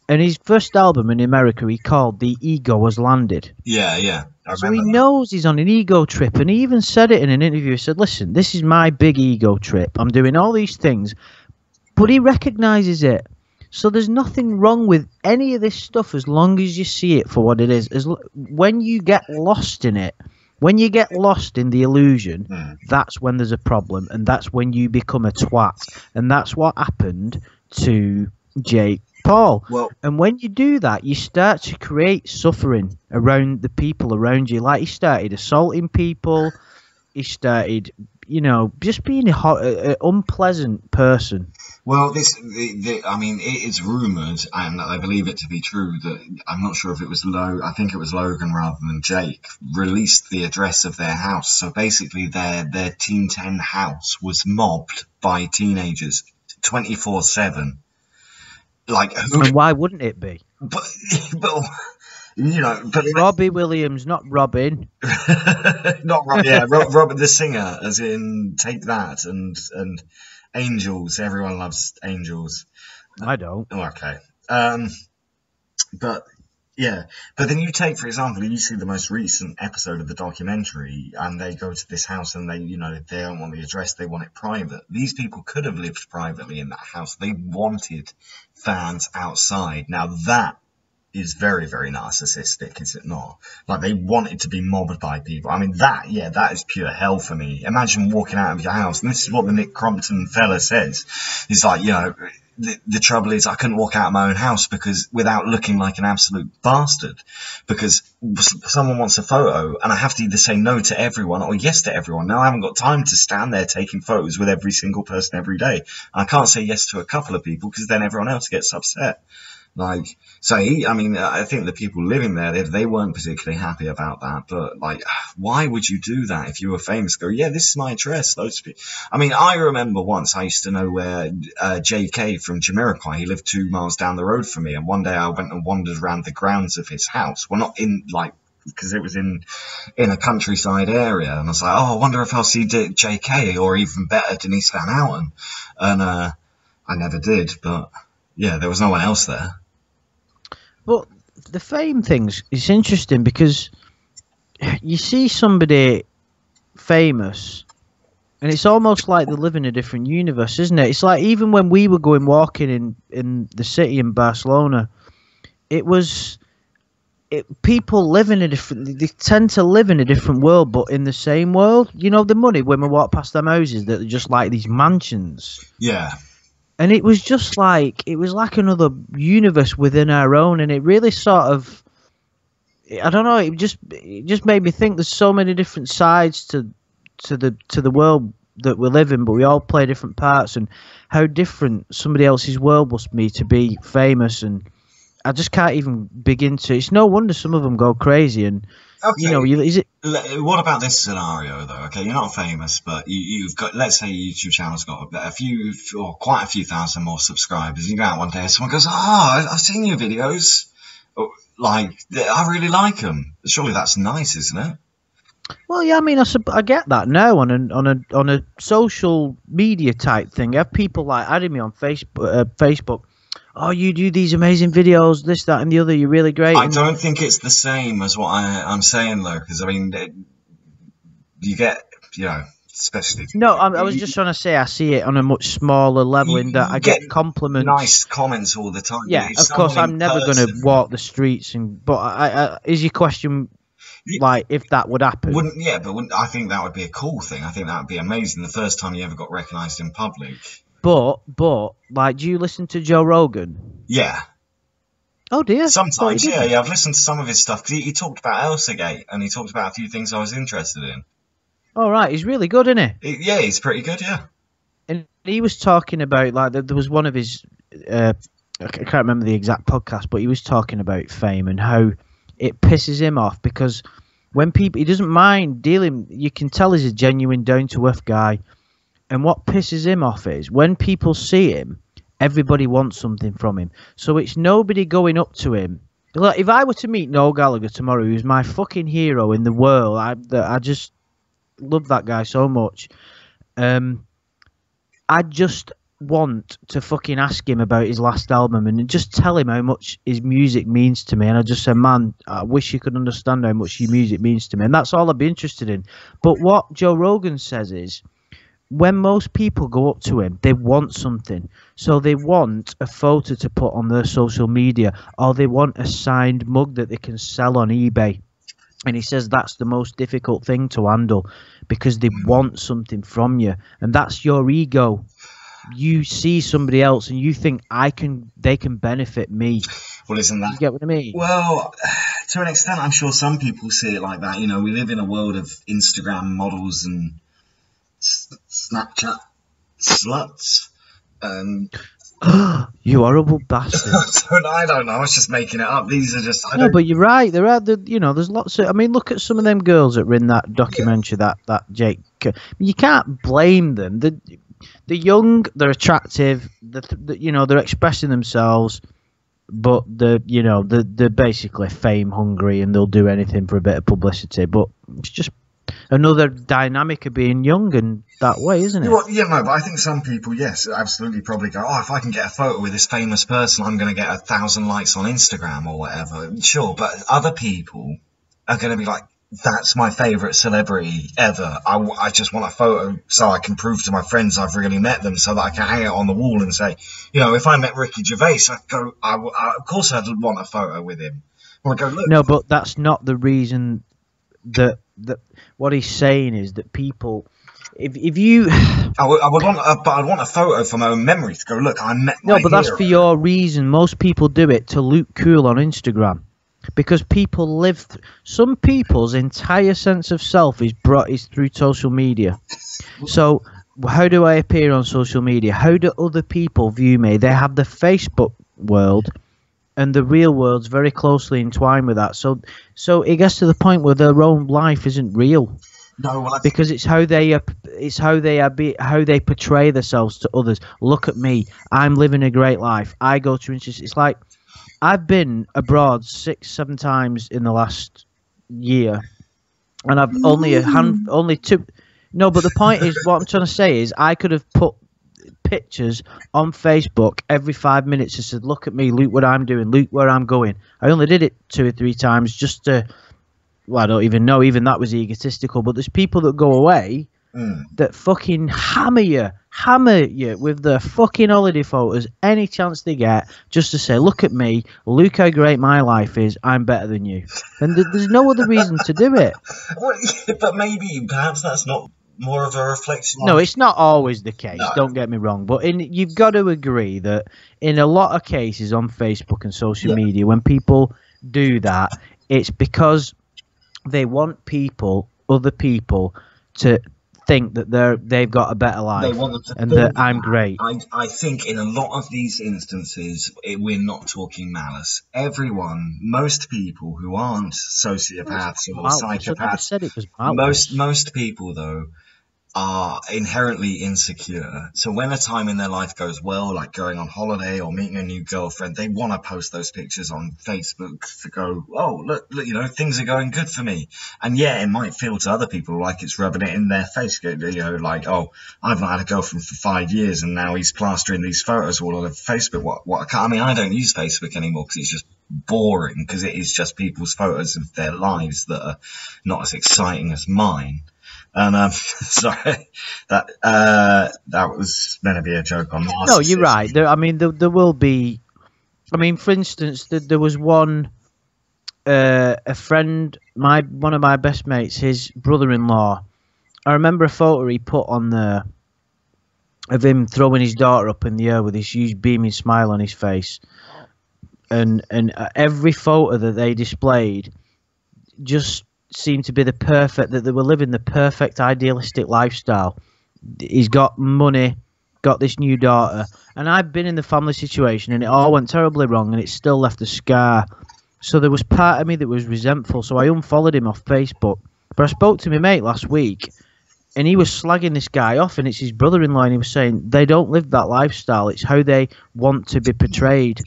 And his first album in America, he called "The Ego Has Landed." Yeah. So he knows he's on an ego trip, and he even said it in an interview. He said, "Listen, this is my big ego trip. I'm doing all these things," but he recognizes it. So there's nothing wrong with any of this stuff as long as you see it for what it is. When you get lost in it, when you get lost in the illusion, that's when there's a problem, and that's when you become a twat. And that's what happened to Jake Paul. Well, and when you do that, you start to create suffering around the people around you. Like, he started assaulting people. He started, just being an unpleasant person. Well, I mean, it is rumoured, and I believe it to be true, that I'm not sure if it was I think it was Logan rather than Jake, released the address of their house. So basically their Teen 10 house was mobbed by teenagers 24/7. Like, and why wouldn't it be? But Robbie Williams, not Robin. Not Robin. Yeah, Robin the singer, as in Take That and Angels. Everyone loves Angels. I don't. Okay. But yeah, but then you take, for example, you see the most recent episode of the documentary, and they go to this house, and they don't want the address, they want it private. These people could have lived privately in that house. They wanted fans outside. Now that is very, very narcissistic, is it not? Like, they wanted to be mobbed by people. I mean, that is pure hell for me. Imagine walking out of your house, and this is what the Nick Crompton fella says. He's like, the trouble is I couldn't walk out of my own house without looking like an absolute bastard, because someone wants a photo and I have to either say no to everyone or yes to everyone. Now I haven't got time to stand there taking photos with every single person every day. And I can't say yes to a couple of people because then everyone else gets upset. Like, so I think the people living there, they weren't particularly happy about that, but like, why would you do that if you were famous? Go, yeah, this is my address. Those people. I mean, I remember once I used to know where JK from Jamiroquai, he lived 2 miles down the road from me, and one day I went and wandered around the grounds of his house. Well, not in, like, because it was in a countryside area, and I was like, oh, I wonder if I'll see JK, or even better, Denise Van Outen. And I never did, but yeah, there was no one else there. But the fame thing's it's interesting because you see somebody famous and it's almost like they live in a different universe, isn't it? It's like even when we were going walking in the city in Barcelona, people live in they tend to live in a different world, but in the same world. The money, when we walk past them houses that are just like these mansions. Yeah. And it was just like, another universe within our own, and it really sort of, I don't know, it just made me think there's so many different sides to the world that we live in, but we all play different parts, and how different somebody else's world must be to be famous, and I just can't even begin to. It's no wonder some of them go crazy, and okay. What about this scenario though? Okay, you're not famous, but you've got, let's say your YouTube channel's got quite a few thousand more subscribers. You go out one day and someone goes, I've seen your videos. Like, I really like them. Surely that's nice, isn't it? Well, yeah, I mean, I get that now on a social media type thing. I have people like adding me on Facebook. Oh, you do these amazing videos, this, that, and the other. You're really great. I don't think it's the same as what I'm saying, though, because, I mean, you get, especially... No, I was just trying to say I see it on a much smaller level in that I get compliments. Nice comments all the time. Yeah, of course, I'm never going to walk the streets, but is your question... Like, if that would happen. I think that would be a cool thing. I think that would be amazing. The first time you ever got recognised in public. But like, do you listen to Joe Rogan? Yeah. Oh dear. Sometimes, yeah. I've listened to some of his stuff because he talked about Elsagate and he talked about a few things I was interested in. All right, he's really good, isn't he? Yeah, he's pretty good, yeah. And he was talking about, like, there was one of his, I can't remember the exact podcast, but he was talking about fame and how it pisses him off because when people, he doesn't mind dealing, you can tell he's a genuine down-to-earth guy. And what pisses him off is when people see him, everybody wants something from him. So it's nobody going up to him. Like, if I were to meet Noel Gallagher tomorrow, who's my fucking hero in the world, I just love that guy so much. I just want to fucking ask him about his last album and just tell him how much his music means to me. And I just say, man, I wish you could understand how much your music means to me. And that's all I'd be interested in. But what Joe Rogan says is, when most people go up to him, they want something. So they want a photo to put on their social media, or they want a signed mug that they can sell on eBay. And he says that's the most difficult thing to handle because they want something from you. And that's your ego. You see somebody else and you think they can benefit me. Well, isn't that... You get what I mean? Well, to an extent, I'm sure some people see it like that. You know, we live in a world of Instagram models and Snapchat sluts. You horrible bastard. I don't know. I was just making it up. These are just... but you're right. There are there's lots of... I mean, look at some of them girls that were in that documentary, that Jake... You can't blame them. They're young, they're attractive, they're expressing themselves, but they're basically fame hungry and they'll do anything for a bit of publicity. But it's just another dynamic of being young and that way, isn't it? Yeah, no, but I think some people, yes, absolutely probably go, oh, if I can get a photo with this famous person, I'm going to get 1,000 likes on Instagram or whatever. Sure, but other people are going to be like, that's my favourite celebrity ever. I just want a photo so I can prove to my friends I've really met them so that I can hang it on the wall and say, if I met Ricky Gervais, I'd go, of course I'd want a photo with him. Well, I go, look. No, but that's not the reason that what he's saying is that people, if you... I'd want a photo from my own memory to go, look, I met my but that's hero. for your reason. Most people do it to look cool on Instagram. Because people live... Some people's entire sense of self is through social media. So, how do I appear on social media? How do other people view me? They have the Facebook world, and the real world's very closely entwined with that. So it gets to the point where their own life isn't real. No, well, because it's how they portray themselves to others. Look at me, I'm living a great life. I go to it's like I've been abroad 6-7 times in the last year, and I've only two. No, but the point is, what I'm trying to say is, I could have put pictures on Facebook every 5 minutes and said, "Look at me, look what I'm doing, look where I'm going." I only did it 2 or 3 times just to. Well, I don't even know. Even that was egotistical. But there's people that go away that fucking hammer you with their fucking holiday photos any chance they get, just to say, look at me, look how great my life is, I'm better than you. And there's no other reason to do it. Well, yeah, but perhaps that's not more of a reflection. No, it's not always the case, don't get me wrong. But you've got to agree that in a lot of cases on Facebook and social media, when people do that, it's because they want other people to think that they've got a better life and that I'm great. I think in a lot of these instances, we're not talking malice. Most people who aren't sociopaths or psychopaths, most people though are inherently insecure. So when a time in their life goes well, like going on holiday or meeting a new girlfriend, they want to post those pictures on Facebook to go, oh, look, things are going good for me. And yeah, it might feel to other people like it's rubbing it in their face, like, oh, I've not had a girlfriend for 5 years and now he's plastering these photos all over Facebook. I don't use Facebook anymore because it's just boring, because it is just people's photos of their lives that are not as exciting as mine. And sorry, that was meant to be a joke on narcissism. No, you're right. There will be. For instance, there was one, a friend, one of my best mates, his brother-in-law. I remember a photo he put on there of him throwing his daughter up in the air with this huge beaming smile on his face, and every photo that they displayed just seemed to be the perfect, that they were living the perfect idealistic lifestyle. He's got money, got this new daughter, and I've been in the family situation and it all went terribly wrong and it still left a scar. So there was part of me that was resentful, so I unfollowed him off Facebook. But I spoke to my mate last week and he was slagging this guy off, and it's his brother-in-law, and he was saying they don't live that lifestyle, it's how they want to be portrayed.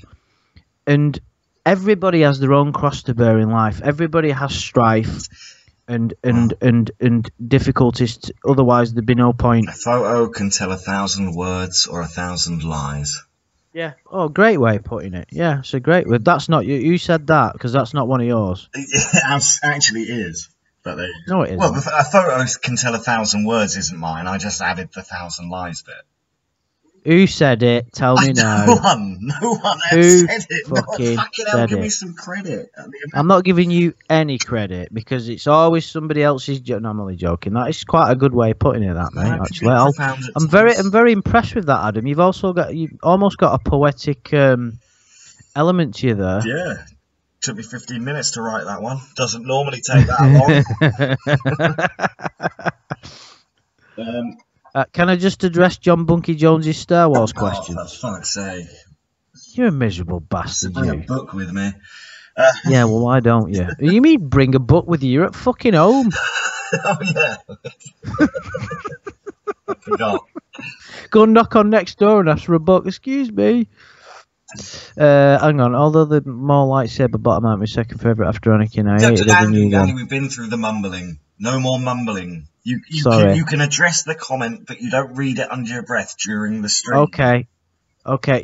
And everybody has their own cross to bear in life. Everybody has strife and difficulties. Otherwise, there'd be no point. A photo can tell 1,000 words or 1,000 lies. Yeah. Oh, great way of putting it. Yeah, it's a great way. That's not you. You said that because that's not one of yours. It actually is. But no, it isn't. Well, a photo can tell 1,000 words isn't mine. I just added the 1,000 lies bit. Who said it? Tell me now. No one else said it. Fucking hell, give me some credit. I'm not giving you any credit because it's always somebody else's joke. No, I'm only joking. That is quite a good way of putting it, that, mate. Actually, I'm very impressed with that, Adam. You've almost got a poetic element to you there. Yeah. Took me 15 minutes to write that one. Doesn't normally take that long. Can I just address John Bunky Jones's Star Wars questions? Oh, for fuck's sake. You're a miserable bastard, Bring you. a book with me. Yeah, well, why don't you? You mean bring a book with you? You're at fucking home. Oh, yeah. I forgot. Go and knock on next door and ask for a book. Excuse me. Hang on. Although the more lightsaber bottom out my second favourite after Anakin, I hated the new one. Andy, we've been through the mumbling. No more mumbling. You can address the comment, but you don't read it under your breath during the stream. Okay.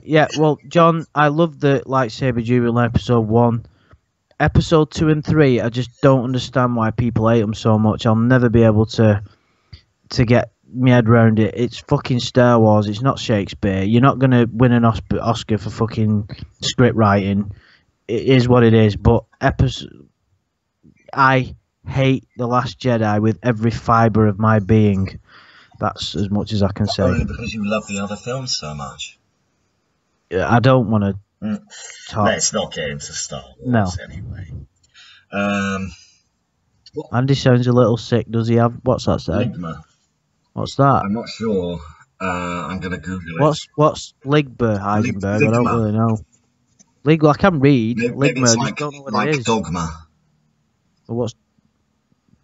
Yeah. Well, John, I love the lightsaber duel in episode 1. Episode 2 and 3, I just don't understand why people hate them so much. I'll never be able to get my head around it. It's fucking Star Wars. It's not Shakespeare. You're not gonna win an Oscar for fucking script writing. It is what it is. But I hate The Last Jedi with every fibre of my being. That's as much as I can say. Only because you love the other films so much. I don't want to talk. Let's not get into Star Wars anyway. Andy sounds a little sick. Does he have... What's that say? Ligma. What's that? I'm not sure. I'm going to Google it. What's Ligma, Heisenberg? I don't really know. Ligma, I can read. Ligma, I just don't know what it is. Dogma. Well, what's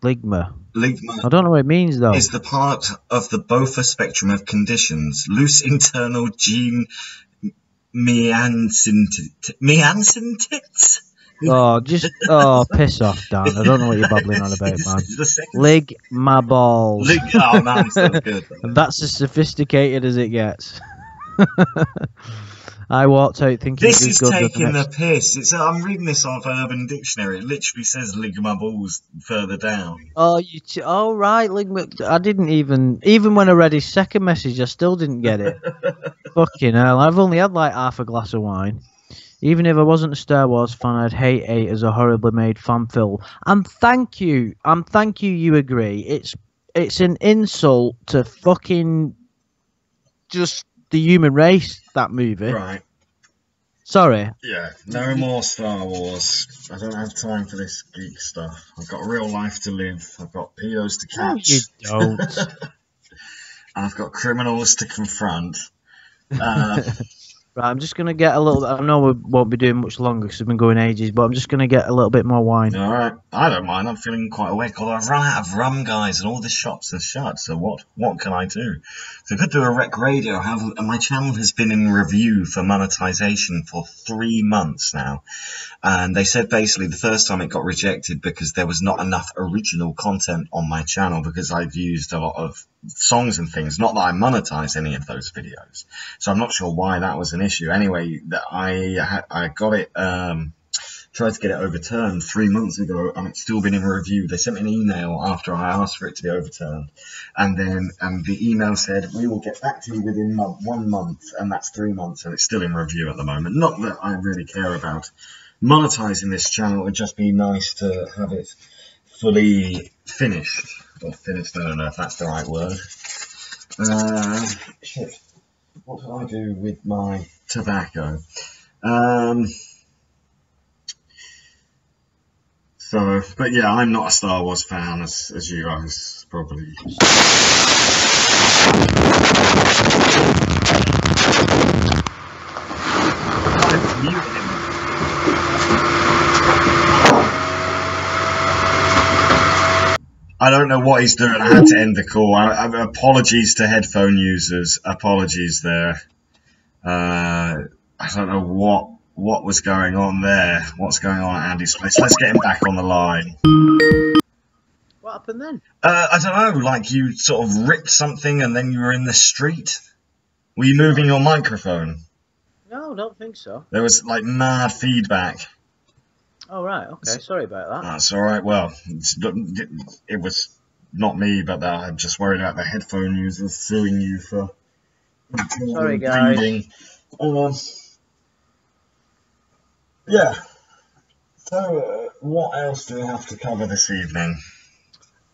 Ligma? Ligma. I don't know what it means, though. Is the part of the Bofa spectrum of conditions. Loose internal gene meansintits? Piss off, Dan. I don't know what you're babbling on about, man. Lig my balls. Oh, man, sounds good. That's as sophisticated as it gets. I walked out thinking this is taking the piss. I'm reading this off Urban Dictionary. It literally says ligma balls further down. Oh, right, ligma. I didn't even when I read his second message, I still didn't get it. Fucking hell! I've only had like half a glass of wine. Even if I wasn't a Star Wars fan, I'd hate 8 as a horribly made fan film. And thank you. You agree. It's an insult to fucking just the human race, that movie. Right. Sorry. Yeah, no more Star Wars. I don't have time for this geek stuff. I've got a real life to live. I've got pedos to catch. No, you don't. And I've got criminals to confront. Right, I'm just going to get a little... I know we won't be doing much longer because we've been going ages, but I'm just going to get a little bit more wine. All right. I don't mind. I'm feeling quite awake, although I've run out of rum, guys, and all the shops are shut, so what can I do? So I could do a rec radio. My channel has been in review for monetization for 3 months now. And they said basically the first time it got rejected because there was not enough original content on my channel because I've used a lot of songs and things. Not that I monetize any of those videos. So I'm not sure why that was an issue. Anyway, I got it, tried to get it overturned 3 months ago and it's still been in review. They sent me an email after I asked for it to be overturned. And then the email said, we will get back to you within 1 month. And that's 3 months and it's still in review at the moment. Not that I really care about monetizing this channel. It would just be nice to have it fully finished. Or finished, I don't know if that's the right word. Shit. What do I do with my tobacco? But yeah, I'm not a Star Wars fan, as you guys probably. I don't know what he's doing. I had to end the call. Apologies to headphone users. Apologies there. I don't know what was going on there. What's going on at Andy's place? Let's get him back on the line. What happened then? I don't know. Like you sort of ripped something and then you were in the street. Were you moving your microphone? No, I don't think so. There was like mad feedback. Oh, right. Okay. Sorry about that. That's all right. Well, it was not me, but I'm just worried about the headphone users suing you for. Sorry, guys. Yeah. So, what else do we have to cover this evening?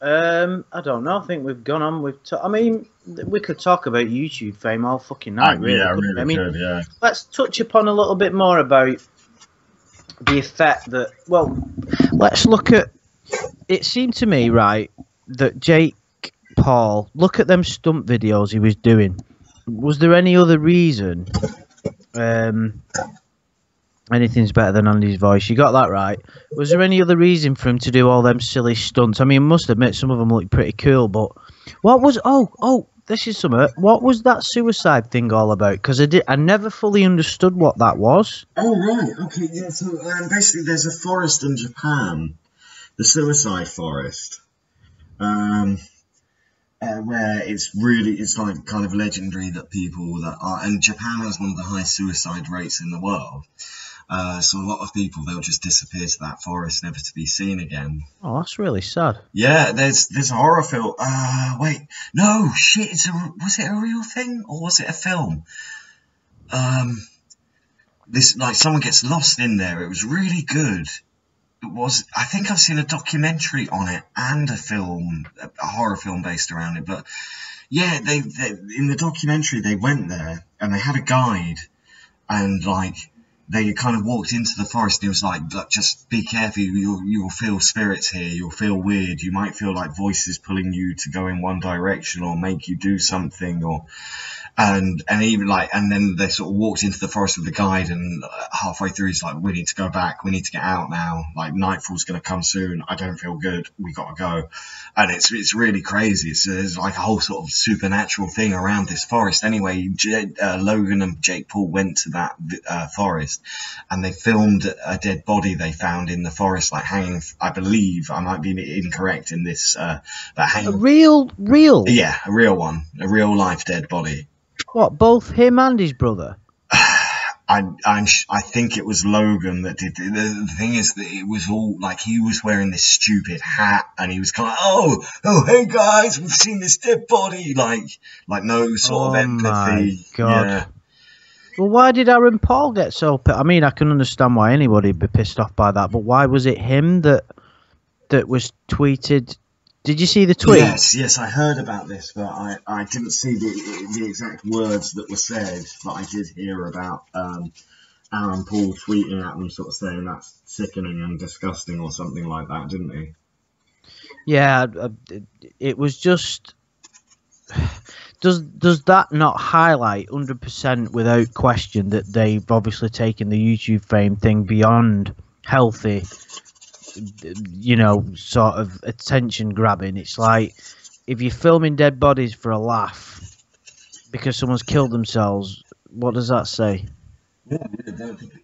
I don't know. I think we've gone on. I mean, we could talk about YouTube fame all fucking night, really. Yeah, really could, yeah. Let's touch upon a little bit more about the effect that. Well, let's look at. It seemed to me, right, that Jake Paul. Look at them stunt videos he was doing. Was there any other reason? Anything's better than Andy's voice. You got that right. Was there any other reason for him to do all them silly stunts? I mean, I must admit, some of them look pretty cool, but what was... Oh, this is something. What was that suicide thing all about? Because I never fully understood what that was. Oh, right. Okay, yeah. So, basically, there's a forest in Japan, the suicide forest, where it's like kind of legendary that people that are... And Japan has one of the highest suicide rates in the world. So a lot of people, they'll just disappear to that forest, never to be seen again. Oh, that's really sad. Yeah, there's a horror film. Wait, no, shit. Was it a real thing or was it a film? Someone gets lost in there. It was really good. I think I've seen a documentary on it and a horror film based around it. But yeah, they in the documentary they went there and they had a guide and they kind of walked into the forest and it was like, just be careful, you'll feel spirits here, you'll feel weird, you might feel like voices pulling you to go in one direction or make you do something and then they sort of walked into the forest with the guide and halfway through he's like, we need to go back, we need to get out now, like nightfall's going to come soon, I don't feel good, we got to go. And it's really crazy. There's like a whole sort of supernatural thing around this forest. Anyway, Logan and Jake Paul went to that forest and they filmed a dead body they found in the forest, like hanging, I believe, I might be incorrect in this, but hanging. A real? Yeah, a real one, a real life dead body. What, both him and his brother? I think it was Logan that did it. The thing is that it was all like he was wearing this stupid hat and he was kind of oh hey guys, we've seen this dead body, like no sort of empathy. My God. Yeah. Well, why did Aaron Paul get so? I mean, I can understand why anybody would be pissed off by that, but why was it him that was tweeted? Did you see the tweet? Yes, I heard about this, but I didn't see the exact words that were said, but I did hear about Aaron Paul tweeting at them, sort of saying that's sickening and disgusting or something like that, didn't he? Yeah, it was just... Does that not highlight 100% without question that they've obviously taken the YouTube fame thing beyond healthy, sort of attention grabbing? It's like if you're filming dead bodies for a laugh because someone's killed themselves, what does that say? Yeah, I don't think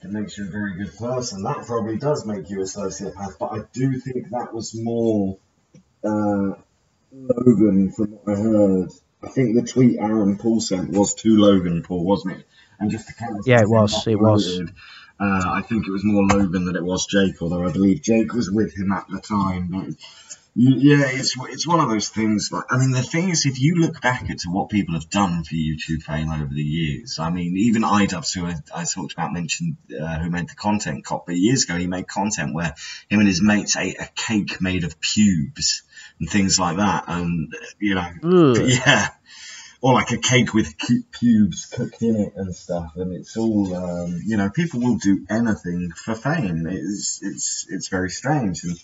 it makes you a very good person. That probably does make you a sociopath, but I do think that was more Logan from what I heard. I think the tweet Aaron Paul sent was to Logan Paul, wasn't it? And just to kind of it was. I think it was more Logan than it was Jake, although I believe Jake was with him at the time. But yeah, it's one of those things. Like, I mean, the thing is, if you look back at what people have done for YouTube fame over the years, I mean, even iDubbbz, who I talked about, mentioned, who made the content cop, but years ago he made content where him and his mates ate a cake made of pubes. and things like that, and Ugh. yeah, or like a cake with pubes cooked in it and stuff, and it's all people will do anything for fame. It's very strange, and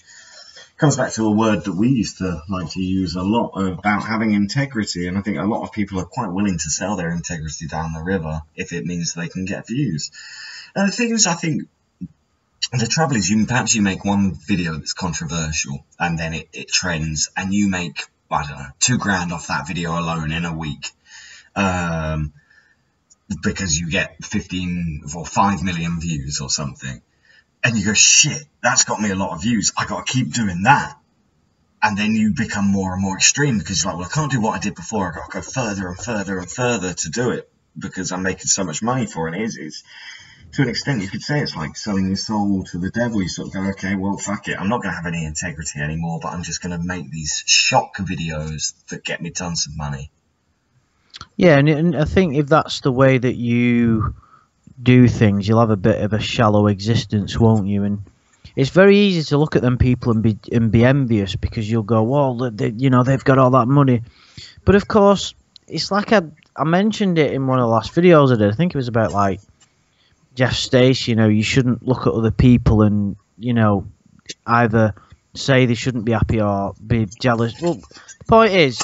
comes back to a word that we used to like to use a lot about having integrity, and I think a lot of people are quite willing to sell their integrity down the river if it means they can get views. And the thing is, I think the trouble is, perhaps you make one video that's controversial and then it trends, and you make, I don't know, $2,000 off that video alone in a week, because you get 15 or 5 million views or something. And you go, shit, that's got me a lot of views. I got to keep doing that. And then you become more and more extreme because you're like, well, I can't do what I did before. I got to go further and further and further to do it because I'm making so much money for it. And it's to an extent, you could say it's like selling your soul to the devil. You sort of go, okay, well, fuck it. I'm not going to have any integrity anymore, but I'm just going to make these shock videos that get me tons of money. Yeah, and I think if that's the way that you do things, you'll have a bit of a shallow existence, won't you? And it's very easy to look at them people and be envious because you'll go, well, they've got all that money. But of course, it's like I mentioned it in one of the last videos I did. I think it was about like Jeff Stace. You shouldn't look at other people and either say they shouldn't be happy or be jealous. Well, the point is,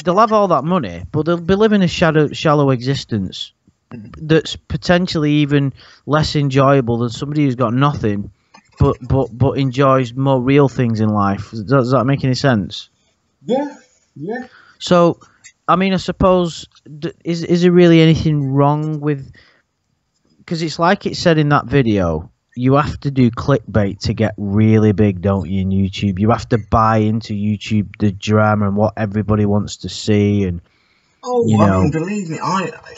they'll have all that money, but they'll be living a shallow existence that's potentially even less enjoyable than somebody who's got nothing, but enjoys more real things in life. Does that make any sense? Yeah. So, I mean, I suppose, is there really anything wrong with? Because it's like it said in that video, you have to do clickbait to get really big, don't you? In YouTube, you have to buy into YouTube, the drama and what everybody wants to see, and. I mean, believe me,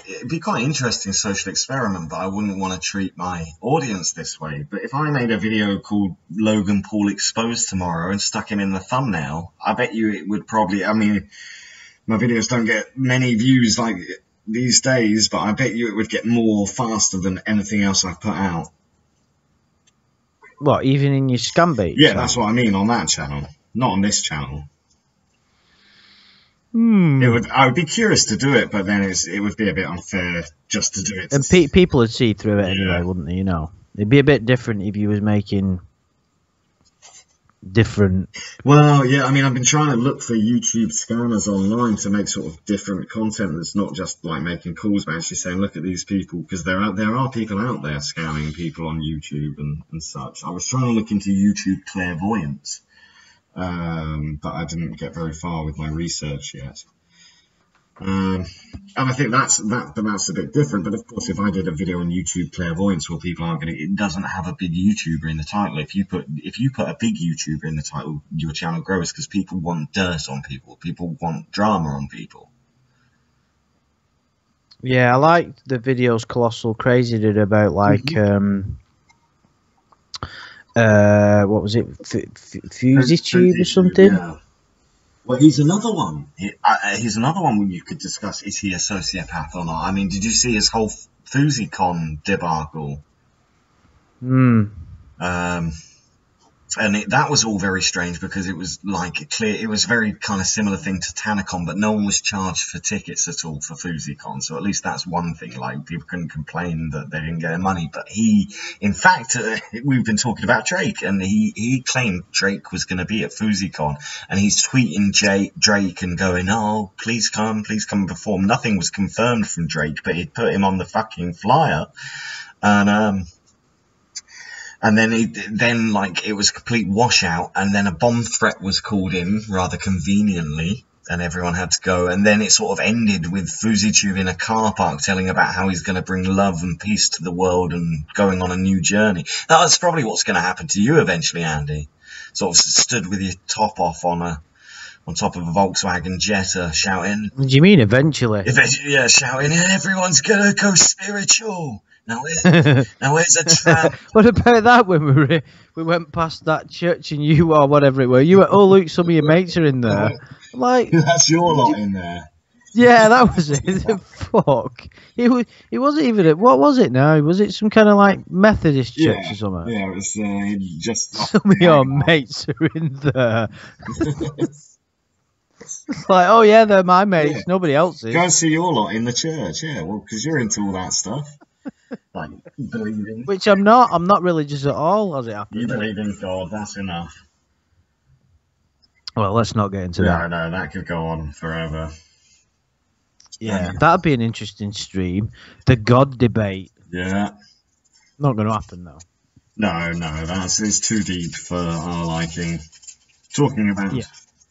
it'd be quite an interesting social experiment, but I wouldn't want to treat my audience this way. But if I made a video called Logan Paul Exposed tomorrow and stuck him in the thumbnail, I bet you it would probably, I mean, my videos don't get many views like these days, but I bet you it would get more faster than anything else I've put out. What, even in your scam bait? Yeah, that's what I mean, on that channel, not on this channel. I would be curious to do it, but then it would be a bit unfair just to do it. And people would see through it anyway, wouldn't they? It'd be a bit different if you was making different. Well, yeah, I mean, I've been trying to look for YouTube scammers online to make sort of different content that's not just like making calls, but actually saying, look at these people, because there are people out there scamming people on YouTube and such. I was trying to look into YouTube clairvoyance. But I didn't get very far with my research yet. And I think that's a bit different. But of course, if I did a video on YouTube clairvoyance where people aren't it doesn't have a big YouTuber in the title. If you put a big YouTuber in the title, your channel grows because people want dirt on people. People want drama on people. Yeah, I liked the videos Colossal Crazy did about like what was it, FusiTube or something? Yeah. Well, he's another one. He's another one where you could discuss, is he a sociopath or not? I mean, did you see his whole FusiCon debacle? And that was all very strange because it was like it was very kind of similar thing to Tanacon, but no one was charged for tickets at all for FusiCon. So at least that's one thing. Like, people couldn't complain that they didn't get their money. But in fact, we've been talking about Drake, and he claimed Drake was going to be at FusiCon, and he's tweeting Drake and going, "Oh, please come and perform." Nothing was confirmed from Drake, but he put him on the fucking flyer, and then it was a complete washout, and then a bomb threat was called in rather conveniently, and everyone had to go. And then it sort of ended with FusiTube in a car park telling about how he's going to bring love and peace to the world and going on a new journey. That's probably what's going to happen to you eventually, Andy. Sort of stood with your top off on top of a Volkswagen Jetta, shouting. What do you mean eventually? Yeah, shouting, everyone's going to go spiritual. Now where's a trap? What about that when we went past that church and you, or whatever it was, you went, oh look, some of your mates are in there. I'm like, that's your lot in there. Yeah, that was it. Fuck. He wasn't even. What was it now? Was it some kind of like Methodist church or something? Yeah, it was just. Some of your mates are in there. It's like, oh yeah, they're my mates. Yeah. Nobody else is. Go and see your lot in the church. Yeah, well, because you're into all that stuff, like believing. Which I'm not. I'm not religious at all, as it happens. You believe in God. That's enough. Well, let's not get into that. No, that could go on forever. Yeah, that'd be an interesting stream. The God debate. Yeah. Not going to happen though. No, it's too deep for our liking. Talking about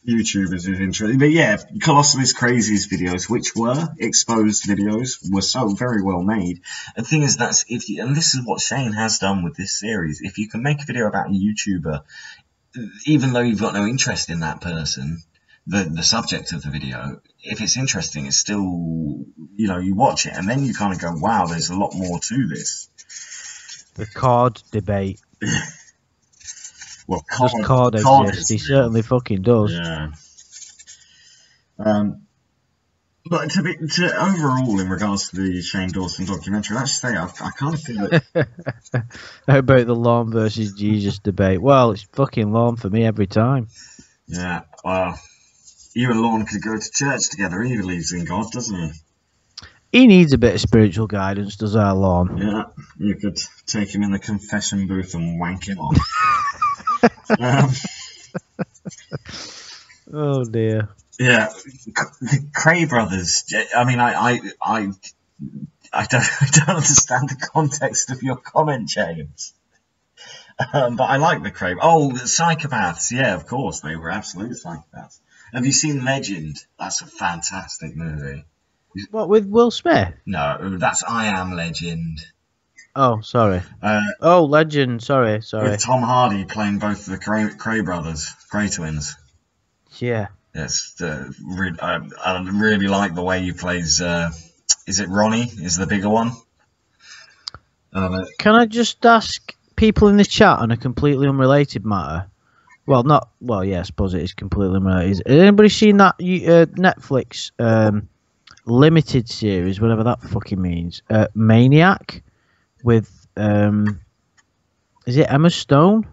YouTubers is interesting, but yeah, Colossus Crazy's videos, which were exposed videos, were so very well made. And the thing is, and this is what Shane has done with this series. If you can make a video about a YouTuber, even though you've got no interest in that person, the subject of the video, if it's interesting, it's still, you watch it and then you kind of go, wow, there's a lot more to this. The COD debate. Well, does COD exist? He certainly fucking does. Yeah. But to overall, in regards to the Shane Dawson documentary, let's say I kind of feel it. How about the lawn versus Jesus debate? Well, it's fucking lawn for me every time. Yeah, well, you and Lorne could go to church together. He believes in God, doesn't he? He needs a bit of spiritual guidance, does our Lorne? Yeah, you could take him in the confession booth and wank him off. Oh dear. Yeah, the Cray brothers. I mean, I don't understand the context of your comment, James. But I like the Cray. Oh, the psychopaths. Yeah, of course, they were absolute psychopaths. Have you seen Legend? That's a fantastic movie. What, with Will Smith? No, that's I Am Legend. Oh, sorry. Legend. Sorry. With Tom Hardy playing both the Cray brothers, Cray twins. Yeah. Yes, I really like the way he plays. Is it Ronnie? Is the bigger one? Can I just ask people in the chat on a completely unrelated matter? Well, I suppose it is completely unrelated. Has anybody seen that Netflix limited series, whatever that fucking means? Maniac with is it Emma Stone?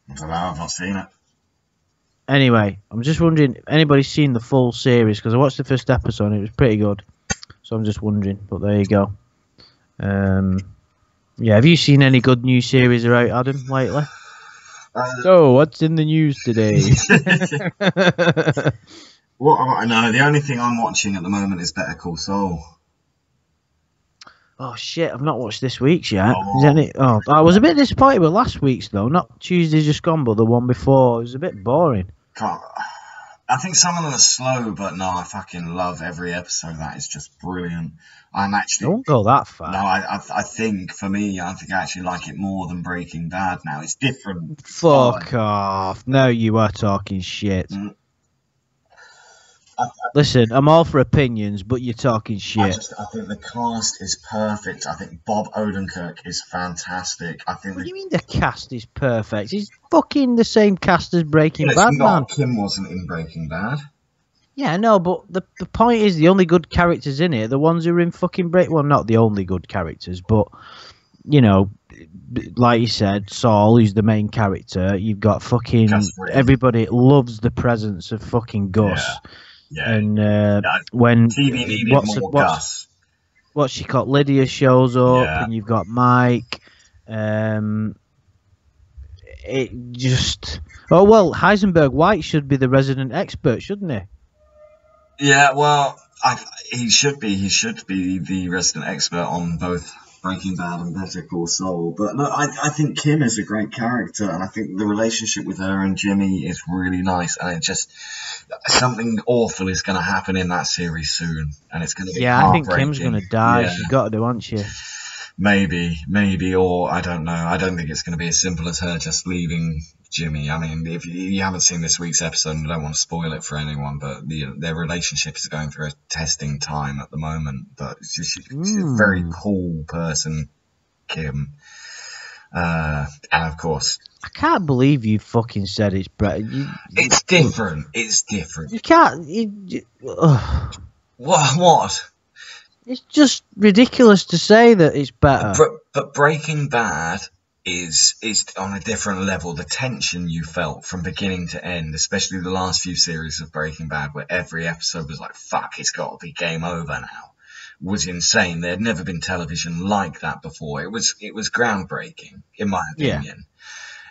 I don't know. I've not seen it. Anyway, I'm just wondering if anybody's seen the full series, because I watched the first episode and it was pretty good. So I'm just wondering, but there you go. Yeah, have you seen any good new series are out, Adam, lately? So, what's in the news today? Well, no, the only thing I'm watching at the moment is Better Call Saul. Oh shit, I've not watched this week's yet. I was a bit disappointed with last week's though. Not Tuesday just gone, but the one before. It was a bit boring. I think some of them are slow, but no, I fucking love every episode. That is just brilliant. Don't go that far. No, I think for me, I actually like it more than Breaking Bad now. It's different. Fuck off. No, you are talking shit. Listen, I'm all for opinions, but you're talking shit. I think the cast is perfect. I think Bob Odenkirk is fantastic. What do you mean the cast is perfect? He's fucking the same cast as Breaking Bad, man. Kim wasn't in Breaking Bad. Yeah, no, but the point is the only good characters in it are the ones who are in fucking well, not the only good characters, but, like you said, Saul, who's the main character. You've got fucking... Everybody loves the presence of fucking Gus. Yeah. And when TV needed more Gus. What's she called? Lydia shows up, and you've got Mike. It just Heisenberg White should be the resident expert, shouldn't he? Yeah, well, he should be. He should be the resident expert on both Breaking Bad and Better Call Saul. But no, I think Kim is a great character, and I think the relationship with her and Jimmy is really nice. And it just something awful is going to happen in that series soon, and it's going to be I think Kim's going to die. She's got to do, hasn't she? Maybe, or I don't know. I don't think it's going to be as simple as her just leaving Jimmy. I mean, if you haven't seen this week's episode, I don't want to spoil it for anyone, but their relationship is going through a testing time at the moment. But she's a very cool person, Kim. And of course, I can't believe you fucking said it's Brett. It's different. It's different. You can't. What? It's just ridiculous to say that it's better. But Breaking Bad is on a different level. The tension you felt from beginning to end, especially the last few series of Breaking Bad, where every episode was like, fuck, it's got to be game over now, was insane. There had never been television like that before. It was groundbreaking, in my opinion.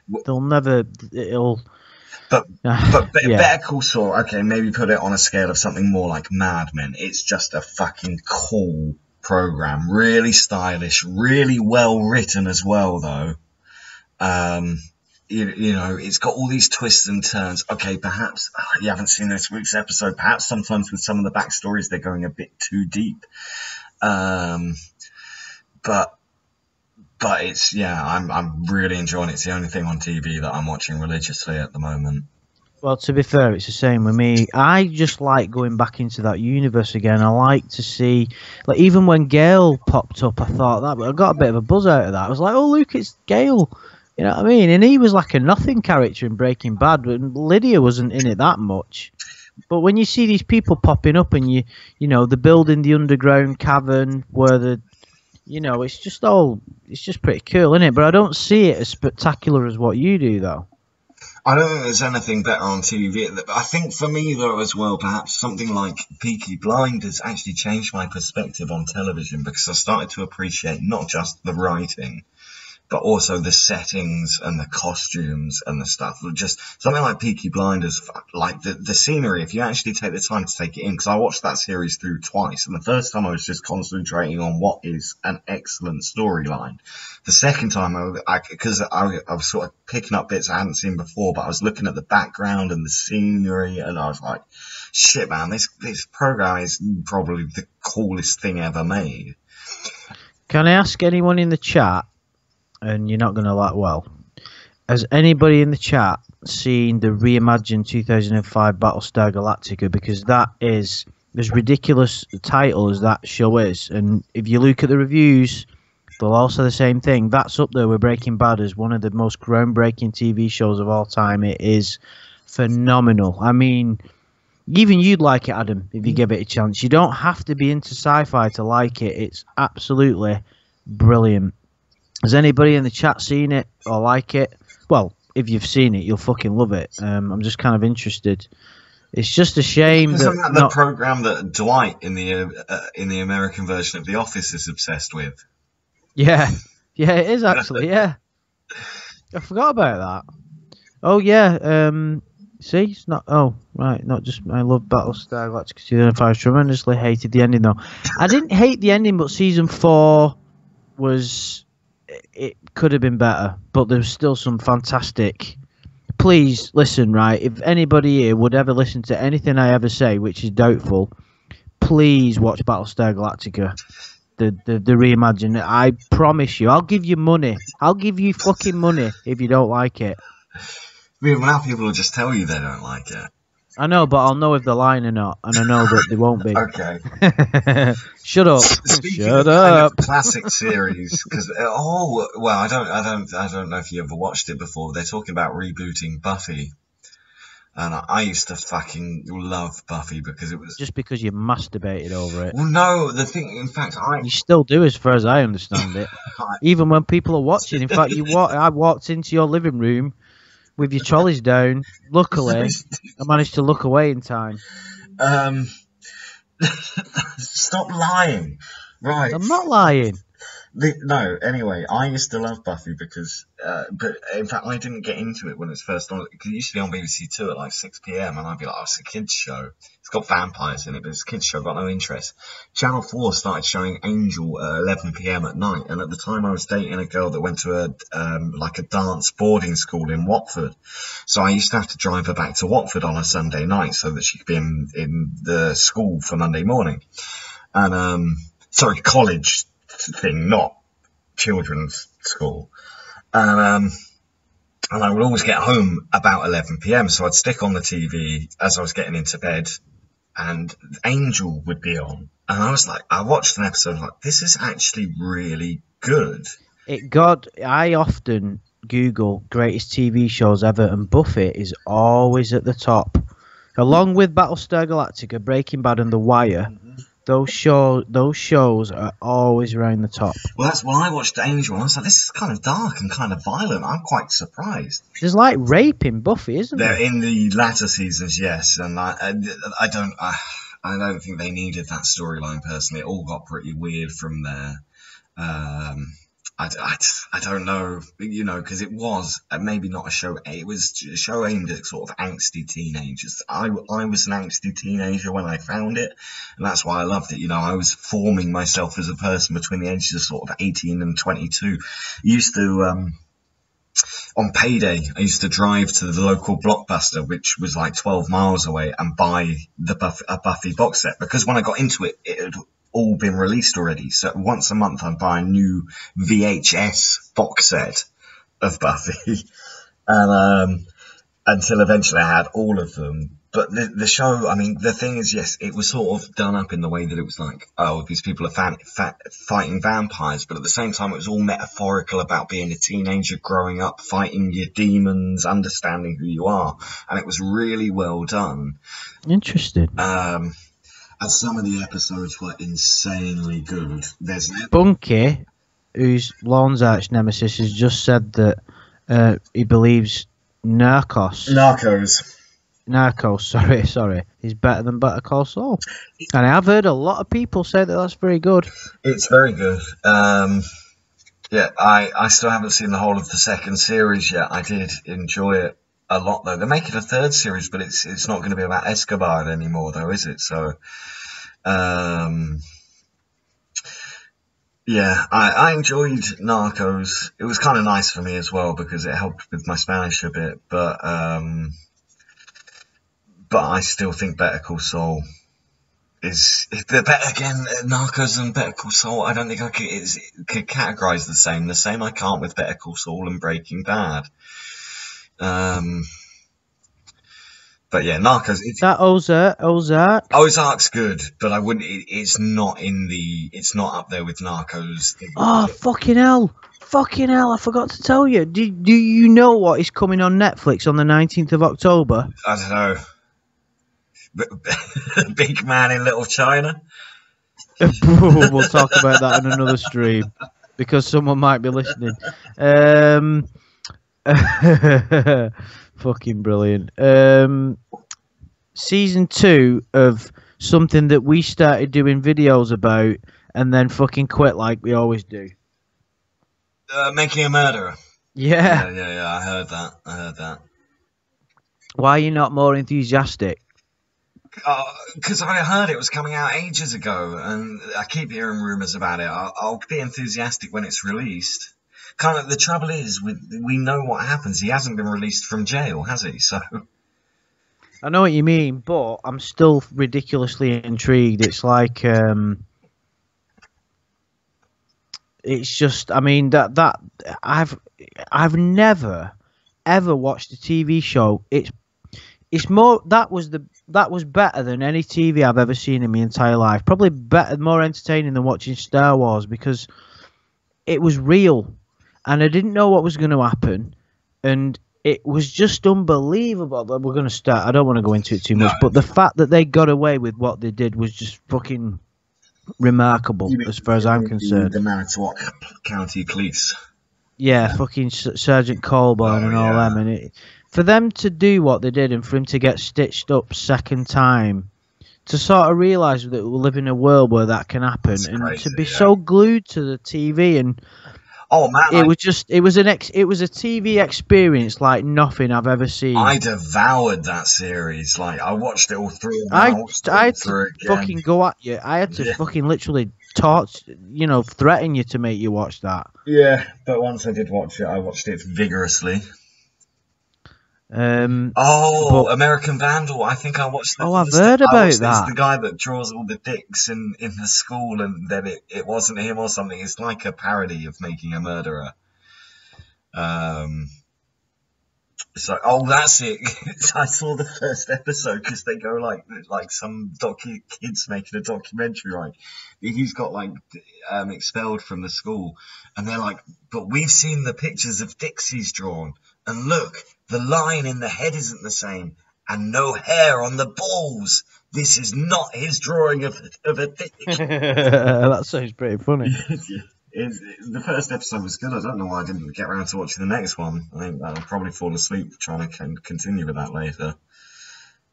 But Better Call Saul, okay, maybe put it on a scale of something more like Mad Men. It's just a fucking cool program, really stylish, really well written as well, though. You know, it's got all these twists and turns. Okay, perhaps you haven't seen this week's episode. Perhaps sometimes with some of the backstories they're going a bit too deep. But it's, yeah, I'm really enjoying it. It's the only thing on TV that I'm watching religiously at the moment. Well, to be fair, it's the same with me. I just like going back into that universe again. I like to see, like, even when Gale popped up, I thought that, but I got a bit of a buzz out of that. I was like, oh, look, it's Gale. You know what I mean? And he was like a nothing character in Breaking Bad, but Lydia wasn't in it that much. But when you see these people popping up and you know, they're building the underground cavern where it's just pretty cool, isn't it? But I don't see it as spectacular as what you do, though. I don't think there's anything better on TV. I think for me, though, as well, perhaps something like Peaky Blinders actually changed my perspective on television, because I started to appreciate not just the writing, but also the settings and the costumes and the stuff. Just something like Peaky Blinders, like the scenery, if you actually take the time to take it in, because I watched that series through twice, and the first time I was just concentrating on what is an excellent storyline. The second time, because I was sort of picking up bits I hadn't seen before, but I was looking at the background and the scenery, and I was like, shit, man, this program is probably the coolest thing ever made. Can I ask anyone in the chat, and you're not going to like, well, has anybody in the chat seen the reimagined 2005 Battlestar Galactica? Because that is as ridiculous a title as that show is, and if you look at the reviews, they'll all say the same thing. That's up there with Breaking Bad as one of the most groundbreaking TV shows of all time. It is phenomenal. I mean, even you'd like it, Adam, if you give it a chance. You don't have to be into sci-fi to like it. It's absolutely brilliant. Has anybody in the chat seen it or like it? Well, if you've seen it, you'll fucking love it. I'm just kind of interested. It's just a shame Isn't that the program that Dwight in the American version of The Office is obsessed with? Yeah, it is actually. Yeah, I forgot about that. Oh yeah. See, it's not. Oh right, not just. I love Battlestar Galactica 2005. Tremendously hated the ending though. I didn't hate the ending, but season 4 was. It could have been better, but there's still some fantastic. Please listen, right? If anybody here would ever listen to anything I ever say, which is doubtful, please watch Battlestar Galactica, the reimagine. I promise you, I'll give you money. I'll give you fucking money if you don't like it. I mean, now people will just tell you they don't like it. I know, but I'll know if they're lying or not, and I know that they won't be. Okay. Shut up. Shut up. Classic series, because I don't know if you ever watched it before. They're talking about rebooting Buffy, and I used to fucking love Buffy because it was just because you masturbated over it. Well, no, the thing, in fact, you still do, as far as I understand it. Even when people are watching. In fact, I walked into your living room with your trolleys down. Luckily, I managed to look away in time. Stop lying. Right. I'm not lying. No, anyway, I used to love Buffy because, but in fact, I didn't get into it when it was first on, because it used to be on BBC Two at like 6 p.m, and I'd be like, oh, it's a kids' show. It's got vampires in it, but it's a kids' show, I've got no interest. Channel 4 started showing Angel at 11 p.m. at night, and at the time I was dating a girl that went to a dance boarding school in Watford. So I used to have to drive her back to Watford on a Sunday night so that she could be in the school for Monday morning. And, college thing, not children's school. And I would always get home about 11 p.m, so I'd stick on the TV as I was getting into bed, and Angel would be on. And I was like, I watched an episode, like, this is actually really good. I often Google greatest TV shows ever, and Buffy is always at the top. Along with Battlestar Galactica, Breaking Bad, and The Wire, those shows are always around the top. Well, that's when I watched Angel. And I was like, this is kind of dark and kind of violent. I'm quite surprised. There's like rape in Buffy, isn't there? They're in the latter seasons, yes, and I don't think they needed that storyline personally. It all got pretty weird from there. I don't know, because it was maybe not a show. It was a show aimed at sort of angsty teenagers. I was an angsty teenager when I found it, and that's why I loved it. I was forming myself as a person between the ages of sort of 18 and 22. Used to on payday, I used to drive to the local Blockbuster, which was like 12 miles away, and buy a Buffy box set, because when I got into it, it had all been released already. So once a month I'd buy a new VHS box set of Buffy, and until eventually I had all of them. But the show, I mean, the thing is, yes, it was sort of done up in the way that it was like, oh, these people are fighting vampires, but at the same time it was all metaphorical about being a teenager, growing up, fighting your demons, understanding who you are, and it was really well done. Interesting. And some of the episodes were insanely good. There's Bunky, who's Lorne's arch nemesis, has just said that he believes Narcos, sorry, is better than Better Call Saul. And I've heard a lot of people say that that's very good. It's very good. Yeah, I still haven't seen the whole of the second series yet. I did enjoy it a lot, though. They're making a third series, but it's not going to be about Escobar anymore, though, is it? So, yeah, I enjoyed Narcos. It was kind of nice for me as well because it helped with my Spanish a bit, but I still think Better Call Saul is better. Again, Narcos and Better Call Saul, I don't think I could categorize the same I can't with Better Call Saul and Breaking Bad. But yeah, Narcos. That Ozark's good, but I wouldn't. It's not up there with Narcos. Oh, fucking hell! I forgot to tell you. Do you know what is coming on Netflix on the 19th of October? I don't know. Big Man in Little China. We'll talk about that in another stream because someone might be listening. Fucking brilliant. Season 2 of something that we started doing videos about and then fucking quit like we always do. Making a Murderer. Yeah. Yeah. I heard that. Why are you not more enthusiastic? Because I heard it was coming out ages ago, and I keep hearing rumours about it. I'll be enthusiastic when it's released. Kind of the trouble is, we know what happens. He hasn't been released from jail, has he? So I know what you mean, but I'm still ridiculously intrigued. It's like it's just. I mean that I've never ever watched a TV show. It's more that was better than any TV I've ever seen in my entire life. Probably better, more entertaining than watching Star Wars because it was real, and I didn't know what was going to happen, and it was just unbelievable. That we're going to start. I don't want to go into it too much, but the fact that they got away with what they did was just fucking remarkable, as far as I'm concerned. The Manitowoc County Police. Yeah, fucking Sergeant Colborne and all them, and for them to do what they did and for him to get stitched up second time, to sort of realise that we live in a world where that can happen, and crazy, to be so glued to the TV and it was a TV experience like nothing I've ever seen. I devoured that series. Like I watched it all through. I had to fucking go at you. I had to fucking literally threaten you to make you watch that. Yeah, but once I did watch it, I watched it vigorously. American Vandal. I think I watched that. Oh, I've heard about that. It's the guy that draws all the dicks in the school, and then it wasn't him or something. It's like a parody of Making a Murderer. So, that's it. I saw the first episode because they go like some kids making a documentary, right? He's got expelled from the school, and they're like, but we've seen the pictures of dicks he's drawn, and look, the line in the head isn't the same, and no hair on the balls. This is not his drawing of a dick. That sounds pretty funny. The first episode was good. I don't know why I didn't get around to watching the next one. I think I'll probably fall asleep trying to continue with that later.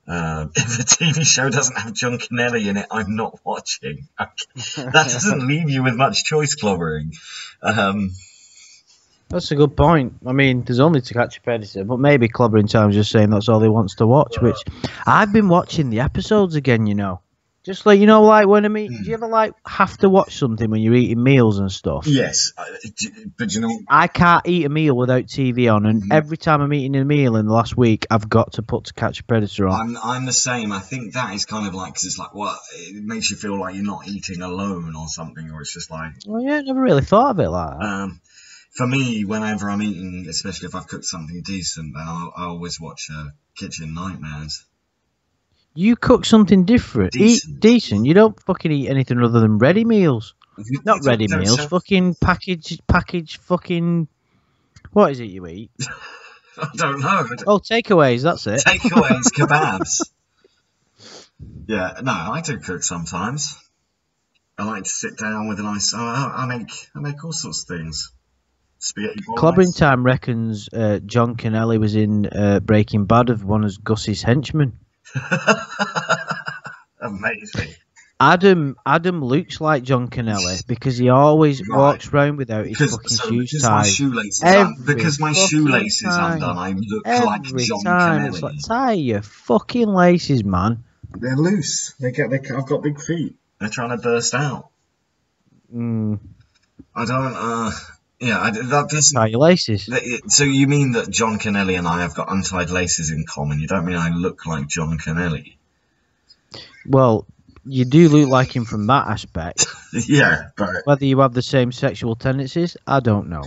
If the TV show doesn't have John Kennelly in it, I'm not watching. That doesn't leave you with much choice, clobbering. That's a good point. I mean, there's only To Catch a Predator, but maybe Clobbering Time's just saying that's all he wants to watch, which I've been watching the episodes again, you know. Just like, you know, like when do you ever like have to watch something when you're eating meals and stuff? Yes, but you know, I can't eat a meal without TV on, and every time I'm eating a meal in the last week, I've got to put To Catch a Predator on. I'm the same. I think that is kind of like, because it's like, well, it makes you feel like you're not eating alone or something, or it's just like. Well, yeah, I never really thought of it like that. For me, whenever I'm eating, especially if I've cooked something decent, then I always watch Kitchen Nightmares. You cook something different. Decent. Eat decent. You don't fucking eat anything other than ready meals. Not ready meals. Fucking package. Fucking. What is it you eat? I don't know. Oh, takeaways. That's it. Takeaways, kebabs. Yeah, no, I do cook sometimes. I like to sit down with a nice. I make all sorts of things. Spaghetti bolognese. Clobbering Time reckons John Kennelly was in Breaking Bad of one of Gus's henchmen. Amazing. Adam looks like John Kennelly because he always walks around without his fucking shoes tied. Because my shoelaces undone, I look like John Kennelly. It's like, tie your fucking laces, man. They're loose. I've got big feet. They're trying to burst out. I don't. Yeah, tie your laces. So you mean that John Kennelly and I have got untied laces in common? You don't mean I look like John Kennelly? Well, you do look like him from that aspect. Yeah, but whether you have the same sexual tendencies, I don't know.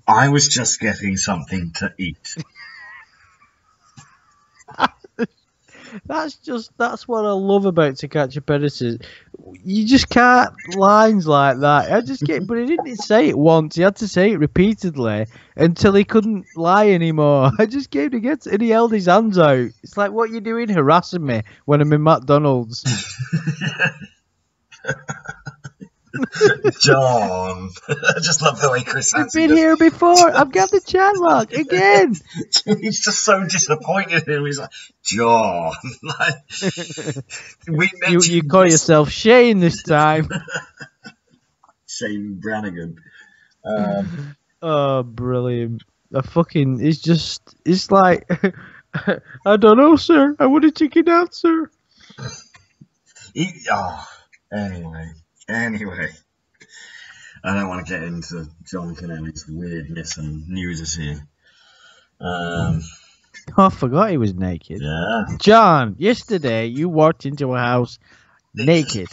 I was just getting something to eat. That's what I love about To Catch a Predator. You just can't lines like that. But he didn't say it once. He had to say it repeatedly until he couldn't lie anymore. I just came to get it, and he held his hands out. It's like, what are you doing harassing me when I'm in McDonald's? John. I just love the way Chris I've been here before. I've got the chat log again. He's just so disappointed in him. He's like, John. You call yourself Shane this time. Shane Brannigan. Oh, brilliant. It's like, I don't know, sir. I want a chicken out, sir. Anyway, I don't want to get into John Kennelly's weirdness and nudity. I forgot he was naked. Yeah. John, yesterday you walked into a house naked.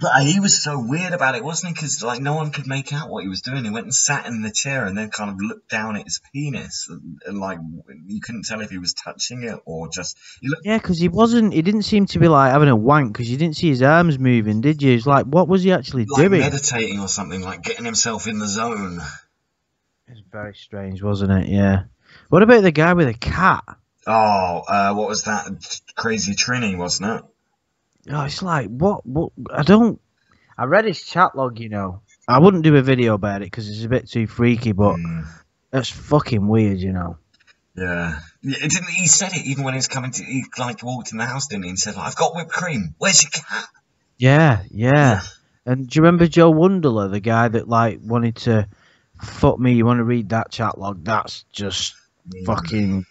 But he was so weird about it, wasn't he? Because like no one could make out what he was doing. He went and sat in the chair and then kind of looked down at his penis, and like you couldn't tell if he was touching it or just. Yeah, because he wasn't. He didn't seem to be like having a wank because you didn't see his arms moving, did you? It's like, what was he actually doing? Meditating or something, like getting himself in the zone. It was very strange, wasn't it? Yeah. What about the guy with a cat? Oh, what was that? Crazy Trini, wasn't it? Oh, it's like, what? I read his chat log, you know. I wouldn't do a video about it because it's a bit too freaky, but that's fucking weird, you know. Yeah. He said it even when he was coming to, he like walked in the house, didn't he? And said, like, I've got whipped cream. Where's your cat? Yeah. And do you remember Joe Wonderler, the guy that like wanted to fuck me? You want to read that chat log? That's just fucking...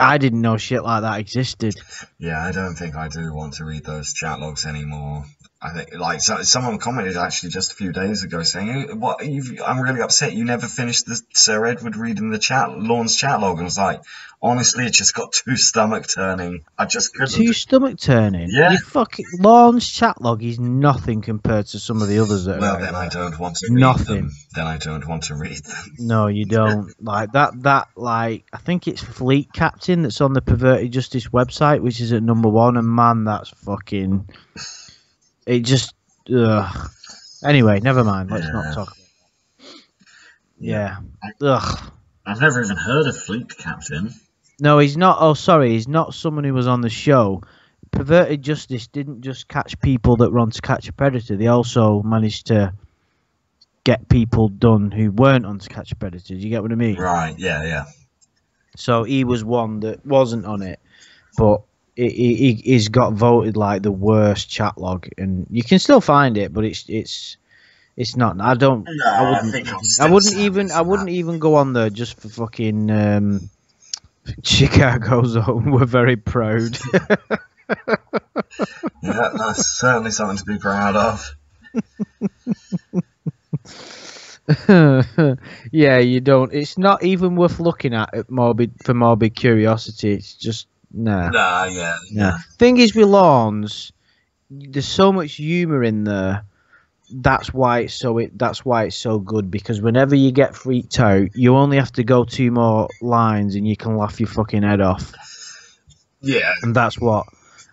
I didn't know shit like that existed. Yeah, I don't think I do want to read those chat logs anymore. I think, like, someone commented actually just a few days ago saying, I'm really upset you never finished the Sir Edward reading the Lorne's chat log. And I was like, honestly, it just got too stomach turning. I just couldn't. Too stomach turning? Yeah. You fucking Lorne's chat log is nothing compared to some of the others that are then I don't want to read them. Then I don't want to read them. No, you don't. Like that, like, I think it's Fleet Captain that's on the Perverted Justice website, which is at #1, and man, that's fucking... It just... Anyway, never mind. Let's not talk about that. Yeah. I've never even heard of Fleet Captain. No, he's not. Oh, sorry, he's not someone who was on the show. Perverted Justice didn't just catch people that were on To Catch a Predator. They also managed to get people done who weren't on To Catch a Predator. Do you get what I mean? Right. Yeah. So he was one that wasn't on it, but he's got voted like the worst chat log, and you can still find it, but it's not. I don't. No, I I wouldn't. think I'll I still wouldn't stand even. for I wouldn't that. even go on there just for fucking. Chicago's own were very proud. Yeah, that's certainly something to be proud of. Yeah, you don't. It's not even worth looking at morbid curiosity. It's just nah. Nah, yeah. Nah. Thing is with Lawns, there's so much humor in there. That's why it's so good, because whenever you get freaked out, you only have to go 2 more lines and you can laugh your fucking head off. Yeah. And that's what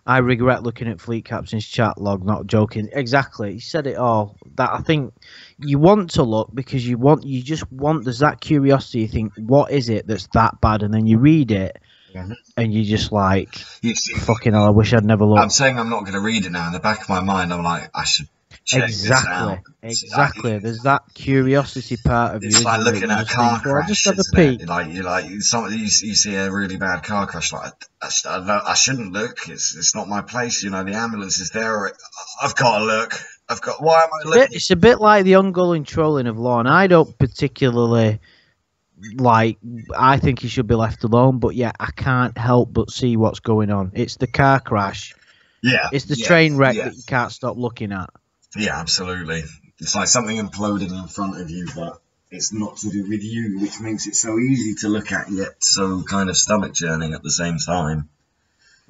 I regret looking at Fleet Captain's chat log, not joking. Exactly. He said it all. That I think you want to look because you just want, there's that curiosity. You think, what is it that's that bad? And then you read it and you just like, fucking hell, I wish I'd never looked. I'm saying I'm not going to read it now. In the back of my mind, I'm like, I should check this out. Exactly. There's that curiosity part of you. It's like looking at a car crash. Just have a Isn't peek. it? Like you see a really bad car crash. Like I shouldn't look. It's not my place. You know, the ambulance is there. I've got to look. Why am I looking? It's a bit like the ongoing trolling of Law, and I don't particularly like. I think he should be left alone, but yeah, I can't help but see what's going on. It's the car crash. Yeah. It's the train wreck that you can't stop looking at. Yeah, absolutely. It's like something imploding in front of you, but it's not to do with you, which makes it so easy to look at, yet so kind of stomach churning at the same time.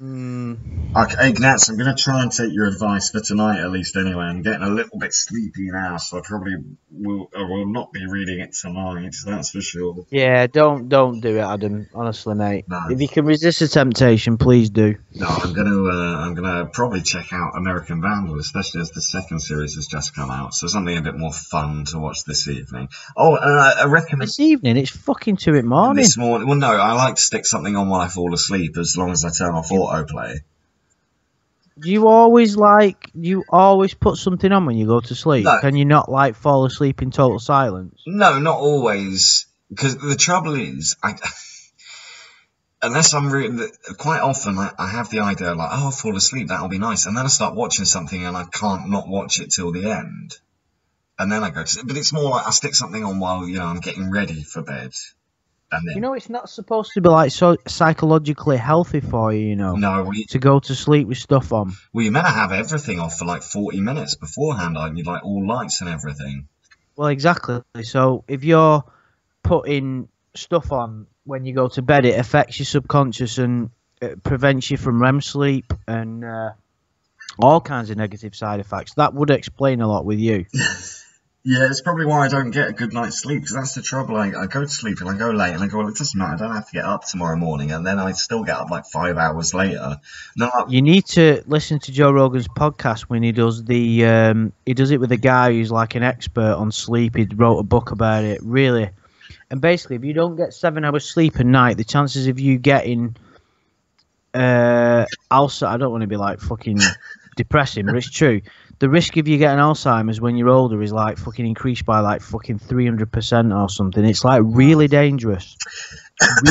Okay, Ignatz, I'm going to try and take your advice for tonight, at least anyway. I'm getting a little bit sleepy now, so I probably will not be reading it tonight, that's for sure. Yeah, don't do it, Adam. Honestly, mate. No. If you can resist the temptation, please do. No, I'm gonna probably check out American Vandal, especially as the second series has just come out. So something a bit more fun to watch this evening. Oh, I recommend this evening. It's fucking 2 in the morning. This morning. Well, no, I like to stick something on while I fall asleep, as long as I turn off autoplay. Do you always put something on when you go to sleep? No. Can you not like fall asleep in total silence? No, not always. Because the trouble is, unless I'm really, quite often I have the idea like, oh, I'll fall asleep, that'll be nice, and then I start watching something and I can't not watch it till the end, and then I go to sleep. But it's more like I stick something on while I'm getting ready for bed, and then it's not supposed to be like so psychologically healthy for you, No, to go to sleep with stuff on. Well, you're meant to have everything off for like 40 minutes beforehand, aren't you? Like all lights and everything. Well, exactly. So if you're putting stuff on when you go to bed, it affects your subconscious and it prevents you from REM sleep and all kinds of negative side effects. That would explain a lot with you. Yeah, it's probably why I don't get a good night's sleep, because that's the trouble. I go to sleep and I go late and I go, well, it doesn't matter, I don't have to get up tomorrow morning, and then I still get up like 5 hours later. You need to listen to Joe Rogan's podcast when he does he does it with a guy who's like an expert on sleep. He wrote a book about it, really. And basically, if you don't get 7 hours sleep a night, the chances of you getting also, I don't want to be like fucking depressing, but it's true. The risk of you getting Alzheimer's when you're older is like fucking increased by like fucking 300% or something. It's like really dangerous.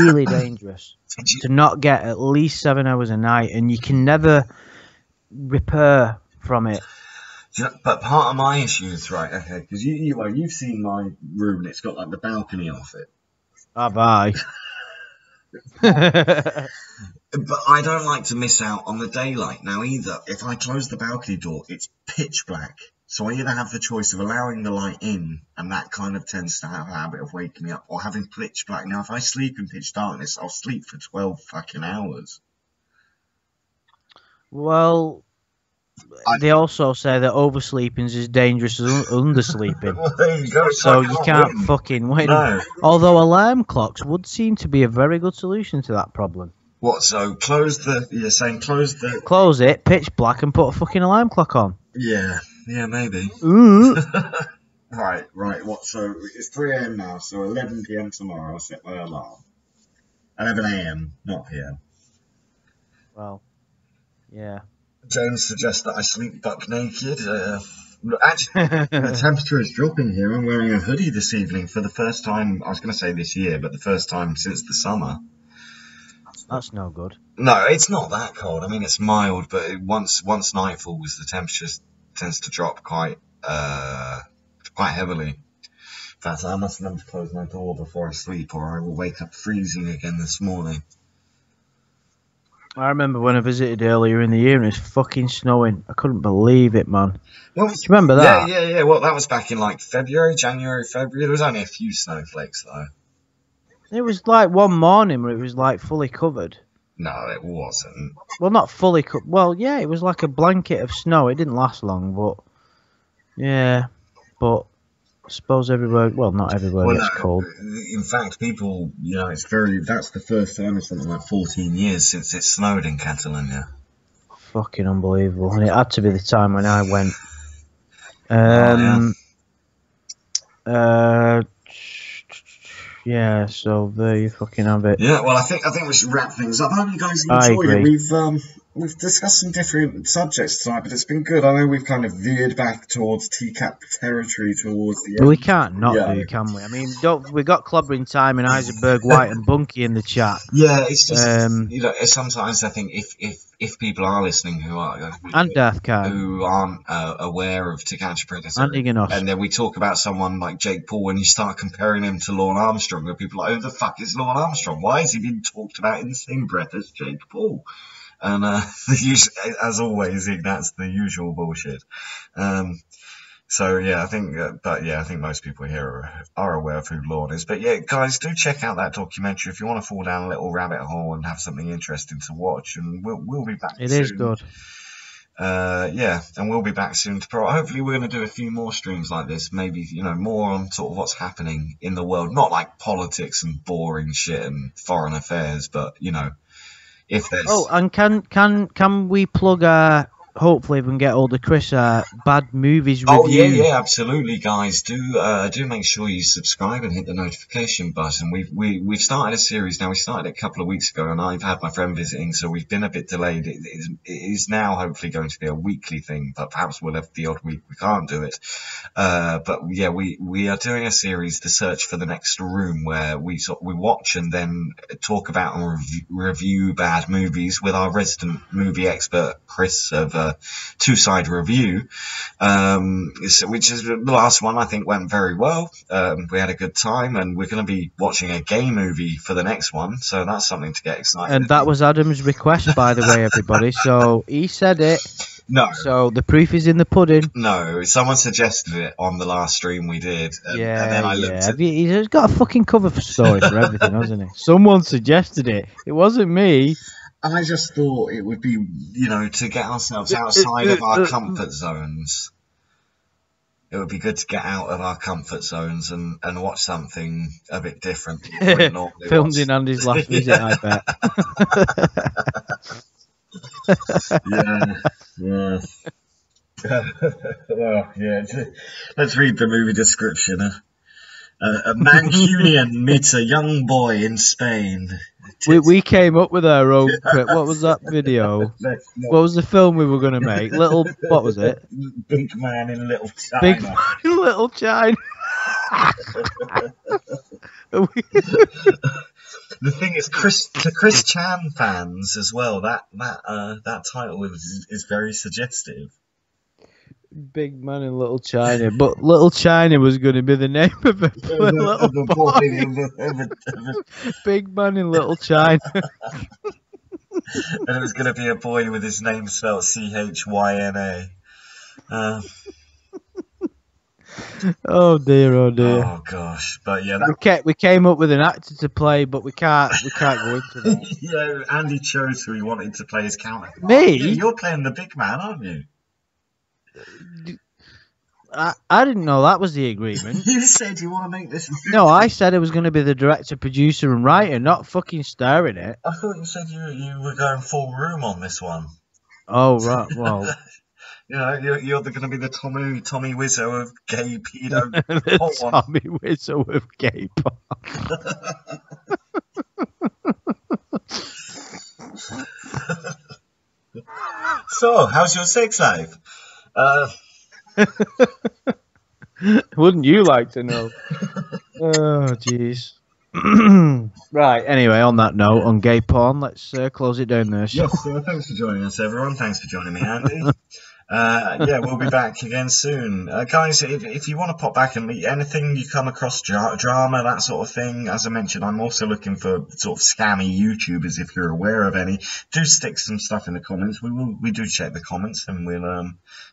Really dangerous to not get at least 7 hours a night, and you can never repair from it. But part of my issue is, right, okay, because you've seen my room and it's got like the balcony off it. Have I? But I don't like to miss out on the daylight now either. If I close the balcony door, it's pitch black. So I either have the choice of allowing the light in, and that kind of tends to have a habit of waking me up, or having pitch black. Now, if I sleep in pitch darkness, I'll sleep for 12 fucking hours. Well, they also say that oversleeping is as dangerous as undersleeping. Well, there you go. So you can't fucking win. No. Although alarm clocks would seem to be a very good solution to that problem. What, so you're saying close the... Close it, pitch black, and put a fucking alarm clock on. Yeah, maybe. Ooh. Right, what, so it's 3 AM now, so 11 PM tomorrow, I'll set my alarm. 11 a.m., not p.m. Well, yeah. James suggests that I sleep buck naked. Actually, the temperature is dropping here. I'm wearing a hoodie this evening for the first time. I was going to say this year, but the first time since the summer. That's no good. No, it's not that cold. I mean, it's mild, but once night falls, the temperature tends to drop quite heavily. In fact, I must remember to close my door before I sleep, or I will wake up freezing again this morning. I remember when I visited earlier in the year and it was fucking snowing. I couldn't believe it, man. Well, do you remember that? Yeah. Well, that was back in like January, February. There was only a few snowflakes, though. It was like one morning where it was like fully covered. No, it wasn't. Well, not fully covered. Well, yeah, it was like a blanket of snow. It didn't last long, but yeah. But I suppose everywhere, well, not everywhere gets cold. In fact, people, that's the first time in something like 14 years since it snowed in Catalonia. Fucking unbelievable. And it had to be the time when I went. Yeah, so there you fucking have it. Yeah, well, I think we should wrap things up. I hope you guys enjoyed it. We've discussed some different subjects tonight, but it's been good. I know we've kind of veered back towards TCAP territory towards the end. We can't not do, can we? I mean, we got Clobbering Time and Eisenberg, White and Bunky in the chat. Yeah, it's just sometimes I think if people are listening who are and Deathcat who aren't aware of To Catch a Predator, and then we talk about someone like Jake Paul and you start comparing him to Lorne Armstrong, and people are like, who the fuck is Lorne Armstrong? Why has he been talked about in the same breath as Jake Paul? And as always, that's the usual bullshit. So yeah, I think most people here are aware of who Lorne is. But yeah, guys, do check out that documentary if you want to fall down a little rabbit hole and have something interesting to watch. And we'll be back. It soon. Is good. And we'll be back soon hopefully we're going to do a few more streams like this, maybe more on sort of what's happening in the world, not like politics and boring shit and foreign affairs, but if there's... Oh, and can we plug our... Hopefully we can get hold of Chris bad movies review. Oh yeah, absolutely, guys. Do make sure you subscribe and hit the notification button. We've started a series now. We started it a couple of weeks ago, and I've had my friend visiting, so we've been a bit delayed. It is now hopefully going to be a weekly thing, but perhaps we'll have the odd week we can't do it. But yeah, we are doing a series, The Search for the Next Room, where we watch and then talk about and review bad movies with our resident movie expert Chris of Two-Side Review, which is the last one. I think went very well. We had a good time, and we're going to be watching a gay movie for the next one, so that's something to get excited. And that was Adam's request, by the way, everybody. So he said it. No. So the proof is in the pudding. No, someone suggested it on the last stream we did. And then I looked at... He's got a fucking cover story for everything, hasn't he? Someone suggested it. It wasn't me. I just thought it would be, to get ourselves outside of our comfort zones. It would be good to get out of our comfort zones and watch something a bit different. Filmed in Andy's last visit, I bet. Yeah. Well, yeah. Let's read the movie description. A Mancunian meets a young boy in Spain. We came up with our own. What was that video? What was the film we were going to make? What was it? Big Man in Little China. Big Man in Little China. The thing is, to Chris Chan fans as well, that title is very suggestive. Big Man in Little China, but Little China was going to be the name of a little boy. Big Man in Little China. And it was going to be a boy with his name spelled Chyna. Oh dear, oh dear. Oh gosh, but yeah, we came up with an actor to play, but we can't go into that. Yeah, Andy chose who he wanted to play his counterpart. Me? Yeah, you're playing the big man, aren't you? I didn't know that was the agreement. You said you want to make this. No, I said it was going to be the director, producer, and writer, not fucking star in it. I thought you said you were going full room on this one. Oh right, well. You're going to be the Tommy Wiseau of gay pedo. The Tommy Wiseau of gay pop. So, how's your sex life? Wouldn't you like to know? Oh, jeez. Right, anyway, on that note, on gay porn, let's close it down there. Yes, thanks for joining us, everyone. Thanks for joining me, Andy. Yeah, we'll be back again soon. Guys, if you want to pop back and meet anything you come across, drama, that sort of thing, as I mentioned, I'm also looking for sort of scammy YouTubers, if you're aware of any. Do stick some stuff in the comments. We do check the comments, and we'll,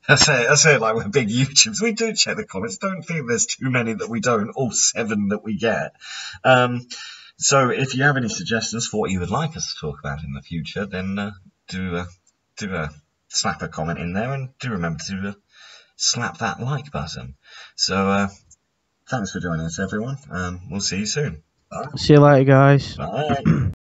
I say it like we're big YouTubers. We do check the comments. Don't think there's too many that we don't, all 7 that we get. So if you have any suggestions for what you would like us to talk about in the future, then do slap a comment in there, and do remember to slap that like button. So thanks for joining us, everyone. We'll see you soon. Bye. See you later, guys. Bye.